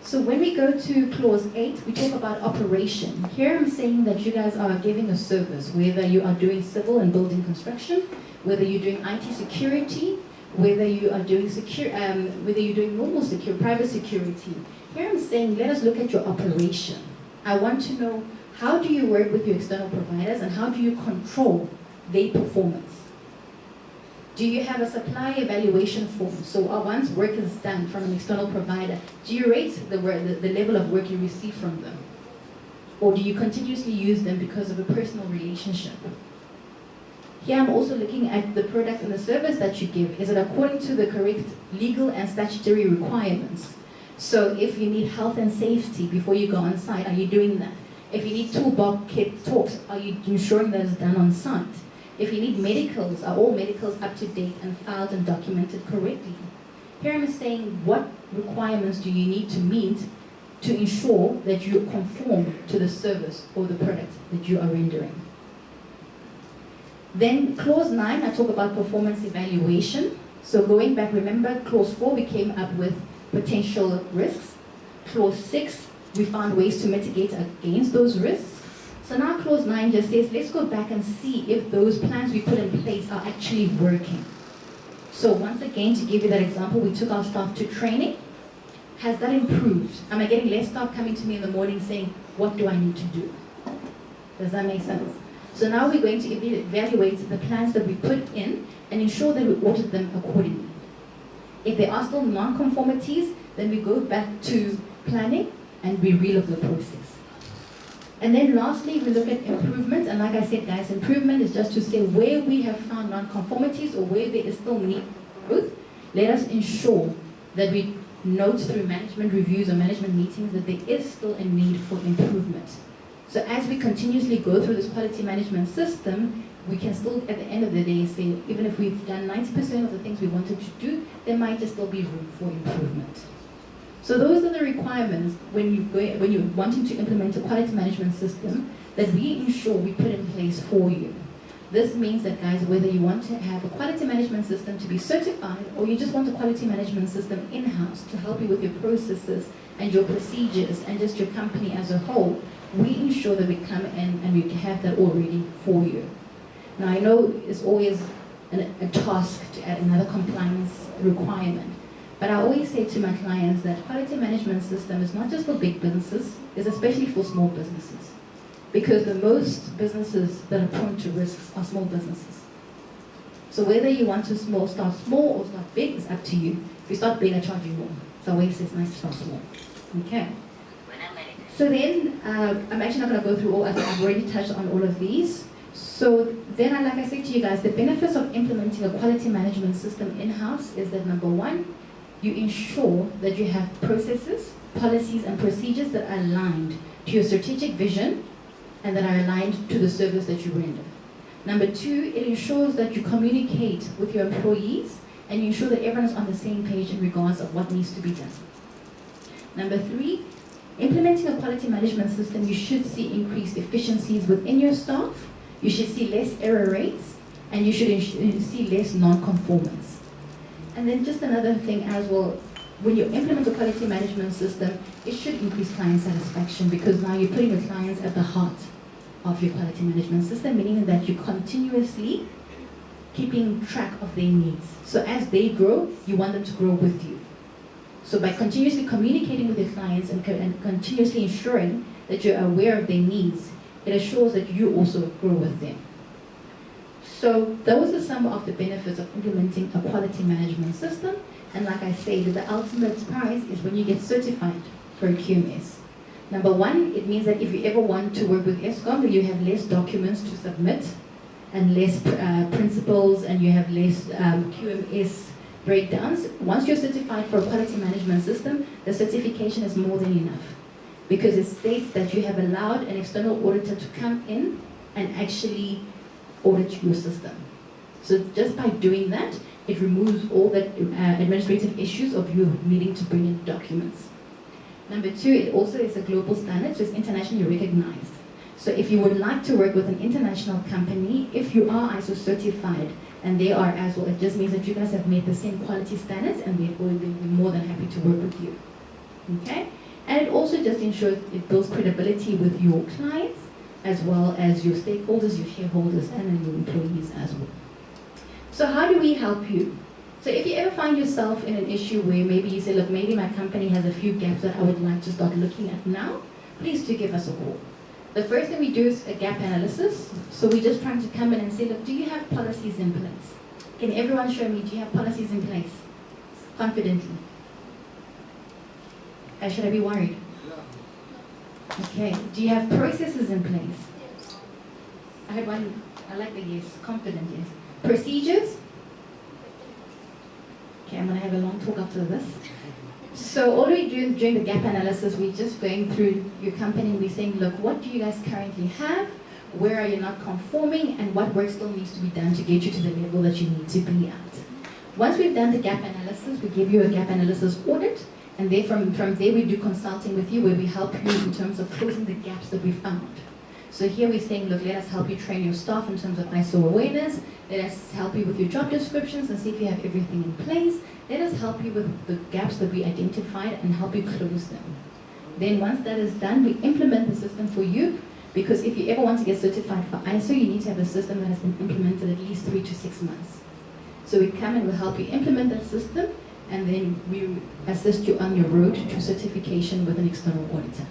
So when we go to clause 8, we talk about operation. Here I'm saying that you guys are giving a service, whether you are doing civil and building construction, whether you're doing IT security, whether you are doing whether you're doing normal private security. Here I'm saying, let us look at your operation. I want to know, how do you work with your external providers and how do you control their performance? Do you have a supply evaluation form? So once work is done from an external provider, do you rate the level of work you receive from them? Or do you continuously use them because of a personal relationship? Here I'm also looking at the product and the service that you give. Is it according to the correct legal and statutory requirements? So if you need health and safety before you go on site, are you doing that? If you need toolbox kit talks, are you ensuring that it's done on site? If you need medicals, are all medicals up to date and filed and documented correctly? Here I'm saying, what requirements do you need to meet to ensure that you conform to the service or the product that you are rendering? Then clause 9, I talk about performance evaluation. So going back, remember clause 4, we came up with potential risks. Clause 6, we found ways to mitigate against those risks. So now clause 9 just says, let's go back and see if those plans we put in place are actually working. So once again, to give you that example, we took our staff to training. Has that improved? Am I getting less staff coming to me in the morning saying, what do I need to do? Does that make sense? So now we're going to evaluate the plans that we put in and ensure that we audit them accordingly. If there are still non-conformities, then we go back to planning and we relook the process. And then lastly, we look at improvement. And like I said, guys, improvement is just to say where we have found non-conformities or where there is still need for growth, let us ensure that we note through management reviews or management meetings that there is still a need for improvement. So as we continuously go through this quality management system, we can still, at the end of the day, say, even if we've done 90% of the things we wanted to do, there might just still be room for improvement. So those are the requirements when you're wanting to implement a quality management system that we ensure we put in place for you. This means that, guys, whether you want to have a quality management system to be certified or you just want a quality management system in-house to help you with your processes and your procedures and just your company as a whole, we ensure that we come in and we have that all ready for you. Now, I know it's always a task to add another compliance requirement. But I always say to my clients that quality management system is not just for big businesses, it's especially for small businesses. Because the most businesses that are prone to risks are small businesses. So whether you want to start small or start big is up to you. If you start big, I charge you more. So I always say it's nice to start small. Okay. So then, I'm actually not going to go through all, as I've already touched on all of these. So then, like I said to you guys, the benefits of implementing a quality management system in-house is that, number one, you ensure that you have processes, policies, and procedures that are aligned to your strategic vision and that are aligned to the service that you render. Number two, it ensures that you communicate with your employees and you ensure that everyone is on the same page in regards of what needs to be done. Number three, implementing a quality management system, you should see increased efficiencies within your staff, you should see less error rates, and you should see less non-conformance. And then just another thing as well, when you implement a quality management system, it should increase client satisfaction because now you're putting your clients at the heart of your quality management system, meaning that you're continuously keeping track of their needs. So as they grow, you want them to grow with you. So by continuously communicating with your clients and continuously ensuring that you're aware of their needs, it assures that you also grow with them. So those are some of the benefits of implementing a quality management system. And like I said, the ultimate prize is when you get certified for a QMS. Number one, it means that if you ever want to work with Eskom, you have less documents to submit and less principles and you have less QMS breakdowns. Once you're certified for a quality management system, the certification is more than enough because it states that you have allowed an external auditor to come in and actually audit your system. So just by doing that, it removes all the administrative issues of you needing to bring in documents. Number two, it also is a global standard, so it's internationally recognized. So if you would like to work with an international company, if you are ISO certified, and they are as well, it just means that you guys have made the same quality standards, and therefore they'll be more than happy to work with you. Okay? And it also just ensures it builds credibility with your clients, as well as your stakeholders, your shareholders, and your employees as well. So how do we help you? So if you ever find yourself in an issue where maybe you say, look, maybe my company has a few gaps that I would like to start looking at now, please do give us a call. The first thing we do is a gap analysis. So we're just trying to come in and say, look, do you have policies in place? Can everyone show me, do you have policies in place? Confidently. Should I be worried? Okay. Do you have processes in place? I heard one, I like the yes, confident yes. Procedures? Okay, I'm going to have a long talk after this. So all we do during the gap analysis, we're just going through your company and we're saying, look, what do you guys currently have? Where are you not conforming? And what work still needs to be done to get you to the level that you need to be at? Once we've done the gap analysis, we give you a gap analysis audit. And then from there, we do consulting with you where we help you in terms of closing the gaps that we found. So here we're saying, look, let us help you train your staff in terms of ISO awareness. Let us help you with your job descriptions and see if you have everything in place. Let us help you with the gaps that we identified and help you close them. Then once that is done, we implement the system for you, because if you ever want to get certified for ISO, you need to have a system that has been implemented at least 3 to 6 months. So we come and we'll help you implement that system, and then we assist you on your road to certification with an external auditor.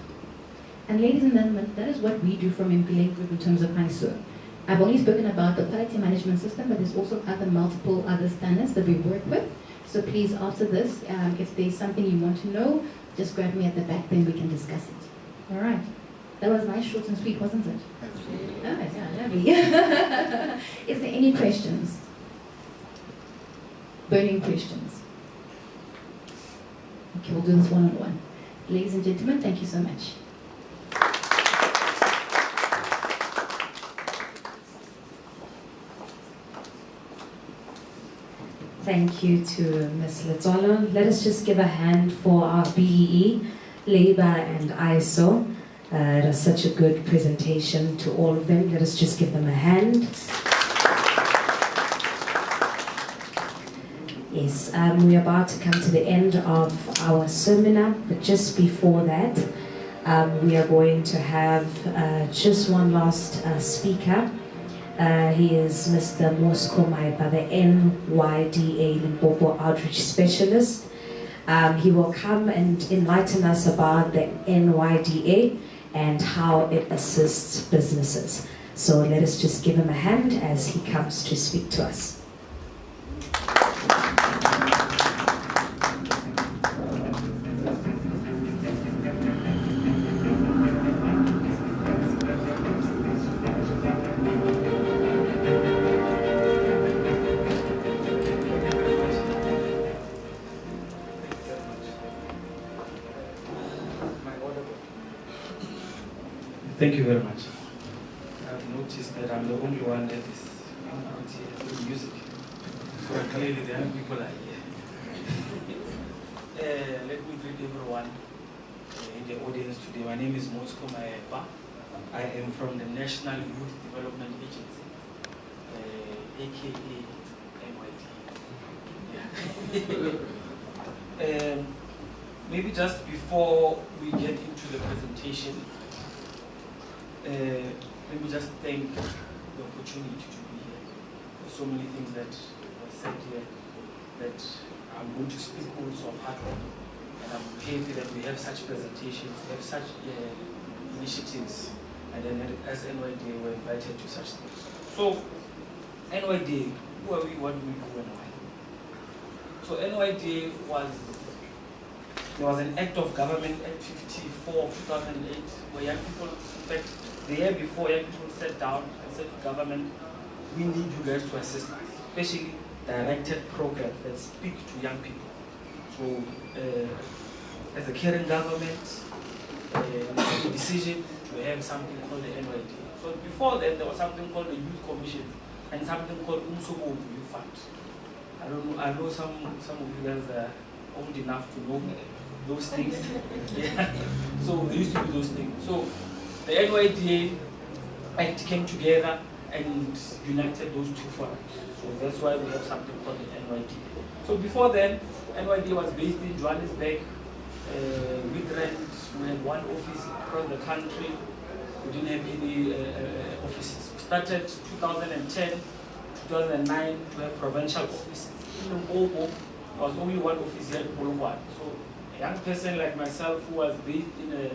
And ladies and gentlemen, that is what we do from MPLA Group in terms of ISO. I've only spoken about the quality management system, but there's also multiple other standards that we work with. So please, after this, if there's something you want to know, just grab me at the back, then we can discuss it. All right. That was nice, short and sweet, wasn't it? Oh, yeah, lovely. Is there any questions? Burning questions? Okay, we'll do this one-on-one. Ladies and gentlemen, thank you so much. Thank you to Ms. Letsolo. Let us just give a hand for our BEE, Labour and ISO. It was such a good presentation to all of them. Let us just give them a hand. Yes, we're about to come to the end of our seminar, but just before that, we are going to have just one last speaker. He is Mr. Mosco Maipa, the NYDA Limpopo Outreach Specialist. He will come and enlighten us about the NYDA and how it assists businesses. So let us just give him a hand as he comes to speak to us. Thank you very much. I've noticed that I'm the only one that is out here doing music. So clearly the young people are here. Let me greet everyone in the audience today. My name is Mosco Maepa. I am from the National Youth Development Agency, aka NYDA. Maybe just before we get into the presentation, let me just thank the opportunity to be here. There's so many things that were said here that I'm going to speak also apart from. And I'm happy that we have such presentations, we have such initiatives, and then as NYDA we're invited to such things. So, NYDA, who are we, what do we do, and why? So NYDA there was an act of government, Act 54 of 2008, where young people, in fact, the year before, young people sat down and said to government, we need you guys to assist us, especially directed programs that speak to young people. So, as a caring government, a decision to have something called the NYDA. So before then, there was something called the Youth Commission and something called Umsobobu Fund. I don't know. I know some of you guys are old enough to know those things. Yeah. So there used to be those things. So the NYDA Act came together and united those two funds. So that's why we have something called the NYDA. So before then, NYDA was based in Johannesburg. We had one office across the country. We didn't have any offices. We started 2010, 2009 to have provincial offices. In Limpopo, there was only one office here in Polokwane. So a young person like myself who was based in a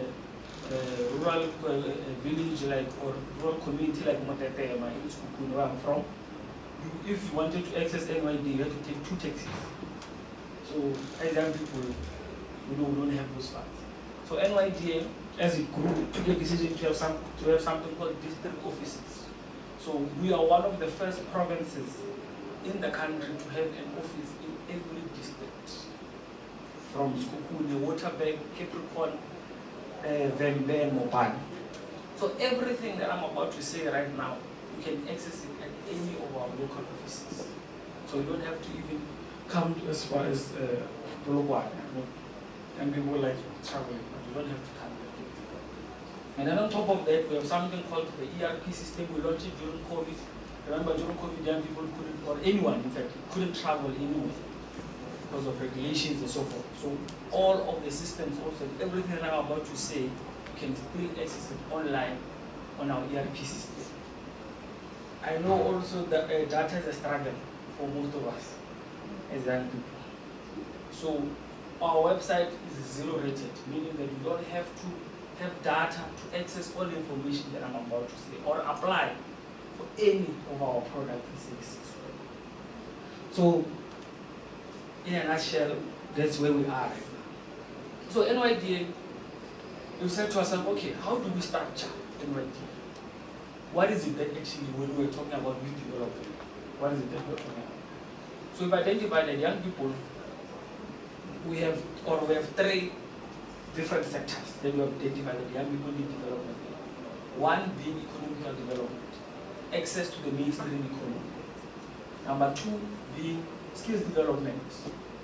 rural village or rural community like Motetema, where I'm from, if you wanted to access NYDA, you had to take 2 taxis. So as young people, we don't have those funds. So NYDA, as it grew, took a decision to have something called district offices. So we are one of the first provinces in the country to have an office in every district, from Skukune, Waterberg, Capricorn, Vembe, and Mopane. So everything that I'm about to say right now, you can access it at any of our local offices. So you don't have to even come as far as Polokwane. And people like traveling, but you don't have to come. And then on top of that, we have something called the ERP system. We launched it during COVID. Remember, during COVID, young people couldn't, or anyone, in fact, couldn't travel anywhere because of regulations and so forth. So all of the systems, also everything that I'm about to say, you can still access it online on our ERP system. I know also that data is a struggle for most of us as young people. So our website is 0 rated, meaning that you don't have to have data to access all the information that I'm about to say or apply for any of our products and services. So in a nutshell, that's where we are right now. So NYDA, we said to ourselves, okay, how do we structure NYDA? What is it that actually, when we're talking about youth development, what is it that we're talking about? So we've identified that young people, we have 3 different sectors that we have identified that young people need development. One being economical development, access to the mainstream economy. Number 2 being skills development.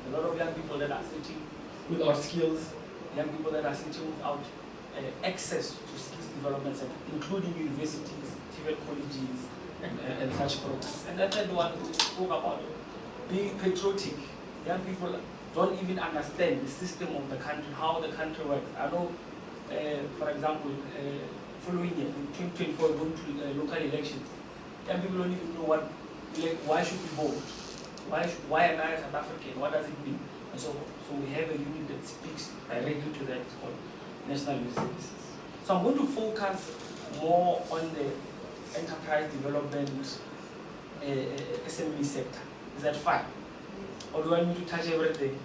A lot of young people that are sitting without skills, young people that are sitting without access to skills development, including universities, TVET colleges, and such programs. And the third one we spoke about being patriotic. Young people don't even understand the system of the country, how the country works. I know, for example, following year, in 2024, going to local elections, young people don't even know why should we vote? Why am I South African? What does it mean? And so we have a unit that speaks directly to that. It's called National Youth Services. So I'm going to focus more on the enterprise development SME sector. Is that fine? Or do I need to touch everything?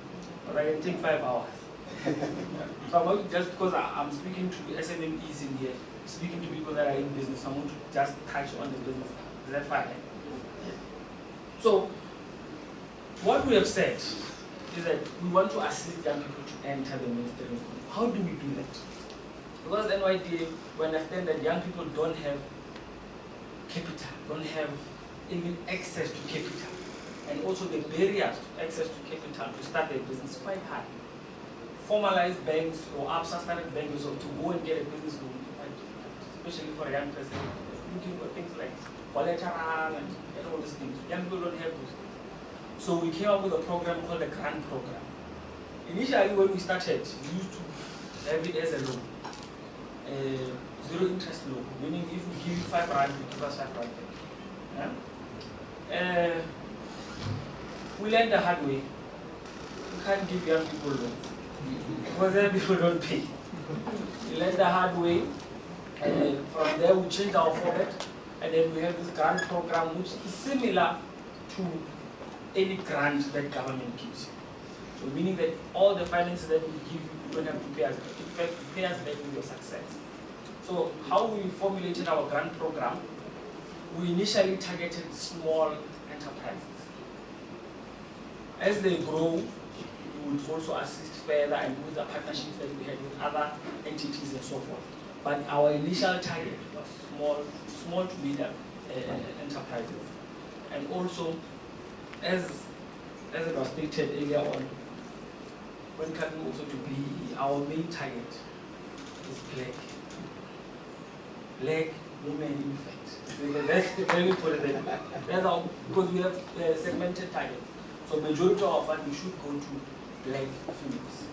Or I can take 5 hours? So I'm going to, just because I'm speaking to SMEs in here, speaking to people that are in business, I'm going to just touch on the business. Is that fine? So what we have said is that we want to assist young people to enter the mainstream economy. How do we do that? Because NYDA, we understand that young people don't have capital, don't have even access to capital. And also the barriers to access to capital to start a business is quite high. Formalized banks or abstract banks to go and get a business loan is quite difficult, especially for a young person looking for things like collateral and all these things. Young people don't have those things. So we came up with a program called the grant program. Initially when we started, we used to have it as a loan. 0 interest loan, meaning if we give you 5 rand, you give us 5 rand back. Yeah? We learned the hard way. You can't give young people loans because young people don't pay. We learned the hard way, and from there we changed our format, and then we have this grant program which is similar to any grant that government gives you. So meaning that all the finances that we give you, you don't have to pay us back. In fact, you pay us back with your success. So how we formulated our grant program, we initially targeted small enterprises. As they grow, we would also assist further and with the partnerships that we had with other entities and so forth. But our initial target was small to medium enterprises. And also, as it was stated earlier on, when coming also to be our main target is black. Black women, in fact. That's the very important. That's how, because we have segmented targets. So majority of our funding should go to black females.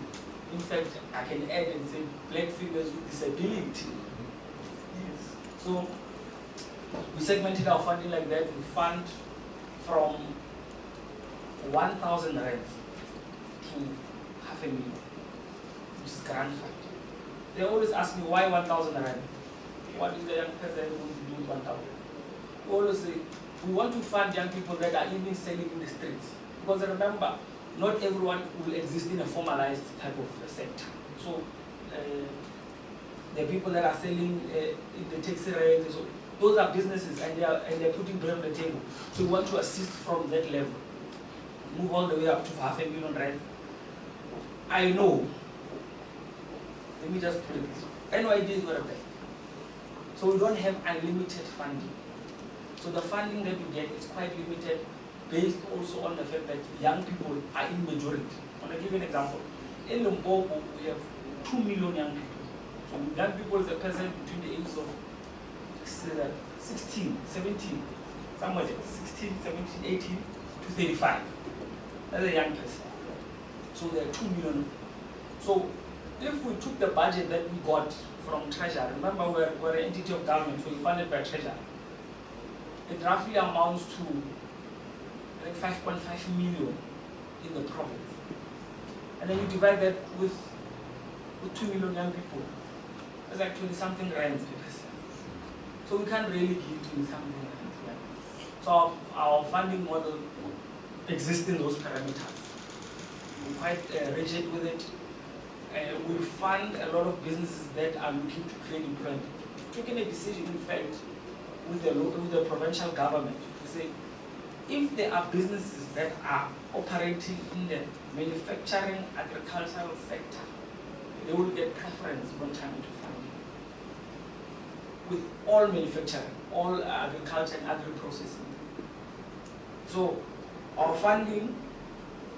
In fact, I can add and say black females with disability. Yes. So we segmented our funding like that. We fund from 1,000 rand to 500,000, which is grant fund. They always ask me, why 1,000 rand? What is the young person going to do with 1,000? We always say, we want to fund young people that are even selling in the streets. Because remember, not everyone will exist in a formalized type of sector. So the people that are selling in the taxi ranks, so those are businesses and they're putting bread on the table. So we want to assist from that level. Move all the way up to 500,000 rand. I know, let me just put it this way, NYDA is not a bank. So we don't have unlimited funding. So the funding that we get is quite limited, based also on the fact that young people are in majority. I want to give you an example. In Limpopo, we have 2 million young people. So young people is a person between the ages of 16, 17, somewhere there, 16, 17, 18 to 35. That's a young person. So there are 2 million. So if we took the budget that we got from Treasury, remember we're an entity of government, so we funded by Treasury, it roughly amounts to like 5.5 million in the province. And then you divide that with 2 million young people. That's like 20-something rands per person. So we can't really give 20-something rands. Yeah. So our funding model exists in those parameters. We're quite rigid with it. We fund a lot of businesses that are looking to create employment. We've taken a decision, in fact, with the provincial government to say, if there are businesses that are operating in the manufacturing, agricultural sector, they will get preference when coming to funding. With all manufacturing, all agriculture and agri-processing. So our funding,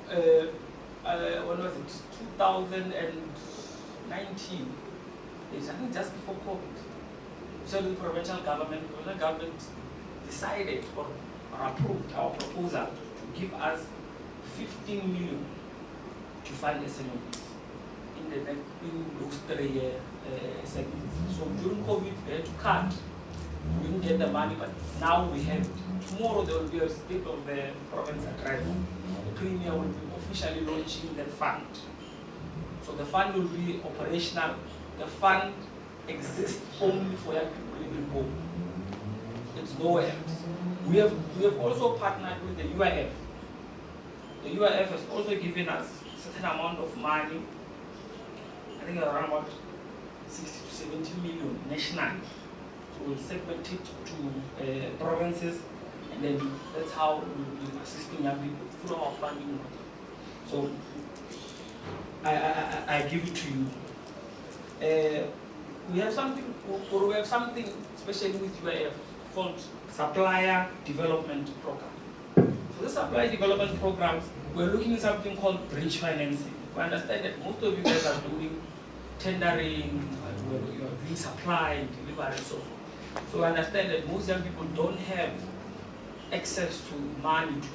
when was it? 2019, I think just before COVID. So the provincial government, decided or approved our proposal to give us 15 million to fund SMEs in those 3 year segments. So during COVID, we had to cut. We didn't get the money, but now we have it. Tomorrow there will be a state of the province address. The Premier will be officially launching that fund. So the fund will be operational. The fund exists only for young people in Limpopo. It's nowhere else. We have also partnered with the UIF. The UIF has also given us a certain amount of money, I think around about 60 to 70 million nationally. So we'll segment it to provinces, and then that's how we'll be assisting young people through our funding model. So I give it to you. We have something, especially with UIF, called Supplier Development Program. So the Supplier Development Programs, we're looking at something called bridge financing. We understand that most of you guys are doing tendering, where you are doing supply, delivery, and so forth. So I understand that most young people don't have access to money to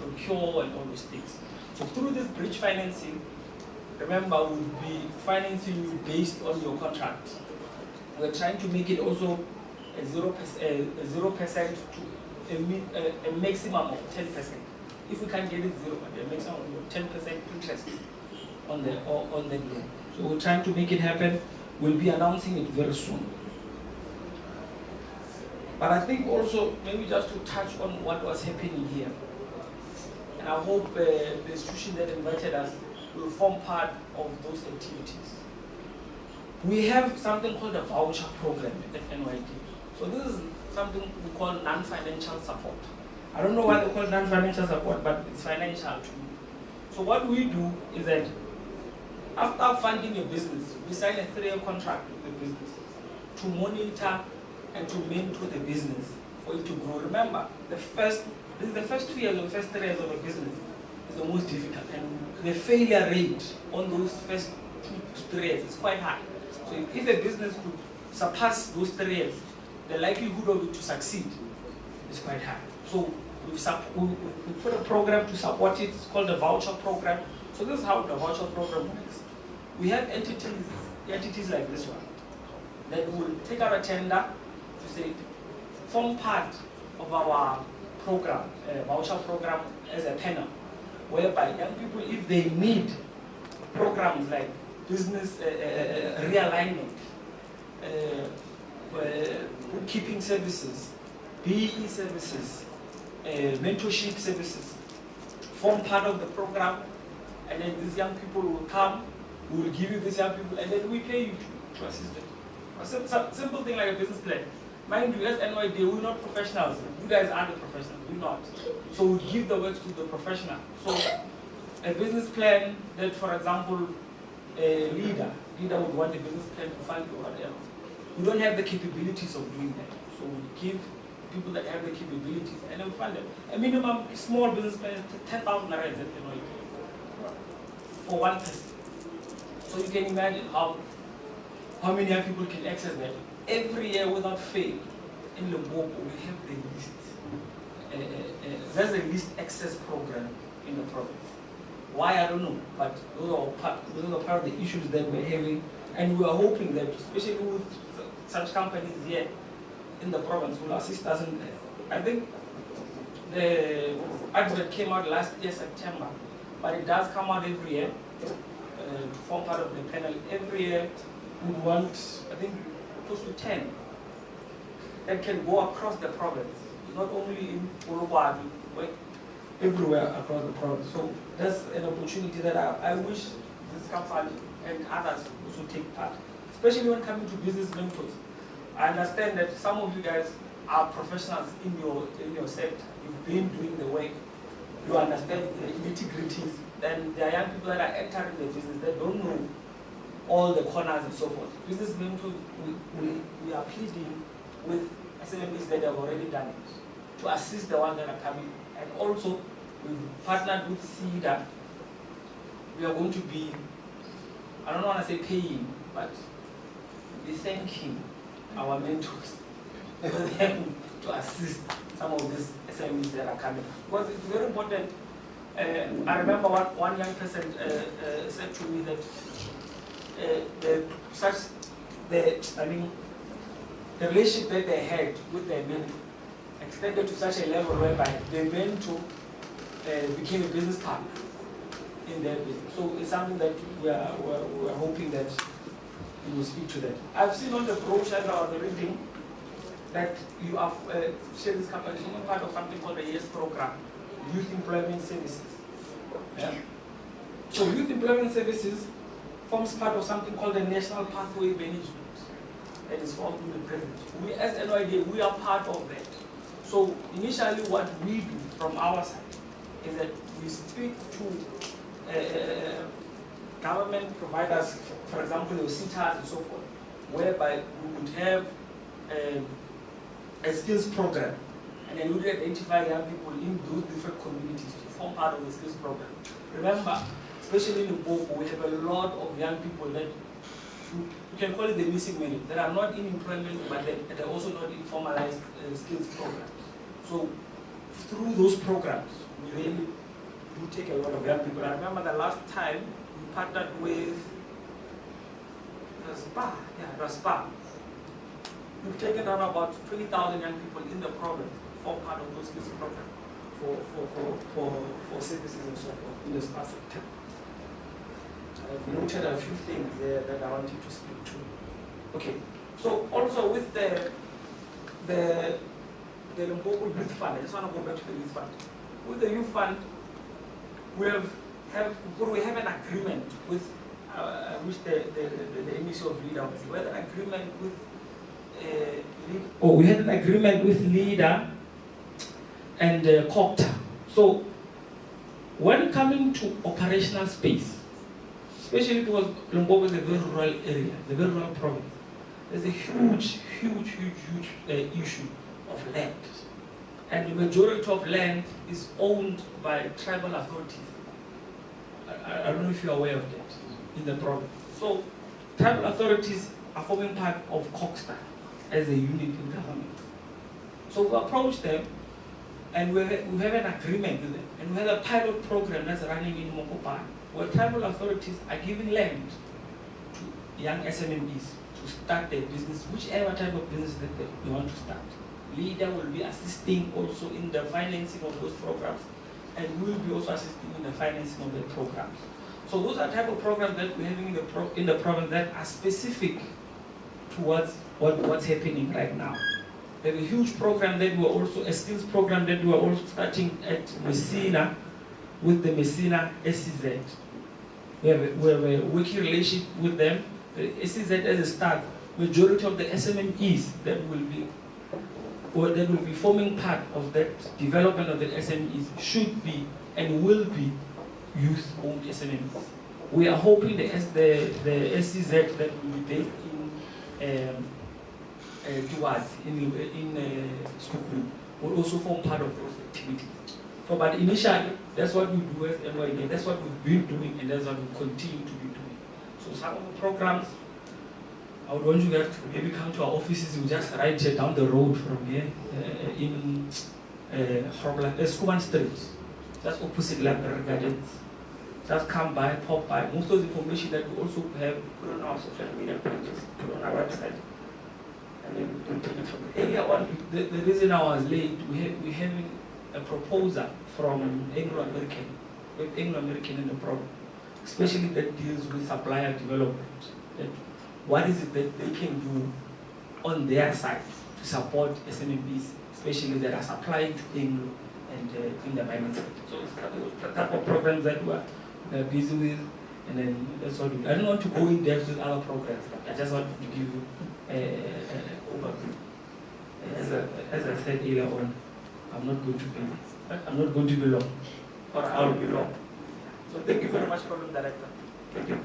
procure and all those things. So through this bridge financing, remember, we'll be financing you based on your contract. We're trying to make it also a 0% to a maximum of 10%. If we can get it 0, a maximum of 10% interest on the loan. So we're trying to make it happen. We'll be announcing it very soon. But I think also, maybe just to touch on what was happening here, and I hope the institution that invited us will form part of those activities. We have something called a voucher program at NYDA. So this is something we call non-financial support. I don't know why they call it non-financial support, but it's financial too. So what we do is that after funding a business, we sign a 3-year contract with the business to monitor and to mentor the business for it to grow. Remember, this is the first 2 years or the first 3 years of a business is the most difficult, and the failure rate on those first 2 to 3 years is quite high. So if a business could surpass those 3 years, the likelihood of it to succeed is quite high. So we put a program to support it. It's called the voucher program. So this is how the voucher program works. We have entities like this one that will take out a tender to say, form part of our program, voucher program as a panel, whereby young people, if they need programs like business realignment, bookkeeping services, BEE services, mentorship services, form part of the program, and then these young people will come, we will give you these young people, and then we pay you to assist them. A simple thing like a business plan. Mind you, as NYDA, we're not professionals. You guys are the professionals, we're not. So we give the work to the professional. So a business plan that, for example, a leader would want a business plan to fund or whatever. We don't have the capabilities of doing that. So we give people that have the capabilities and then we fund them. A minimum small business plan is 10,000 rand for one person. So you can imagine how many young people can access that. Every year without fail, in Limpopo, we have the least. There's a least access program in the province. Why, I don't know, but those are part of the issues that we're having, and we are hoping that, especially with such companies here in the province, will assist us in that. I think the advert came out last year, September, but it does come out every year to form part of the panel. Every year we want, I think, close to 10 that can go across the province, not only in Urubadi, but everywhere across the province. So that's an opportunity that I wish this company and others also take part, especially when coming to business mentors. I understand that some of you guys are professionals in your sector. You've been doing the work. You understand the nitty-gritties. Then there are young people that are entering the business that don't know all the corners and so forth. Business mentors, we are pleading with SMEs that have already done it to assist the ones that are coming. And also, we've partnered with CEDA. We are going to be, I don't want to say paying, but be thanking our mentors for them to assist some of these SMEs that are coming. Because it's very important. I remember one young person said to me that the relationship that they had with their mentor extended to such a level whereby the mentor became a business partner in their business. So it's something that we're hoping that you will speak to that. I've seen on the brochure or the reading that you have shared this company is part of something called the YES program, Youth Employment Services. Yeah. So Youth Employment Services forms part of something called the National Pathway Management that is formed in the president. We as NYDA, we are part of that. So initially what we do from our side is that we speak to government providers, for example, your CTAs and so forth, whereby we would have a skills program, and then we would identify young people in those different communities to form part of the skills program. Remember, especially in Limpopo, we have a lot of young people that we can call it the missing middle, that are not in employment, but they're also not in formalized skills programs. So through those programs, we really do take a lot of young people. I remember the last time we partnered with the SPA. We've taken on about 20,000 young people in the province for part of those skills programs for services and so forth in the SPA sector. I've noted a few things there that I wanted to speak to. Okay, so also with the Limpopo Youth Fund, I just want to go back to the Youth Fund. With the Youth Fund, we have an agreement with which the emissary of leader was. We had an agreement with we had an agreement with leader and Copter. So when coming to operational space, especially because Limpopo is a very rural area, the very rural province, there's a huge issue of land. And the majority of land is owned by tribal authorities. I don't know if you're aware of that in the province. So tribal authorities are forming part of Coxstar as a unit in government. So we approach them and we have an agreement with them. And we have a pilot program that's running in Mokopan, where tribal authorities are giving land to young SMMEs to start their business, whichever type of business that they want to start. NYDA will be assisting also in the financing of those programs, and we will be also assisting in the financing of the programs. So those are type of programs that we're having in the province that are specific towards what's happening right now. We have a huge program that we're also, a skills program that we're also starting at Messina with the Messina SEZ. We have a working relationship with them. The SEZ as a start, majority of the SMMEs that will be forming part of that development of the SMEs should be and will be youth-owned SMMEs. We are hoping the SEZ that will be based in Skukuru will also form part of those activities. So, but initially, that's what we do as NYDA, that's what we've been doing, and that's what we continue to be doing. So some of the programs, I would want you guys to maybe come to our offices. You just right here down the road from here, in Skuman Street, just opposite Library Gardens. Just come by, pop by. Most of the information that we also have put on our social media pages, put on our website. And then we take it from there. Earlier on, the reason I was late, we're having a proposal from Anglo-American. We have Anglo-American in the program, especially that deals with supplier development. That what is it that they can do on their side to support SMEs, especially that are supplying to Anglo and in the mining sector. So it's the type of programs that we're busy with, and then that's what we, I don't want to go in depth with other programs, but I just want to give you an overview. As I said earlier on, I'm not going to be long, or I'll be long. So thank you very much, Program Director. Thank you.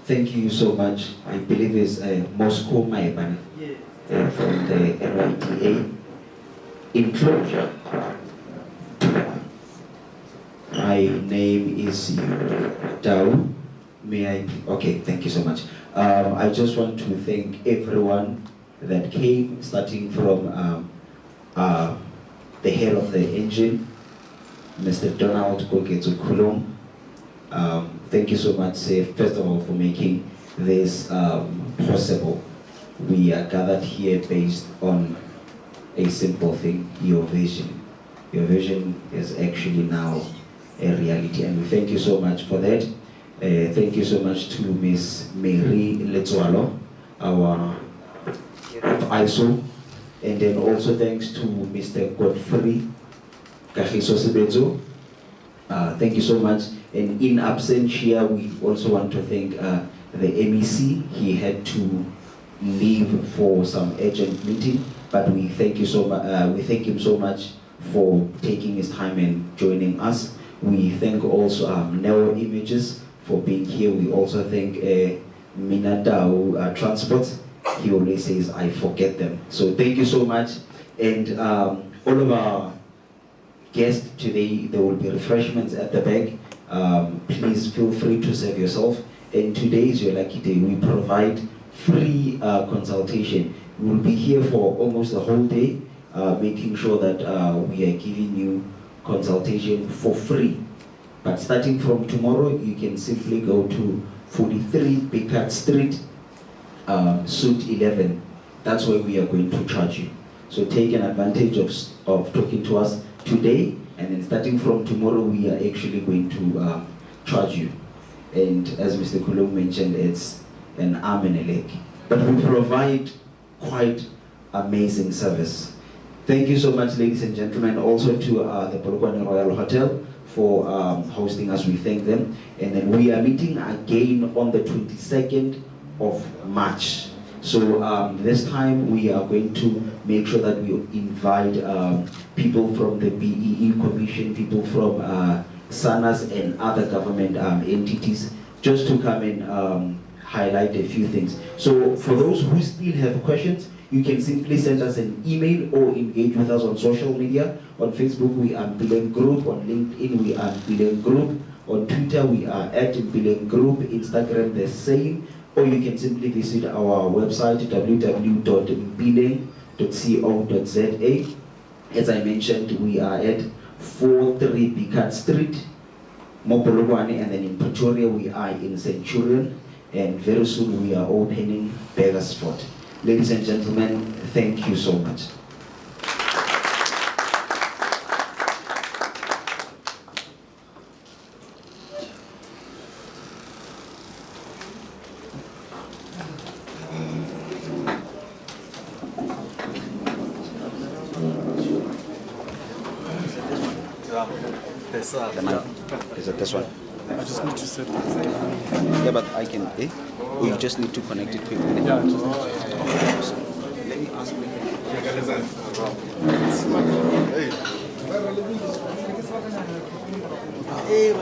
Thank you so much. I believe it's Moscow Maibane from the NYDA. In closure, my name is Dao. May I? Okay, thank you so much. I just want to thank everyone that came, starting from the head of the engine, Mr. Donald K Khulong. Thank you so much, first of all, for making this possible. We are gathered here based on a simple thing, your vision. Your vision is actually now a reality, and we thank you so much for that. Thank you so much to Miss Mary Letsualo, our ISO, and then also thanks to Mr. Godfrey Kagiso Sebezo. Thank you so much. And in absentia, we also want to thank the MEC. He had to leave for some urgent meeting, but we thank you so much. We thank him so much for taking his time and joining us. We thank also Neo Images for being here. We also thank Minadao Transport. He always says, I forget them. So thank you so much. And all of our guests today, there will be refreshments at the back. Please feel free to serve yourself. And today is your lucky day. We provide free consultation. We will be here for almost the whole day, making sure that we are giving you consultation for free. But starting from tomorrow, you can simply go to 43 Picard Street, Suite 11. That's where we are going to charge you. So take an advantage of talking to us today, and then starting from tomorrow, we are actually going to charge you. And as Mr. Khulong mentioned, it's an arm and a leg. But we provide quite amazing service. Thank you so much, ladies and gentlemen. Also to the Polokwane Royal Hotel for hosting us. We thank them. And then we are meeting again on the 22nd of March. So this time we are going to make sure that we invite people from the BEE Commission, people from SANAS and other government entities, just to come and highlight a few things. So for those who still have questions, you can simply send us an email or engage with us on social media. On Facebook, we are Bileng Group. On LinkedIn, we are Bileng Group. On Twitter, we are at Bileng Group. Instagram, the same. Or you can simply visit our website, www.bileng.co.za. As I mentioned, we are at 43 Bikat Street, Mopolokwane, and then in Pretoria, we are in Centurion. And very soon, we are opening Beresford. Ladies and gentlemen, thank you so much. Is it this one? I just need to set it. Yeah, but I can, eh? Or you just need to connect it quickly. Yeah, just let me ask you. Hey.